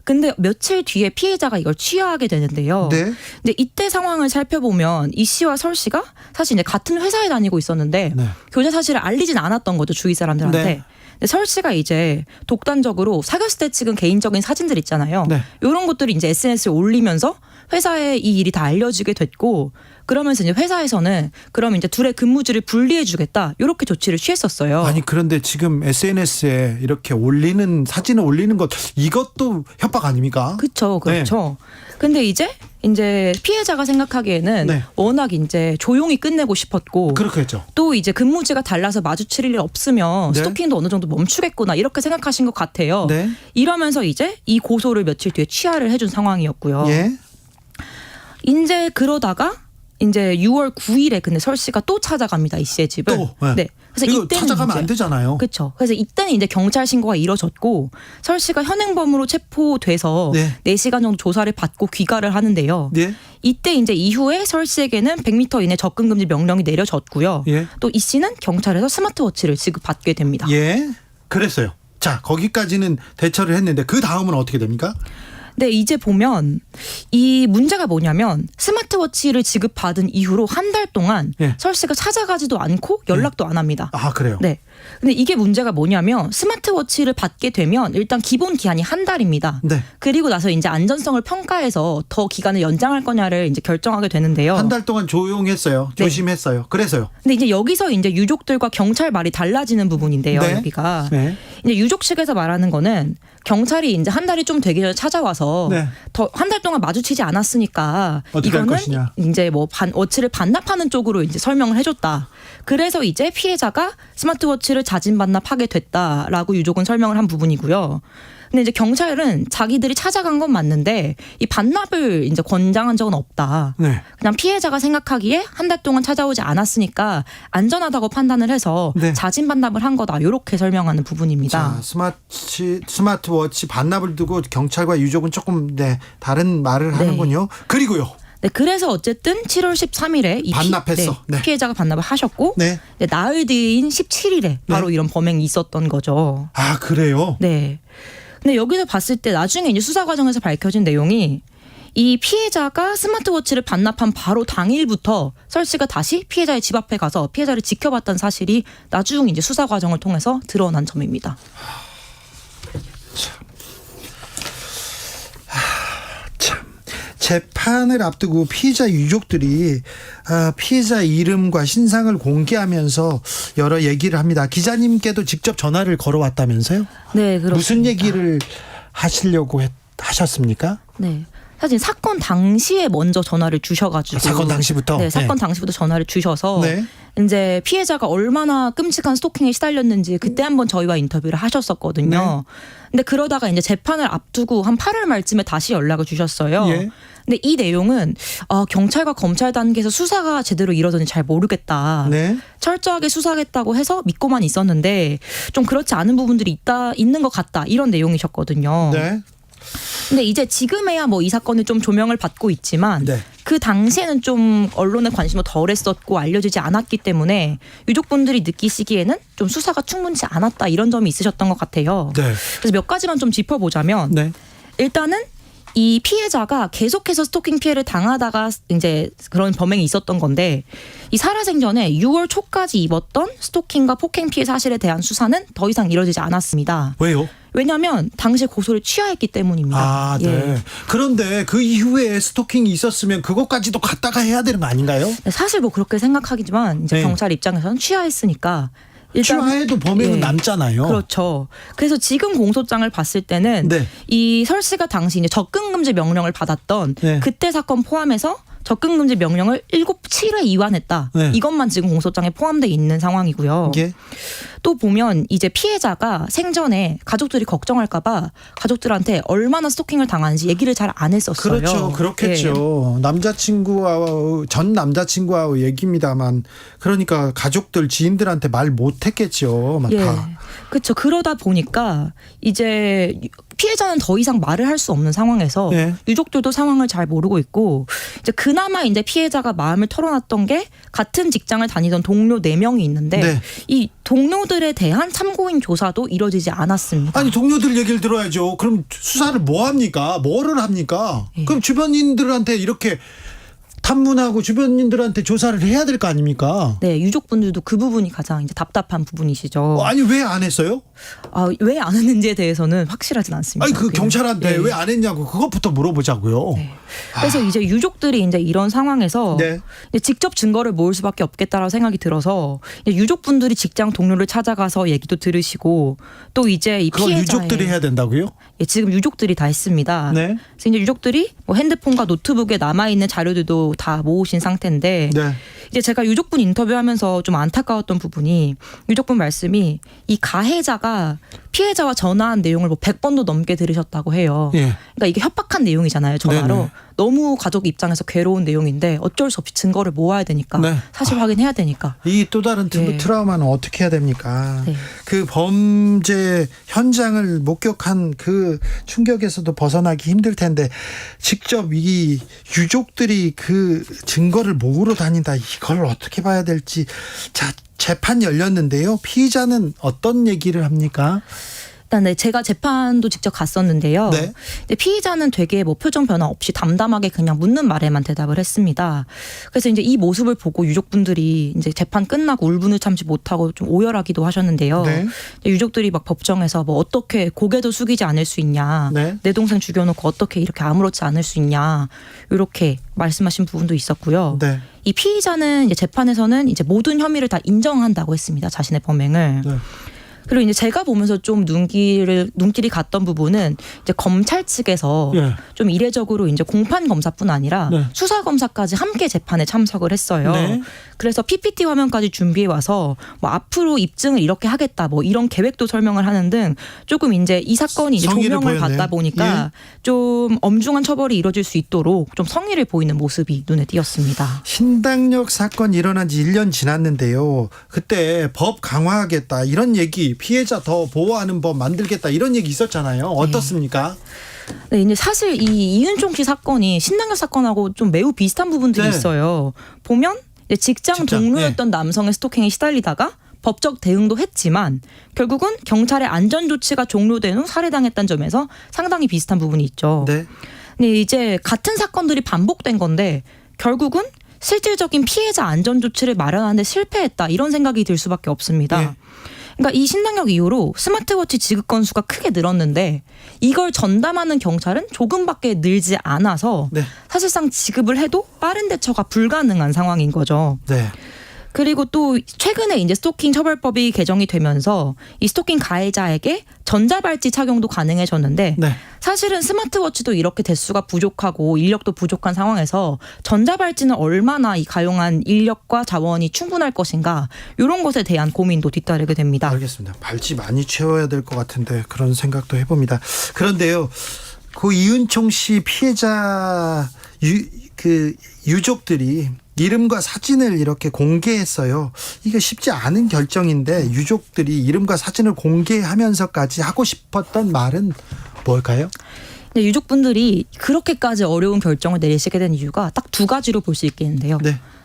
[SPEAKER 18] 근데 며칠 뒤에 피해자가 이걸 취하하게 되는데요. 근데 이때 상황을 살펴보면 이 씨와 설 씨가 사실 이제 같은 회사에 다니고 있었는데 교제 사실을 알리진 않았던 거죠, 주위 사람들한테. 근데 설 씨가 이제 독단적으로 사귀었을 때 찍은 개인적인 사진들 있잖아요. 이런 것들이 이제 SNS에 올리면서 회사에 이 일이 다 알려지게 됐고 그러면서 이제 회사에서는 그럼 이제 둘의 근무지를 분리해주겠다 이렇게 조치를 취했었어요.
[SPEAKER 11] 아니 그런데 지금 SNS에 이렇게 올리는 사진을 올리는 것 이것도 협박 아닙니까?
[SPEAKER 18] 그렇죠. 근데 이제 피해자가 생각하기에는
[SPEAKER 11] 네.
[SPEAKER 18] 워낙 이제 조용히 끝내고 싶었고
[SPEAKER 11] 그렇겠죠.
[SPEAKER 18] 또 이제 근무지가 달라서 마주칠 일 없으면
[SPEAKER 11] 네.
[SPEAKER 18] 스토킹도 어느 정도 멈추겠구나 이렇게 생각하신 것 같아요.
[SPEAKER 11] 네.
[SPEAKER 18] 이러면서 이제 이 고소를 며칠 뒤에 취하를 해준 상황이었고요.
[SPEAKER 11] 예.
[SPEAKER 18] 이제 그러다가 이제 6월 9일에 근데 설 씨가 또 찾아갑니다. 이 씨의 집을.
[SPEAKER 11] 또,
[SPEAKER 18] 네. 그래서
[SPEAKER 11] 이거
[SPEAKER 18] 이때는
[SPEAKER 11] 찾아가면
[SPEAKER 18] 이제
[SPEAKER 11] 안 되잖아요.
[SPEAKER 18] 그렇죠. 그래서 이때는 이제 경찰 신고가 이뤄졌고 설 씨가 현행범으로 체포돼서
[SPEAKER 11] 네.
[SPEAKER 18] 4시간 정도 조사를 받고 귀가를 하는데요.
[SPEAKER 11] 네.
[SPEAKER 18] 이때 이제 이후에 설 씨에게는 100m 이내 접근 금지 명령이 내려졌고요.
[SPEAKER 11] 예.
[SPEAKER 18] 또 이 씨는 경찰에서 스마트워치를 지급받게 됩니다.
[SPEAKER 11] 예. 그랬어요. 자, 거기까지는 대처를 했는데 그 다음은 어떻게 됩니까?
[SPEAKER 18] 네, 이제 보면 이 문제가 뭐냐면 스마트워치를 지급받은 이후로 한 달 동안
[SPEAKER 11] 예.
[SPEAKER 18] 설 씨가 찾아가지도 않고 연락도 안 합니다.
[SPEAKER 11] 아, 그래요?
[SPEAKER 18] 네. 근데 이게 문제가 뭐냐면 스마트워치를 받게 되면 일단 기본 기한이 한 달입니다.
[SPEAKER 11] 네.
[SPEAKER 18] 그리고 나서 이제 안전성을 평가해서 더 기간을 연장할 거냐를 이제 결정하게 되는데요.
[SPEAKER 11] 한 달 동안 조용했어요.
[SPEAKER 18] 네.
[SPEAKER 11] 조심했어요. 그래서요.
[SPEAKER 18] 근데 이제 여기서 이제 유족들과 경찰 말이 달라지는 부분인데요.
[SPEAKER 11] 네.
[SPEAKER 18] 여기가
[SPEAKER 11] 네.
[SPEAKER 18] 이제 유족 측에서 말하는 거는 경찰이 이제 한 달이 좀 되기 전에 찾아와서
[SPEAKER 11] 네.
[SPEAKER 18] 더 한 달 동안 마주치지 않았으니까
[SPEAKER 11] 어떻게 할
[SPEAKER 18] 이거는
[SPEAKER 11] 것이냐.
[SPEAKER 18] 이제 뭐 워치를 반납하는 쪽으로 이제 설명을 해줬다. 그래서 이제 피해자가 스마트워치를 자진 반납하게 됐다라고 유족은 설명을 한 부분이고요. 근데 이제 경찰은 자기들이 찾아간 건 맞는데 이 반납을 이제 권장한 적은 없다.
[SPEAKER 11] 네.
[SPEAKER 18] 그냥 피해자가 생각하기에 한 달 동안 찾아오지 않았으니까 안전하다고 판단을 해서
[SPEAKER 11] 네.
[SPEAKER 18] 자진 반납을 한 거다. 이렇게 설명하는 부분입니다.
[SPEAKER 11] 자, 스마트워치 반납을 두고 경찰과 유족은 조금 다른 말을 하는군요. 그리고요.
[SPEAKER 18] 네, 그래서 어쨌든 7월 13일에 이
[SPEAKER 11] 반납했어. 네.
[SPEAKER 18] 피해자가 반납을 하셨고
[SPEAKER 11] 네.
[SPEAKER 18] 나흘 뒤인 17일에 바로 이런 범행이 있었던 거죠.
[SPEAKER 11] 아, 그래요?
[SPEAKER 18] 네. 근데 여기서 봤을 때 나중에 이제 수사 과정에서 밝혀진 내용이 이 피해자가 스마트워치를 반납한 바로 당일부터 설 씨가 다시 피해자의 집 앞에 가서 피해자를 지켜봤던 사실이 나중 이제 수사 과정을 통해서 드러난 점입니다.
[SPEAKER 11] 재판을 앞두고 피해자 유족들이 피해자 이름과 신상을 공개하면서 여러 얘기를 합니다. 기자님께도 직접 전화를 걸어왔다면서요?
[SPEAKER 18] 네, 그렇습니다.
[SPEAKER 11] 무슨 얘기를 하시려고 하셨습니까?
[SPEAKER 18] 네. 사실 사건 당시에 먼저 전화를 주셔가지고
[SPEAKER 11] 사건 당시부터?
[SPEAKER 18] 네, 사건 당시부터 전화를 주셔서
[SPEAKER 11] 네.
[SPEAKER 18] 이제 피해자가 얼마나 끔찍한 스토킹에 시달렸는지 그때 한번 저희와 인터뷰를 하셨었거든요. 근데 그러다가 이제 재판을 앞두고 한 8월 말쯤에 다시 연락을 주셨어요.
[SPEAKER 11] 예.
[SPEAKER 18] 근데 이 내용은 경찰과 검찰 단계에서 수사가 제대로 이루어졌는지 잘 모르겠다.
[SPEAKER 11] 네.
[SPEAKER 18] 철저하게 수사하겠다고 해서 믿고만 있었는데 좀 그렇지 않은 부분들이 있는 것 같다. 이런 내용이셨거든요.
[SPEAKER 11] 네.
[SPEAKER 18] 근데 이제 지금에야 뭐 이 사건이 좀 조명을 받고 있지만
[SPEAKER 11] 네.
[SPEAKER 18] 그 당시에는 좀 언론의 관심도 덜했었고 알려지지 않았기 때문에 유족분들이 느끼시기에는 좀 수사가 충분치 않았다 이런 점이 있으셨던 것 같아요.
[SPEAKER 11] 네.
[SPEAKER 18] 그래서 몇 가지만 좀 짚어보자면
[SPEAKER 11] 네.
[SPEAKER 18] 일단은 이 피해자가 계속해서 스토킹 피해를 당하다가 이제 그런 범행이 있었던 건데 이 살아생전에 6월 초까지 입었던 스토킹과 폭행 피해 사실에 대한 수사는 더 이상 이뤄지지 않았습니다.
[SPEAKER 11] 왜요?
[SPEAKER 18] 왜냐하면 당시 고소를 취하했기 때문입니다.
[SPEAKER 11] 아, 네.
[SPEAKER 18] 예.
[SPEAKER 11] 그런데 그 이후에 스토킹이 있었으면 그것까지도 갖다가 해야 되는 거 아닌가요?
[SPEAKER 18] 사실 뭐 그렇게 생각하기지만 이제
[SPEAKER 11] 네.
[SPEAKER 18] 경찰 입장에서는 취하했으니까 일단
[SPEAKER 11] 취하해도 범행은 남잖아요.
[SPEAKER 18] 그렇죠. 그래서 지금 공소장을 봤을 때는
[SPEAKER 11] 네.
[SPEAKER 18] 이 설 씨가 당시 이제 접근 금지 명령을 받았던
[SPEAKER 11] 네.
[SPEAKER 18] 그때 사건 포함해서 접근 금지 명령을 7회 위반했다.
[SPEAKER 11] 네.
[SPEAKER 18] 이것만 지금 공소장에 포함돼 있는 상황이고요.
[SPEAKER 11] 예.
[SPEAKER 18] 또 보면 이제 피해자가 생전에 가족들이 걱정할까봐 가족들한테 얼마나 스토킹을 당하는지 얘기를 잘 안 했었어요.
[SPEAKER 11] 그렇죠. 그렇겠죠. 전 남자친구와 얘기입니다만 그러니까 가족들 지인들한테 말 못했겠죠. 막 다.
[SPEAKER 18] 그렇죠. 그러다 보니까 이제 피해자는 더 이상 말을 할 수 없는 상황에서
[SPEAKER 11] 네.
[SPEAKER 18] 유족들도 상황을 잘 모르고 있고 이제 그나마 이제 피해자가 마음을 털어놨던 게 같은 직장을 다니던 동료 4명이 있는데
[SPEAKER 11] 네.
[SPEAKER 18] 이 동료들에 대한 참고인 조사도 이뤄지지 않았습니다.
[SPEAKER 11] 아니 동료들 얘기를 들어야죠. 그럼 수사를 뭐 합니까? 뭐를 합니까? 그럼 주변인들한테 이렇게 탐문하고 주변인들한테 조사를 해야 될 거 아닙니까?
[SPEAKER 18] 네, 유족분들도 그 부분이 가장 이제 답답한 부분이시죠.
[SPEAKER 11] 아니 왜 안 했어요?
[SPEAKER 18] 왜 안 했는지에 대해서는 확실하진 않습니다.
[SPEAKER 11] 아니 그 경찰한테 왜 안 했냐고 그것부터 물어보자고요.
[SPEAKER 18] 네. 그래서 이제 유족들이 이제 이런 상황에서 이제 직접 증거를 모을 수밖에 없겠다라고 생각이 들어서 이제 유족분들이 직장 동료를 찾아가서 얘기도 들으시고 또 이제 이
[SPEAKER 11] 그걸
[SPEAKER 18] 피해자의
[SPEAKER 11] 유족들이 해야 된다고요?
[SPEAKER 18] 예, 지금 유족들이 다 했습니다.
[SPEAKER 11] 네.
[SPEAKER 18] 그래서 이제 유족들이 뭐 핸드폰과 노트북에 남아 있는 자료들도 다 모으신 상태인데 이제 제가 유족분 인터뷰하면서 좀 안타까웠던 부분이 유족분 말씀이 이 가해자가 피해자와 전화한 내용을 뭐 100번도 넘게 들으셨다고 해요. 그러니까 이게 협박한 내용이잖아요, 전화로.
[SPEAKER 11] 네네.
[SPEAKER 18] 너무 가족 입장에서 괴로운 내용인데 어쩔 수 없이 증거를 모아야 되니까 사실 확인해야 되니까.
[SPEAKER 11] 이 또 다른 트라우마는 어떻게 해야 됩니까? 그 범죄 현장을 목격한 그 충격에서도 벗어나기 힘들 텐데 직접 이 유족들이 그 증거를 모으러 다닌다. 이걸 어떻게 봐야 될지. 자, 재판 열렸는데요. 피의자는 어떤 얘기를 합니까?
[SPEAKER 18] 일단 제가 재판도 직접 갔었는데요. 근데 피의자는 되게 뭐 표정 변화 없이 담담하게 그냥 묻는 말에만 대답을 했습니다. 그래서 이제 이 모습을 보고 유족분들이 이제 재판 끝나고 울분을 참지 못하고 좀 오열하기도 하셨는데요. 유족들이 막 법정에서 뭐 어떻게 고개도 숙이지 않을 수 있냐, 내 동생 죽여놓고 어떻게 이렇게 아무렇지 않을 수 있냐, 이렇게 말씀하신 부분도 있었고요. 이 피의자는 이제 재판에서는 이제 모든 혐의를 다 인정한다고 했습니다. 자신의 범행을. 그리고 이제 제가 보면서 좀 눈길이 갔던 부분은 이제 검찰 측에서 좀 이례적으로 이제 공판 검사뿐 아니라 수사 검사까지 함께 재판에 참석을 했어요. 그래서 PPT 화면까지 준비해 와서 뭐 앞으로 입증을 이렇게 하겠다, 뭐 이런 계획도 설명을 하는 등 조금 이제 이 사건이 이제 조명을 받다 보니까 좀 엄중한 처벌이 이루어질 수 있도록 좀 성의를 보이는 모습이 눈에 띄었습니다.
[SPEAKER 11] 신당역 사건 일어난 지 1년 지났는데요. 그때 법 강화하겠다 이런 얘기, 피해자 더 보호하는 법 만들겠다 이런 얘기 있었잖아요. 어떻습니까?
[SPEAKER 18] 네, 이제 사실 이 이은총 씨 사건이 신당역 사건하고 좀 매우 비슷한 부분들이 있어요. 보면 직장 동료였던 남성의 스토킹에 시달리다가 법적 대응도 했지만 결국은 경찰의 안전 조치가 종료된 후 살해당했다는 점에서 상당히 비슷한 부분이 있죠. 근데 이제 같은 사건들이 반복된 건데 결국은 실질적인 피해자 안전 조치를 마련하는데 실패했다, 이런 생각이 들 수밖에 없습니다. 그러니까 이 신당역 이후로 스마트워치 지급 건수가 크게 늘었는데 이걸 전담하는 경찰은 조금밖에 늘지 않아서 사실상 지급을 해도 빠른 대처가 불가능한 상황인 거죠. 그리고 또 최근에 이제 스토킹 처벌법이 개정이 되면서 이 스토킹 가해자에게 전자발찌 착용도 가능해졌는데 사실은 스마트워치도 이렇게 대수가 부족하고 인력도 부족한 상황에서 전자발찌는 얼마나 이 가용한 인력과 자원이 충분할 것인가, 이런 것에 대한 고민도 뒤따르게 됩니다.
[SPEAKER 11] 알겠습니다. 발찌 많이 채워야 될 것 같은데 그런 생각도 해봅니다. 그런데요, 그 이은총 씨 피해자 유족들이 이름과 사진을 이렇게 공개했어요. 이게 쉽지 않은 결정인데 유족들이 이름과 사진을 공개하면서까지 하고 싶었던 말은 뭘까요?
[SPEAKER 18] 네, 유족분들이 그렇게까지 어려운 결정을 내리시게 된 이유가 딱 두 가지로 볼 수 있겠는데요.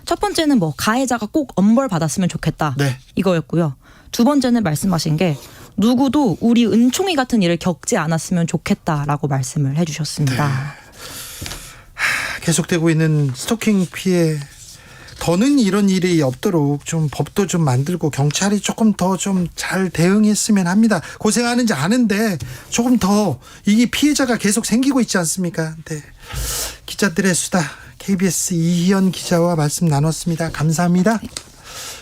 [SPEAKER 18] 첫 번째는 뭐 가해자가 꼭 엄벌 받았으면 좋겠다, 이거였고요. 두 번째는 말씀하신 게 누구도 우리 은총이 같은 일을 겪지 않았으면 좋겠다라고 말씀을 해주셨습니다.
[SPEAKER 11] 계속되고 있는 스토킹 피해, 더는 이런 일이 없도록 좀 법도 좀 만들고 경찰이 조금 더 좀 잘 대응했으면 합니다. 고생하는지 아는데 조금 더, 이게 피해자가 계속 생기고 있지 않습니까? 기자들의 수다, KBS 이희연 기자와 말씀 나눴습니다. 감사합니다.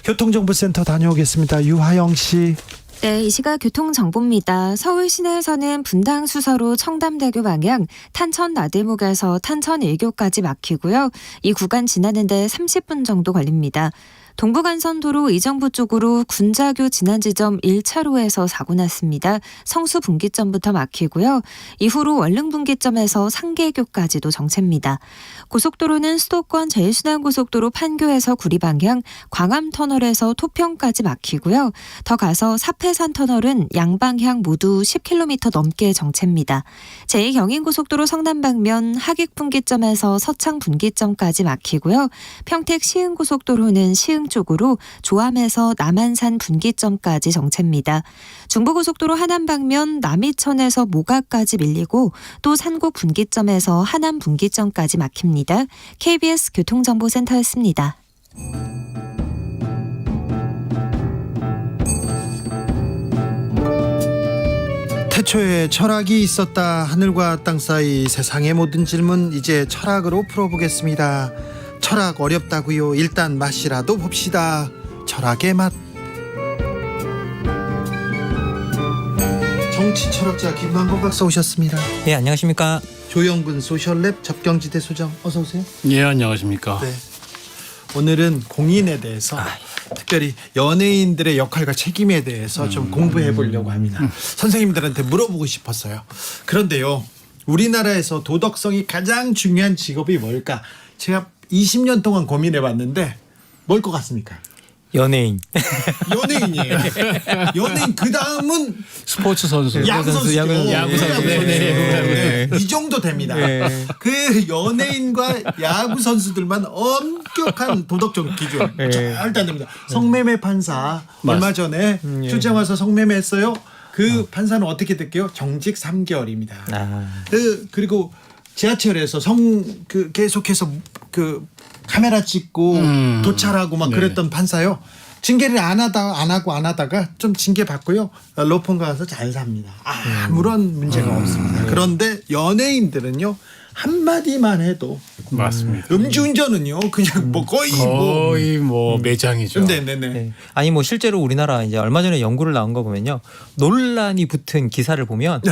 [SPEAKER 11] 교통정보센터 다녀오겠습니다. 유하영 씨.
[SPEAKER 8] 네, 이 시각 교통정보입니다. 서울 시내에서는 분당 수서로 청담대교 방향 탄천 나들목에서 탄천 1교까지 막히고요. 이 구간 지나는데 30분 정도 걸립니다. 동부간선도로 의정부 쪽으로 군자교 지난 지점 1차로에서 사고 났습니다. 성수 분기점부터 막히고요. 이후로 월릉 분기점에서 상계교까지도 정체입니다. 고속도로는 수도권 제일순환고속도로 판교에서 구리 방향 광암터널에서 토평까지 막히고요. 더 가서 사패산 터널은 양방향 모두 10km 넘게 정체입니다. 제2경인고속도로 성남 방면 하객분기점에서 서창 분기점까지 막히고요. 평택 시흥고속도로는 시흥 신흥 쪽으로 조암에서 남한산 분기점까지 정체입니다. 중부고속도로 하남 방면 남이천에서 모가까지 밀리고 또 산곡 분기점에서 하남 분기점까지 막힙니다. KBS 교통정보센터였습니다.
[SPEAKER 4] 태초에 철학이 있었다. 하늘과 땅 사이 세상의 모든 질문 이제 철학으로 풀어보겠습니다. 철학 어렵다고요? 일단 맛이라도 봅시다. 철학의 맛. 정치 철학자 김만건 박사 오셨습니다.
[SPEAKER 19] 네, 안녕하십니까.
[SPEAKER 4] 조영근 소셜랩 접경지대 소장 어서 오세요.
[SPEAKER 20] 예, 안녕하십니까.
[SPEAKER 4] 네. 오늘은 공인에 대해서 특별히 연예인들의 역할과 책임에 대해서 좀 공부해 보려고 합니다. 선생님들한테 물어보고 싶었어요. 그런데요, 우리나라에서 도덕성이 가장 중요한 직업이 뭘까? 제가 20년 동안 고민해 봤는데 뭘 것 같습니까?
[SPEAKER 19] 연예인.
[SPEAKER 4] 연예인이에요. 연예인 그 다음은
[SPEAKER 20] 스포츠 선수,
[SPEAKER 4] 야구 선수,
[SPEAKER 20] 야구 선수.
[SPEAKER 4] 네. 이 정도 됩니다.
[SPEAKER 19] 네.
[SPEAKER 4] 그 연예인과 야구 선수들만 엄격한 도덕적 기준 절대 안 됩니다. 성매매 판사 얼마 전에 출장 와서 성매매했어요. 그 판사는 어떻게 될게요? 정직 3개월입니다. 그리고 지하철에서 계속해서 카메라 찍고 도찰하고 막 그랬던 판사요. 징계를 안 하다가 좀 징계 받고요. 로펌 가서 잘 삽니다. 아무런 문제가 없습니다. 그런데 연예인들은요. 한마디만 해도
[SPEAKER 20] 맞습니다.
[SPEAKER 4] 음주운전은요. 그냥 거의
[SPEAKER 20] 매장이죠.
[SPEAKER 4] 네네네.
[SPEAKER 19] 네. 아니 실제로 우리나라 이제 얼마 전에 연구를 나온 거 보면요. 논란이 붙은 기사를 보면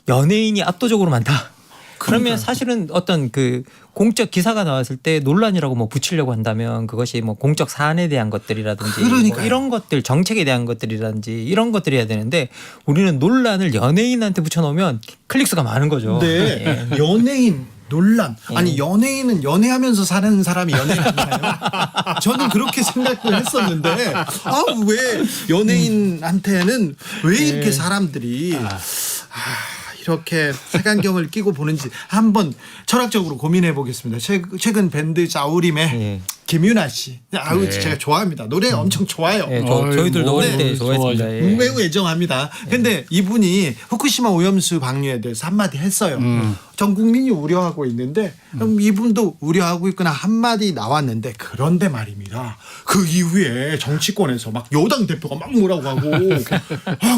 [SPEAKER 19] 연예인이 압도적으로 많다. 그러면 사실은 어떤 공적 기사가 나왔을 때 논란이라고 붙이려고 한다면 그것이 공적 사안에 대한 것들이라든지 이런 것들 정책에 대한 것들이라든지 이런 것들이 해야 되는데 우리는 논란을 연예인한테 붙여놓으면 클릭수가 많은 거죠.
[SPEAKER 4] 네. 연예인 논란. 아니 연예인은 연애하면서 사는 사람이 연예인인가요? 저는 그렇게 생각을 했었는데 왜 연예인한테는 왜 이렇게 사람들이 이렇게 색안경을 끼고 보는지 한번 철학적으로 고민해 보겠습니다. 최근 밴드 자우림의 김윤아 씨. 제가 좋아합니다. 노래 엄청 좋아요.
[SPEAKER 19] 저희들도 어릴 때 좋아했습니다.
[SPEAKER 4] 매우 애정합니다. 근데 이분이 후쿠시마 오염수 방류에 대해서 한마디 했어요. 전 국민이 우려하고 있는데 이분도 우려하고 있구나 한마디 나왔는데 그런데 말입니다. 그 이후에 정치권에서 막 여당 대표가 막 뭐라고 하고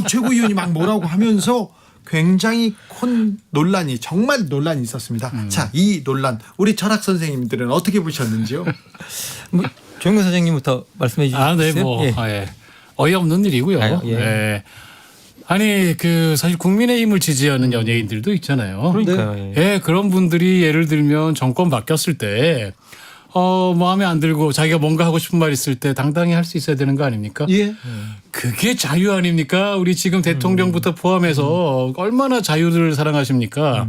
[SPEAKER 4] 최고위원이 막 뭐라고 하면서 굉장히 큰 논란이 정말 논란이 있었습니다. 자, 이 논란 우리 철학 선생님들은 어떻게 보셨는지요?
[SPEAKER 19] 조영근 선생님부터 말씀해 주시겠어요?
[SPEAKER 20] 어이없는 일이고요. 아니 사실 국민의힘을 지지하는 연예인들도 있잖아요.
[SPEAKER 19] 그러니까요.
[SPEAKER 20] 그런 분들이 예를 들면 정권 바뀌었을 때 마음에 안 들고 자기가 뭔가 하고 싶은 말 있을 때 당당히 할 수 있어야 되는 거 아닙니까?
[SPEAKER 4] 예.
[SPEAKER 20] 그게 자유 아닙니까? 우리 지금 대통령부터 포함해서 얼마나 자유를 사랑하십니까?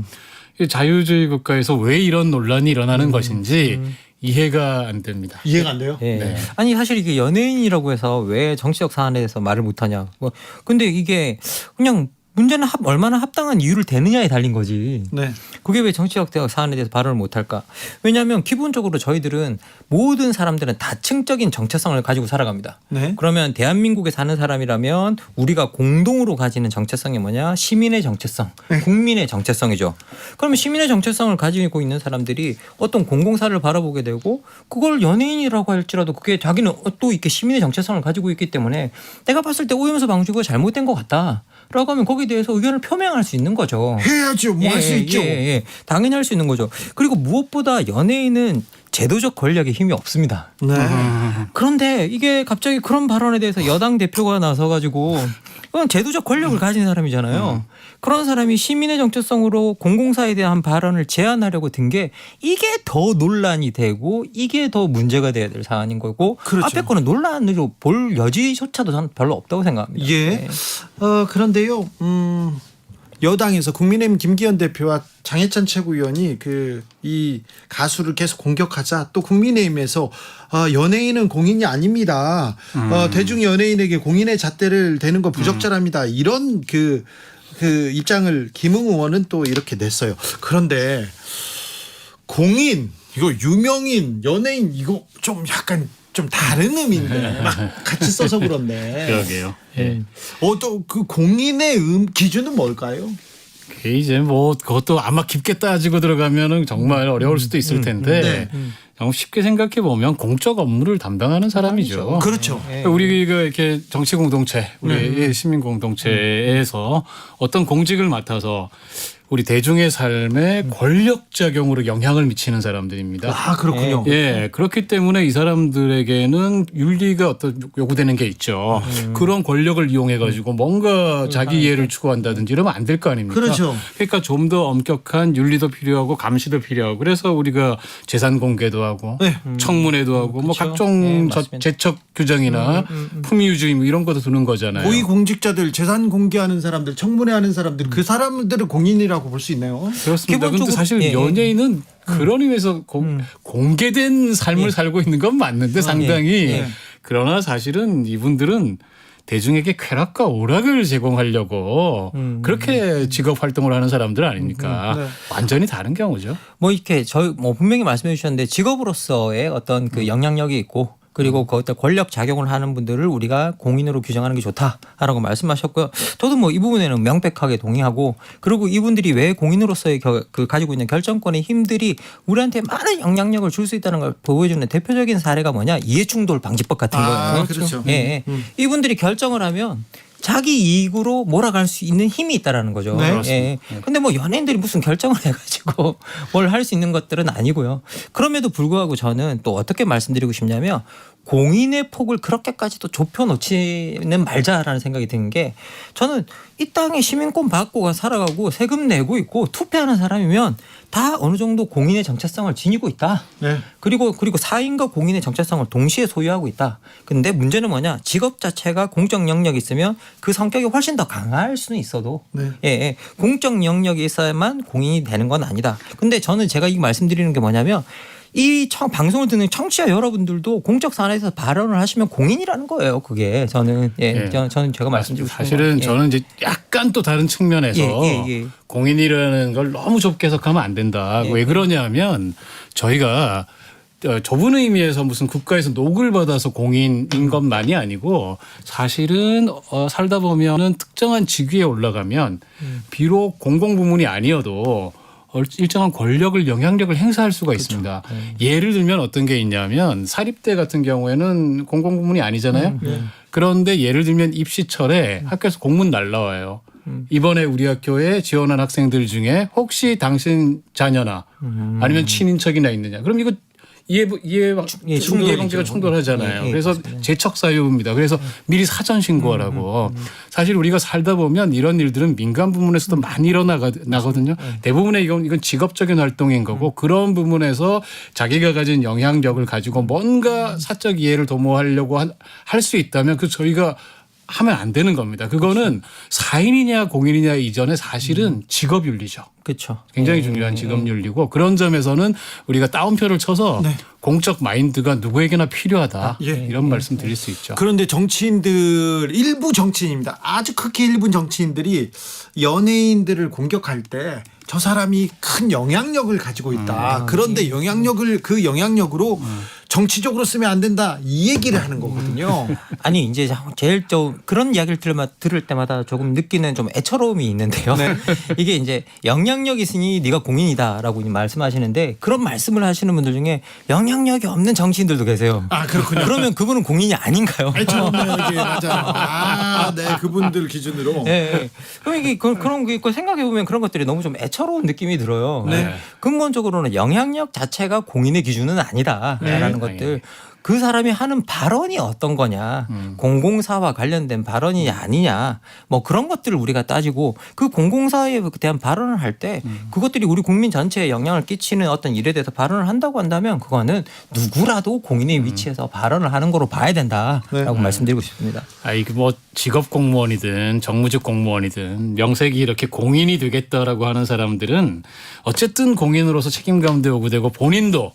[SPEAKER 20] 자유주의 국가에서 왜 이런 논란이 일어나는 것인지 이해가 안 됩니다.
[SPEAKER 4] 이해가 안 돼요?
[SPEAKER 19] 네. 아니 사실 이게 연예인이라고 해서 왜 정치적 사안에 대해서 말을 못하냐. 근데 이게 그냥 문제는 얼마나 합당한 이유를 대느냐에 달린 거지.
[SPEAKER 4] 네.
[SPEAKER 19] 그게 왜 정치적 사안에 대해서 발언을 못할까? 왜냐하면 기본적으로 저희들은 모든 사람들은 다층적인 정체성을 가지고 살아갑니다.
[SPEAKER 4] 네.
[SPEAKER 19] 그러면 대한민국에 사는 사람이라면 우리가 공동으로 가지는 정체성이 뭐냐? 시민의 정체성, 국민의 정체성이죠. 그러면 시민의 정체성을 가지고 있는 사람들이 어떤 공공사를 바라보게 되고 그걸 연예인이라고 할지라도 그게 자기는 또 이렇게 시민의 정체성을 가지고 있기 때문에 내가 봤을 때 오염수 방류가 잘못된 것 같다. 라고 하면 거기에 대해서 의견을 표명할 수 있는 거죠.
[SPEAKER 4] 해야죠. 할 수 있죠.
[SPEAKER 19] 당연히 할 수 있는 거죠. 그리고 무엇보다 연예인은 제도적 권력에 힘이 없습니다.
[SPEAKER 4] 네.
[SPEAKER 19] 그런데 이게 갑자기 그런 발언에 대해서 여당 대표가 나서가지고 그건 제도적 권력을 가진 사람이잖아요. 그런 사람이 시민의 정체성으로 공공사에 대한 발언을 제한하려고 든 게 이게 더 논란이 되고 이게 더 문제가 돼야 될 사안인 거고
[SPEAKER 4] 그렇죠.
[SPEAKER 19] 앞에 거는 논란으로 볼 여지조차도 저는 별로 없다고 생각합니다.
[SPEAKER 4] 예. 그런데요. 여당에서 국민의힘 김기현 대표와 장해찬 최고위원이 이 가수를 계속 공격하자 또 국민의힘에서 연예인은 공인이 아닙니다. 대중 연예인에게 공인의 잣대를 대는 건 부적절합니다. 이런 입장을 김웅 의원은 또 이렇게 냈어요. 그런데 공인, 이거 유명인, 연예인 이거 좀 약간
[SPEAKER 11] 좀 다른 의미인데 막 같이 써서 그런데.
[SPEAKER 20] 그러게요. 예.
[SPEAKER 11] 또 그 공인의 기준은 뭘까요?
[SPEAKER 20] 그게 이제 뭐 그것도 아마 깊게 따지고 들어가면은 정말 어려울 수도 있을 텐데 너무 쉽게 생각해 보면 공적 업무를 담당하는 사람이죠.
[SPEAKER 11] 그렇죠.
[SPEAKER 20] 우리가 이렇게 정치 공동체, 우리 시민 공동체에서 어떤 공직을 맡아서 우리 대중의 삶에 권력작용으로 영향을 미치는 사람들입니다.
[SPEAKER 11] 아, 그렇군요.
[SPEAKER 20] 예, 그렇기 때문에 이 사람들에게는 윤리가 어떤 요구되는 게 있죠. 그런 권력을 이용해 가지고 뭔가 자기 이해를 추구한다든지 이러면 안 될 거 아닙니까?
[SPEAKER 11] 그렇죠.
[SPEAKER 20] 그러니까 좀 더 엄격한 윤리도 필요하고 감시도 필요하고 그래서 우리가 재산 공개도 하고 청문회도 하고 뭐 각종 재척 규정이나 품위유지 뭐 이런 것도 두는 거잖아요.
[SPEAKER 11] 고위 공직자들 재산 공개하는 사람들 청문회하는 사람들 그 사람들을 공인이라고 볼 수 있나요?
[SPEAKER 20] 그렇습니다. 그런데 사실 연예인은 그런 의미에서 공개된 삶을 살고 있는 건 맞는데 상당히 그러나 사실은 이분들은 대중에게 쾌락과 오락을 제공하려고 그렇게 직업 활동을 하는 사람들 아닙니까? 완전히 다른 경우죠.
[SPEAKER 19] 뭐 이렇게 뭐 분명히 말씀해 주셨는데 직업으로서의 어떤 그 영향력이 있고 그리고 그 어떤 권력 작용을 하는 분들을 우리가 공인으로 규정하는 게 좋다라고 말씀하셨고요. 저도 뭐 이 부분에는 명백하게 동의하고 그리고 이분들이 왜 공인으로서의 그 가지고 있는 결정권의 힘들이 우리한테 많은 영향력을 줄 수 있다는 걸 보여주는 대표적인 사례가 뭐냐 이해충돌 방지법 같은 거예요.
[SPEAKER 11] 그렇죠.
[SPEAKER 19] 예, 이분들이 결정을 하면 자기 이익으로 몰아갈 수 있는 힘이 있다라는 거죠.
[SPEAKER 11] 네.
[SPEAKER 19] 예. 근데 뭐 연예인들이 무슨 결정을 해가지고 뭘 할 수 있는 것들은 아니고요. 그럼에도 불구하고 저는 또 어떻게 말씀드리고 싶냐면 공인의 폭을 그렇게까지도 좁혀놓지는 말자라는 생각이 드는 게 저는 이 땅에 시민권 받고 살아가고 세금 내고 있고 투표하는 사람이면 다 어느 정도 공인의 정체성을 지니고 있다.
[SPEAKER 11] 네.
[SPEAKER 19] 그리고 사인과 공인의 정체성을 동시에 소유하고 있다. 근데 문제는 뭐냐? 직업 자체가 공적 영역이 있으면 그 성격이 훨씬 더 강할 수는 있어도 공적 영역이 있어야만 공인이 되는 건 아니다. 근데 저는 제가 이 말씀드리는 게 뭐냐면 이 방송을 듣는 청취자 여러분들도 공적 사안에서 발언을 하시면 공인이라는 거예요. 그게 저는 저는 제가 말씀드리고 싶은
[SPEAKER 20] 사실은 저는 이제 약간 또 다른 측면에서 공인이라는 걸 너무 좁게 해석하면 안 된다. 왜 그러냐면 저희가 좁은 의미에서 무슨 국가에서 녹을 받아서 공인인 것만이 아니고 사실은 살다 보면은 특정한 직위에 올라가면 비록 공공부문이 아니어도 일정한 권력을 영향력을 행사할 수가 있습니다. 예를 들면 어떤 게 있냐면 사립대 같은 경우에는 공공부문이 아니잖아요. 그런데 예를 들면 입시철에 학교에서 공문 날라와요. 이번에 우리 학교에 지원한 학생들 중에 혹시 당신 자녀나 아니면 친인척이나 있느냐. 그럼 이거 이해방지가 충돌하잖아요. 그래서 재척 사유입니다. 그래서 미리 사전 신고하라고. 사실 우리가 살다 보면 이런 일들은 민간 부문에서도 많이 일어나거든요. 대부분의 이건 직업적인 활동인 거고 그런 부분에서 자기가 가진 영향력을 가지고 뭔가 사적 이해를 도모하려고 할 수 있다면 그 저희가 하면 안 되는 겁니다. 그거는 사인이냐 공인이냐 이전에 사실은 직업윤리죠.
[SPEAKER 19] 그렇죠.
[SPEAKER 20] 굉장히 중요한 직업윤리고 그런 점에서는 우리가 따옴표를 쳐서 공적 마인드가 누구에게나 필요하다. 이런 말씀 드릴 수 있죠.
[SPEAKER 11] 그런데 정치인들 일부 정치인입니다. 아주 극히 일부 정치인들이 연예인들을 공격할 때 저 사람이 큰 영향력을 가지고 있다. 그런데 그 영향력으로 정치적으로 쓰면 안 된다. 이 얘기를 하는 거거든요.
[SPEAKER 19] 아니 이제 제일 좀 그런 이야기를 들을 때마다 조금 느끼는 좀 애처로움이 있는데요. 이게 이제 영향력이 있으니 네가 공인이다라고 말씀하시는데 그런 말씀을 하시는 분들 중에 영향력이 없는 정치인들도 계세요.
[SPEAKER 11] 아 그렇군요.
[SPEAKER 19] 그러면 그분은 공인이 아닌가요?
[SPEAKER 11] 애처롭네요. 이게 맞아요. 그분들 기준으로.
[SPEAKER 19] 그럼 이게 그런 게 있고 생각해 보면 그런 것들이 너무 좀 애처로운 느낌이 들어요. 근본적으로는 영향력 자체가 공인의 기준은 아니다라는 것들. 그 사람이 하는 발언이 어떤 거냐, 공공사와 관련된 발언이 아니냐, 뭐 그런 것들을 우리가 따지고 그 공공사에 대한 발언을 할 때 그것들이 우리 국민 전체에 영향을 끼치는 어떤 일에 대해서 발언을 한다고 한다면 그거는 누구라도 공인의 위치에서 발언을 하는 거로 봐야 된다라고 말씀드리고 싶습니다.
[SPEAKER 20] 이게 뭐 직업 공무원이든 정무직 공무원이든 명색이 이렇게 공인이 되겠다라고 하는 사람들은 어쨌든 공인으로서 책임감도 요구되고 본인도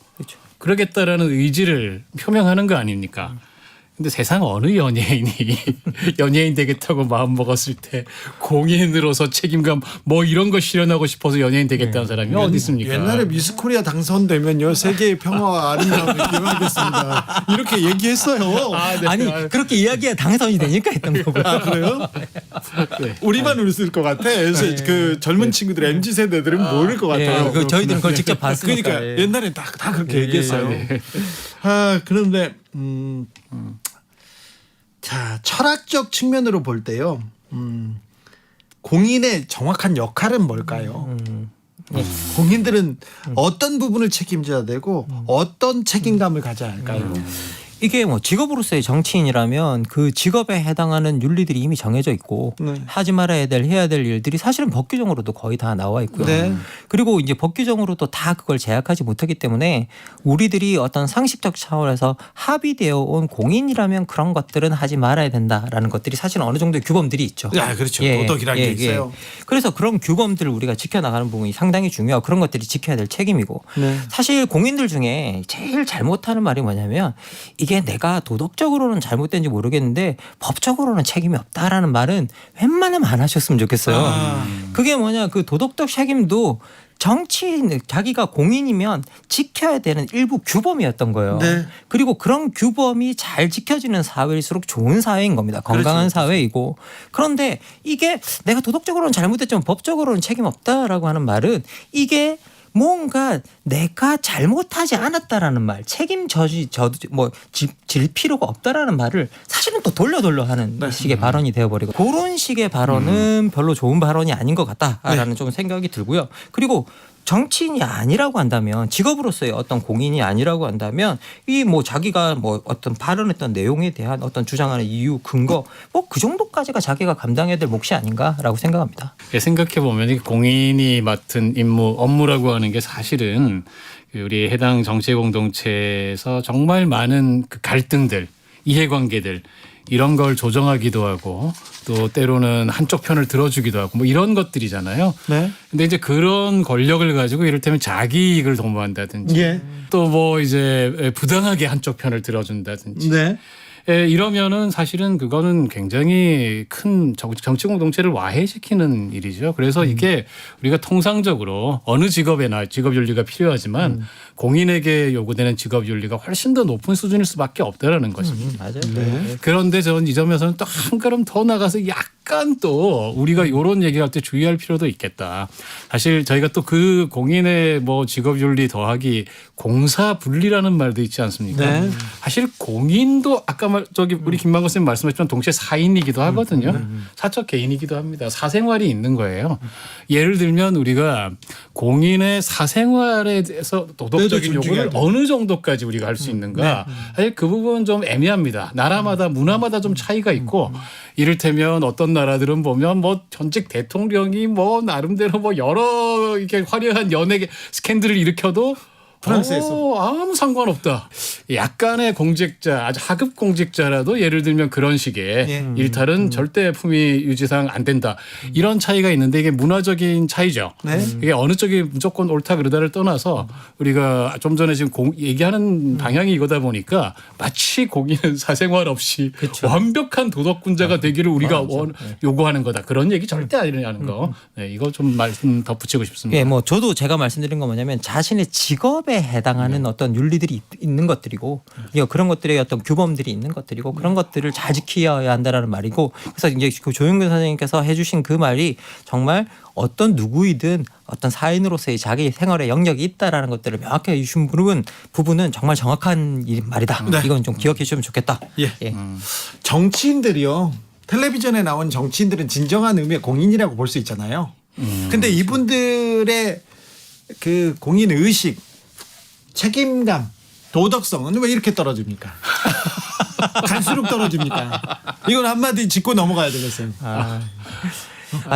[SPEAKER 20] 그러겠다라는 의지를 표명하는 거 아닙니까? 근데 세상 어느 연예인이 연예인 되겠다고 마음 먹었을 때 공인으로서 책임감 뭐 이런 거 실현하고 싶어서 연예인 되겠다는 사람이 어디 있습니까?
[SPEAKER 11] 옛날에 미스 코리아 당선되면요 세계의 평화와 아름다움을 기원하겠습니다. 이렇게 얘기했어요.
[SPEAKER 19] 아니 그렇게 이야기가 당선이 되니까 했던 거고요.
[SPEAKER 11] 아 그래요?
[SPEAKER 20] 네.
[SPEAKER 11] 우리만 웃을 것 같아. 그래서 그 젊은 친구들 MZ 세대들은 모를 것 같아요.
[SPEAKER 19] 저희들은 그걸 직접 봤으니까.
[SPEAKER 11] 그러니까 옛날에 다 그렇게 얘기했어요. 그런데 자 철학적 측면으로 볼 때요. 공인의 정확한 역할은 뭘까요? 공인들은 어떤 부분을 책임져야 되고 어떤 책임감을 가져야 할까요?
[SPEAKER 19] 이게 뭐 직업으로서의 정치인이라면 그 직업에 해당하는 윤리들이 이미 정해져 있고 하지 말아야 될 해야 될 일들이 사실은 법규정으로도 거의 다 나와 있고요.
[SPEAKER 11] 네.
[SPEAKER 19] 그리고 이제 법규정으로도 다 그걸 제약하지 못하기 때문에 우리들이 어떤 상식적 차원에서 합의되어 온 공인이라면 그런 것들은 하지 말아야 된다라는 것들이 사실은 어느 정도의 규범들이 있죠.
[SPEAKER 11] 아, 그렇죠. 도덕이라는 게 있어요.
[SPEAKER 19] 그래서 그런 규범들을 우리가 지켜나가는 부분이 상당히 중요하고 그런 것들이 지켜야 될 책임이고 사실 공인들 중에 제일 잘못하는 말이 뭐냐면 이게 내가 도덕적으로는 잘못된지 모르겠는데 법적으로는 책임이 없다라는 말은 웬만하면 안 하셨으면 좋겠어요. 그게 뭐냐 그 도덕적 책임도 정치인 자기가 공인이면 지켜야 되는 일부 규범이었던 거예요.
[SPEAKER 11] 네.
[SPEAKER 19] 그리고 그런 규범이 잘 지켜지는 사회일수록 좋은 사회인 겁니다. 건강한
[SPEAKER 11] 그렇죠.
[SPEAKER 19] 사회이고. 그런데 이게 내가 도덕적으로는 잘못했지만 법적으로는 책임 없다라고 하는 말은 이게 뭔가 내가 잘못하지 않았다라는 말, 질 필요가 없다라는 말을 사실은 또 돌려 하는 식의 발언이 되어버리고 그런 식의 발언은 별로 좋은 발언이 아닌 것 같다라는 좀 생각이 들고요. 그리고 정치인이 아니라고 한다면 직업으로서의 어떤 공인이 아니라고 한다면 이 뭐 자기가 뭐 어떤 발언했던 내용에 대한 어떤 주장하는 이유 근거 뭐 그 정도까지가 자기가 감당해야 될 몫이 아닌가라고 생각합니다.
[SPEAKER 20] 생각해 보면 공인이 맡은 임무 업무라고 하는 게 사실은 우리 해당 정치 공동체에서 정말 많은 그 갈등들, 이해관계들 이런 걸 조정하기도 하고 또 때로는 한쪽 편을 들어주기도 하고 뭐 이런 것들이잖아요.
[SPEAKER 11] 네.
[SPEAKER 20] 근데 이제 그런 권력을 가지고 이를테면 자기 이익을 도모한다든지 또 뭐 이제 부당하게 한쪽 편을 들어준다든지 이러면은 사실은 그거는 굉장히 큰 정치 공동체를 와해시키는 일이죠. 그래서 이게 우리가 통상적으로 어느 직업에나 직업 윤리가 필요하지만 공인에게 요구되는 직업 윤리가 훨씬 더 높은 수준일 수밖에 없다라는 것입니다.
[SPEAKER 19] 맞아요.
[SPEAKER 20] 그런데 저는 이 점에서는 또 한 걸음 더 나가서 약간 또 우리가 이런 얘기할 때 주의할 필요도 있겠다. 사실 저희가 또 그 공인의 뭐 직업 윤리 더하기 공사 분리라는 말도 있지 않습니까? 사실 공인도 아까 우리 김만건 선생님 말씀하셨지만 동시에 사인이기도 하거든요. 사적 개인이기도 합니다. 사생활이 있는 거예요. 예를 들면 우리가 공인의 사생활에 대해서 도덕적인 요구를 어느 정도까지 우리가 할 수 있는가. 사실 그 부분은 좀 애매합니다. 나라마다 문화마다 좀 차이가 있고 이를테면 어떤 나라들은 보면 뭐 전직 대통령이 뭐 나름대로 뭐 여러 이렇게 화려한 연예 스캔들을 일으켜도
[SPEAKER 11] 프랑스에서
[SPEAKER 20] 아무 상관없다. 약간의 공직자, 아주 하급 공직자라도 예를 들면 그런 식의 일탈은 절대 품위 유지상 안 된다. 이런 차이가 있는데 이게 문화적인 차이죠. 이게 어느 쪽이 무조건 옳다 그러다를 떠나서 우리가 좀 전에 지금 얘기하는 방향이 이거다 보니까 마치 공인은 사생활 없이 완벽한 도덕군자가 되기를 우리가 요구하는 거다. 그런 얘기 절대 아니라는 거. 이거 좀 말씀 덧붙이고 싶습니다.
[SPEAKER 19] 예, 뭐 저도 제가 말씀드린 건 뭐냐면 자신의 직업에 해당하는 어떤 윤리들이 있는 것들이고 그런 것들의 어떤 규범들이 있는 것들이고 그런 것들을 잘 지켜야 한다라는 말이고 그래서 이제 그 조영근 선생님께서 해주신 그 말이 정말 어떤 누구이든 어떤 사인으로서의 자기 생활에 영역이 있다라는 것들을 명확히 해주신 부분은 정말 정확한 말이다. 이건 좀 기억해 주시면 좋겠다.
[SPEAKER 11] 정치인들이요. 텔레비전에 나온 정치인들은 진정한 의미의 공인이라고 볼 수 있잖아요. 근데 이분들의 그 공인 의식, 책임감, 도덕성은 왜 이렇게 떨어집니까? 갈수록 떨어집니까? 이건 한마디 짚고 넘어가야 되겠어요.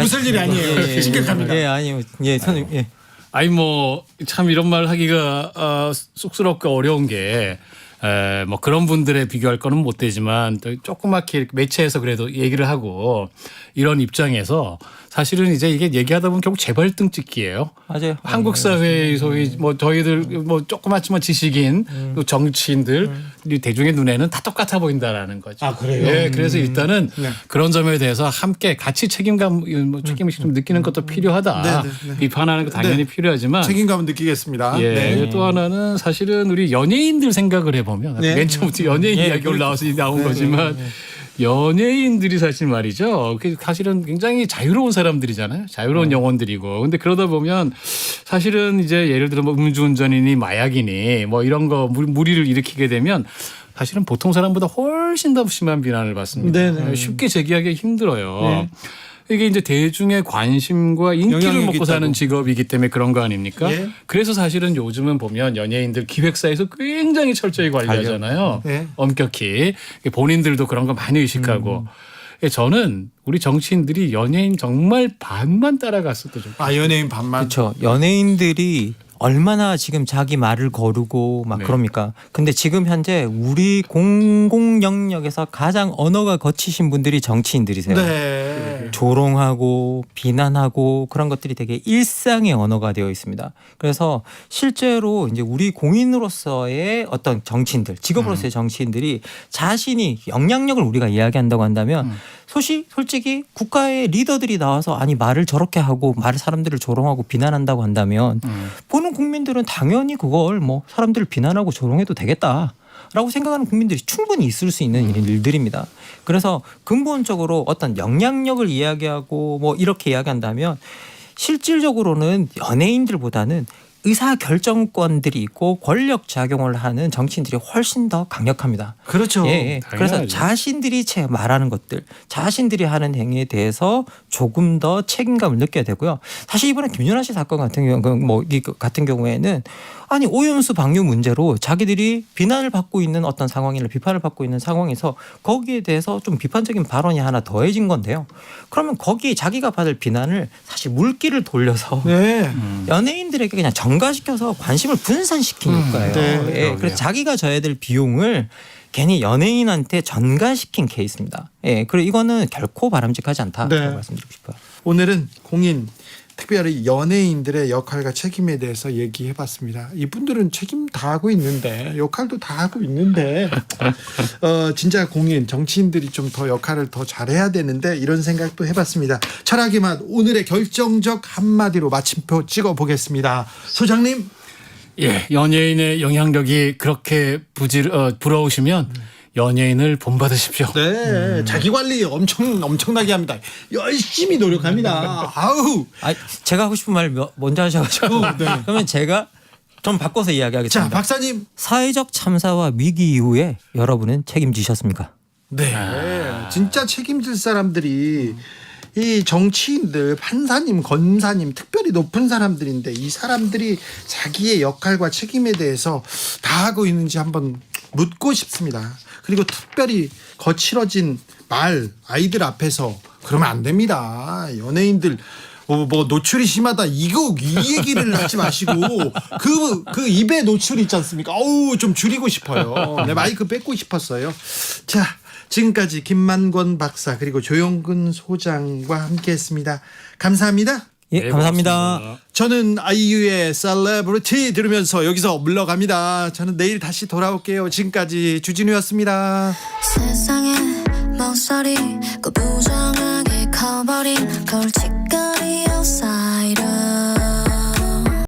[SPEAKER 11] 웃을 일이 아니에요. 심각합니다.
[SPEAKER 19] 아니요. 선생님.
[SPEAKER 20] 아니 뭐 참 이런 말 하기가 쑥스럽고 어려운 게 뭐 그런 분들에 비교할 거는 못 되지만 또 조그맣게 매체에서 그래도 얘기를 하고 이런 입장에서 사실은 이제 이게 얘기하다 보면 결국 재발등 찍기예요.
[SPEAKER 19] 맞아요.
[SPEAKER 20] 한국 사회의 소위 뭐 저희들 뭐 조그맣지만 지식인 또 정치인들 대중의 눈에는 다 똑같아 보인다라는 거죠.
[SPEAKER 11] 아, 그래요?
[SPEAKER 20] 예, 그래서 일단은 그런 점에 대해서 함께 같이 책임감, 뭐 책임을 좀 느끼는 것도 필요하다. 비판하는 거 당연히 필요하지만
[SPEAKER 11] 책임감은 느끼겠습니다.
[SPEAKER 20] 예, 또 하나는 사실은 우리 연예인들 생각을 해보면 맨 처음부터 연예인 이야기 올라와서 나온 거지만 연예인들이 사실 말이죠. 사실은 굉장히 자유로운 사람들이잖아요. 자유로운 영혼들이고. 근데 그러다 보면 사실은 이제 예를 들어 뭐 음주운전이니 마약이니 뭐 이런 거 무리를 일으키게 되면 사실은 보통 사람보다 훨씬 더 심한 비난을 받습니다. 쉽게 제기하기 힘들어요. 이게 이제 대중의 관심과 인기를 먹고 사는 직업이기 때문에 그런 거 아닙니까? 그래서 사실은 요즘은 보면 연예인들 기획사에서 굉장히 철저히 관리하잖아요. 엄격히. 본인들도 그런 거 많이 의식하고. 저는 우리 정치인들이 연예인 정말 반만 따라갔어도 좀.
[SPEAKER 11] 아, 연예인 반만.
[SPEAKER 19] 그렇죠. 연예인들이 얼마나 지금 자기 말을 거르고 막 그럽니까? 근데 지금 현재 우리 공공 영역에서 가장 언어가 거치신 분들이 정치인들이세요. 조롱하고 비난하고 그런 것들이 되게 일상의 언어가 되어 있습니다. 그래서 실제로 이제 우리 공인으로서의 어떤 정치인들, 직업으로서의 정치인들이 자신이 영향력을 우리가 이야기한다고 한다면 솔직히 국가의 리더들이 나와서 아니 말을 저렇게 하고 말을 사람들을 조롱하고 비난한다고 한다면 보는 국민들은 당연히 그걸 뭐 사람들을 비난하고 조롱해도 되겠다라고 생각하는 국민들이 충분히 있을 수 있는 일들입니다. 그래서 근본적으로 어떤 영향력을 이야기하고 뭐 이렇게 이야기한다면 실질적으로는 연예인들보다는 의사결정권들이 있고 권력 작용을 하는 정치인들이 훨씬 더 강력합니다.
[SPEAKER 11] 그렇죠.
[SPEAKER 19] 예. 그래서 자신들이 말하는 것들, 자신들이 하는 행위에 대해서 조금 더 책임감을 느껴야 되고요. 사실 이번에 김윤아 씨 사건 같은 경우에는 아니 오염수 방류 문제로 자기들이 비난을 받고 있는 어떤 상황이나 비판을 받고 있는 상황에서 거기에 대해서 좀 비판적인 발언이 하나 더해진 건데요. 그러면 거기에 자기가 받을 비난을 사실 물기를 돌려서 연예인들에게 그냥 전가시켜서 관심을 분산시킨 거예요. 그래서 자기가 져야 될 비용을 괜히 연예인한테 전가시킨 케이스입니다. 그리고 이거는 결코 바람직하지 않다라고 말씀드리고 싶어요.
[SPEAKER 11] 오늘은 공인 특별히 연예인들의 역할과 책임에 대해서 얘기해봤습니다. 이분들은 책임 다 하고 있는데 역할도 다 하고 있는데 진짜 공인 정치인들이 좀 더 역할을 더 잘해야 되는데 이런 생각도 해봤습니다. 철학의 맛 오늘의 결정적 한마디로 마침표 찍어보겠습니다. 소장님.
[SPEAKER 20] 예, 연예인의 영향력이 그렇게 부러우시면 연예인을 본받으십시오.
[SPEAKER 11] 네, 자기 관리 엄청나게 합니다. 열심히 노력합니다. 아우.
[SPEAKER 19] 제가 하고 싶은 말 먼저 하셔가지고 그러면 제가 좀 바꿔서 이야기하겠습니다.
[SPEAKER 11] 자, 박사님.
[SPEAKER 19] 사회적 참사와 위기 이후에 여러분은 책임지셨습니까?
[SPEAKER 11] 네, 진짜 책임질 사람들이 이 정치인들, 판사님, 검사님, 특별히 높은 사람들인데 이 사람들이 자기의 역할과 책임에 대해서 다 하고 있는지 한번 묻고 싶습니다. 그리고 특별히 거칠어진 말 아이들 앞에서 그러면 안 됩니다. 연예인들 뭐 노출이 심하다 이 얘기를 하지 마시고 그 입에 노출 있지 않습니까? 좀 줄이고 싶어요. 네, 마이크 뺏고 싶었어요. 자, 지금까지 김만권 박사 그리고 조영근 소장과 함께했습니다. 감사합니다.
[SPEAKER 19] 예, 감사합니다.
[SPEAKER 11] 저는 아이유의 셀레브리티 들으면서 여기서 물러갑니다. 저는 내일 다시 돌아올게요. 지금까지 주진우였습니다.
[SPEAKER 3] 세상에 목소리 그 부정하게 커버린 돌직거리 outside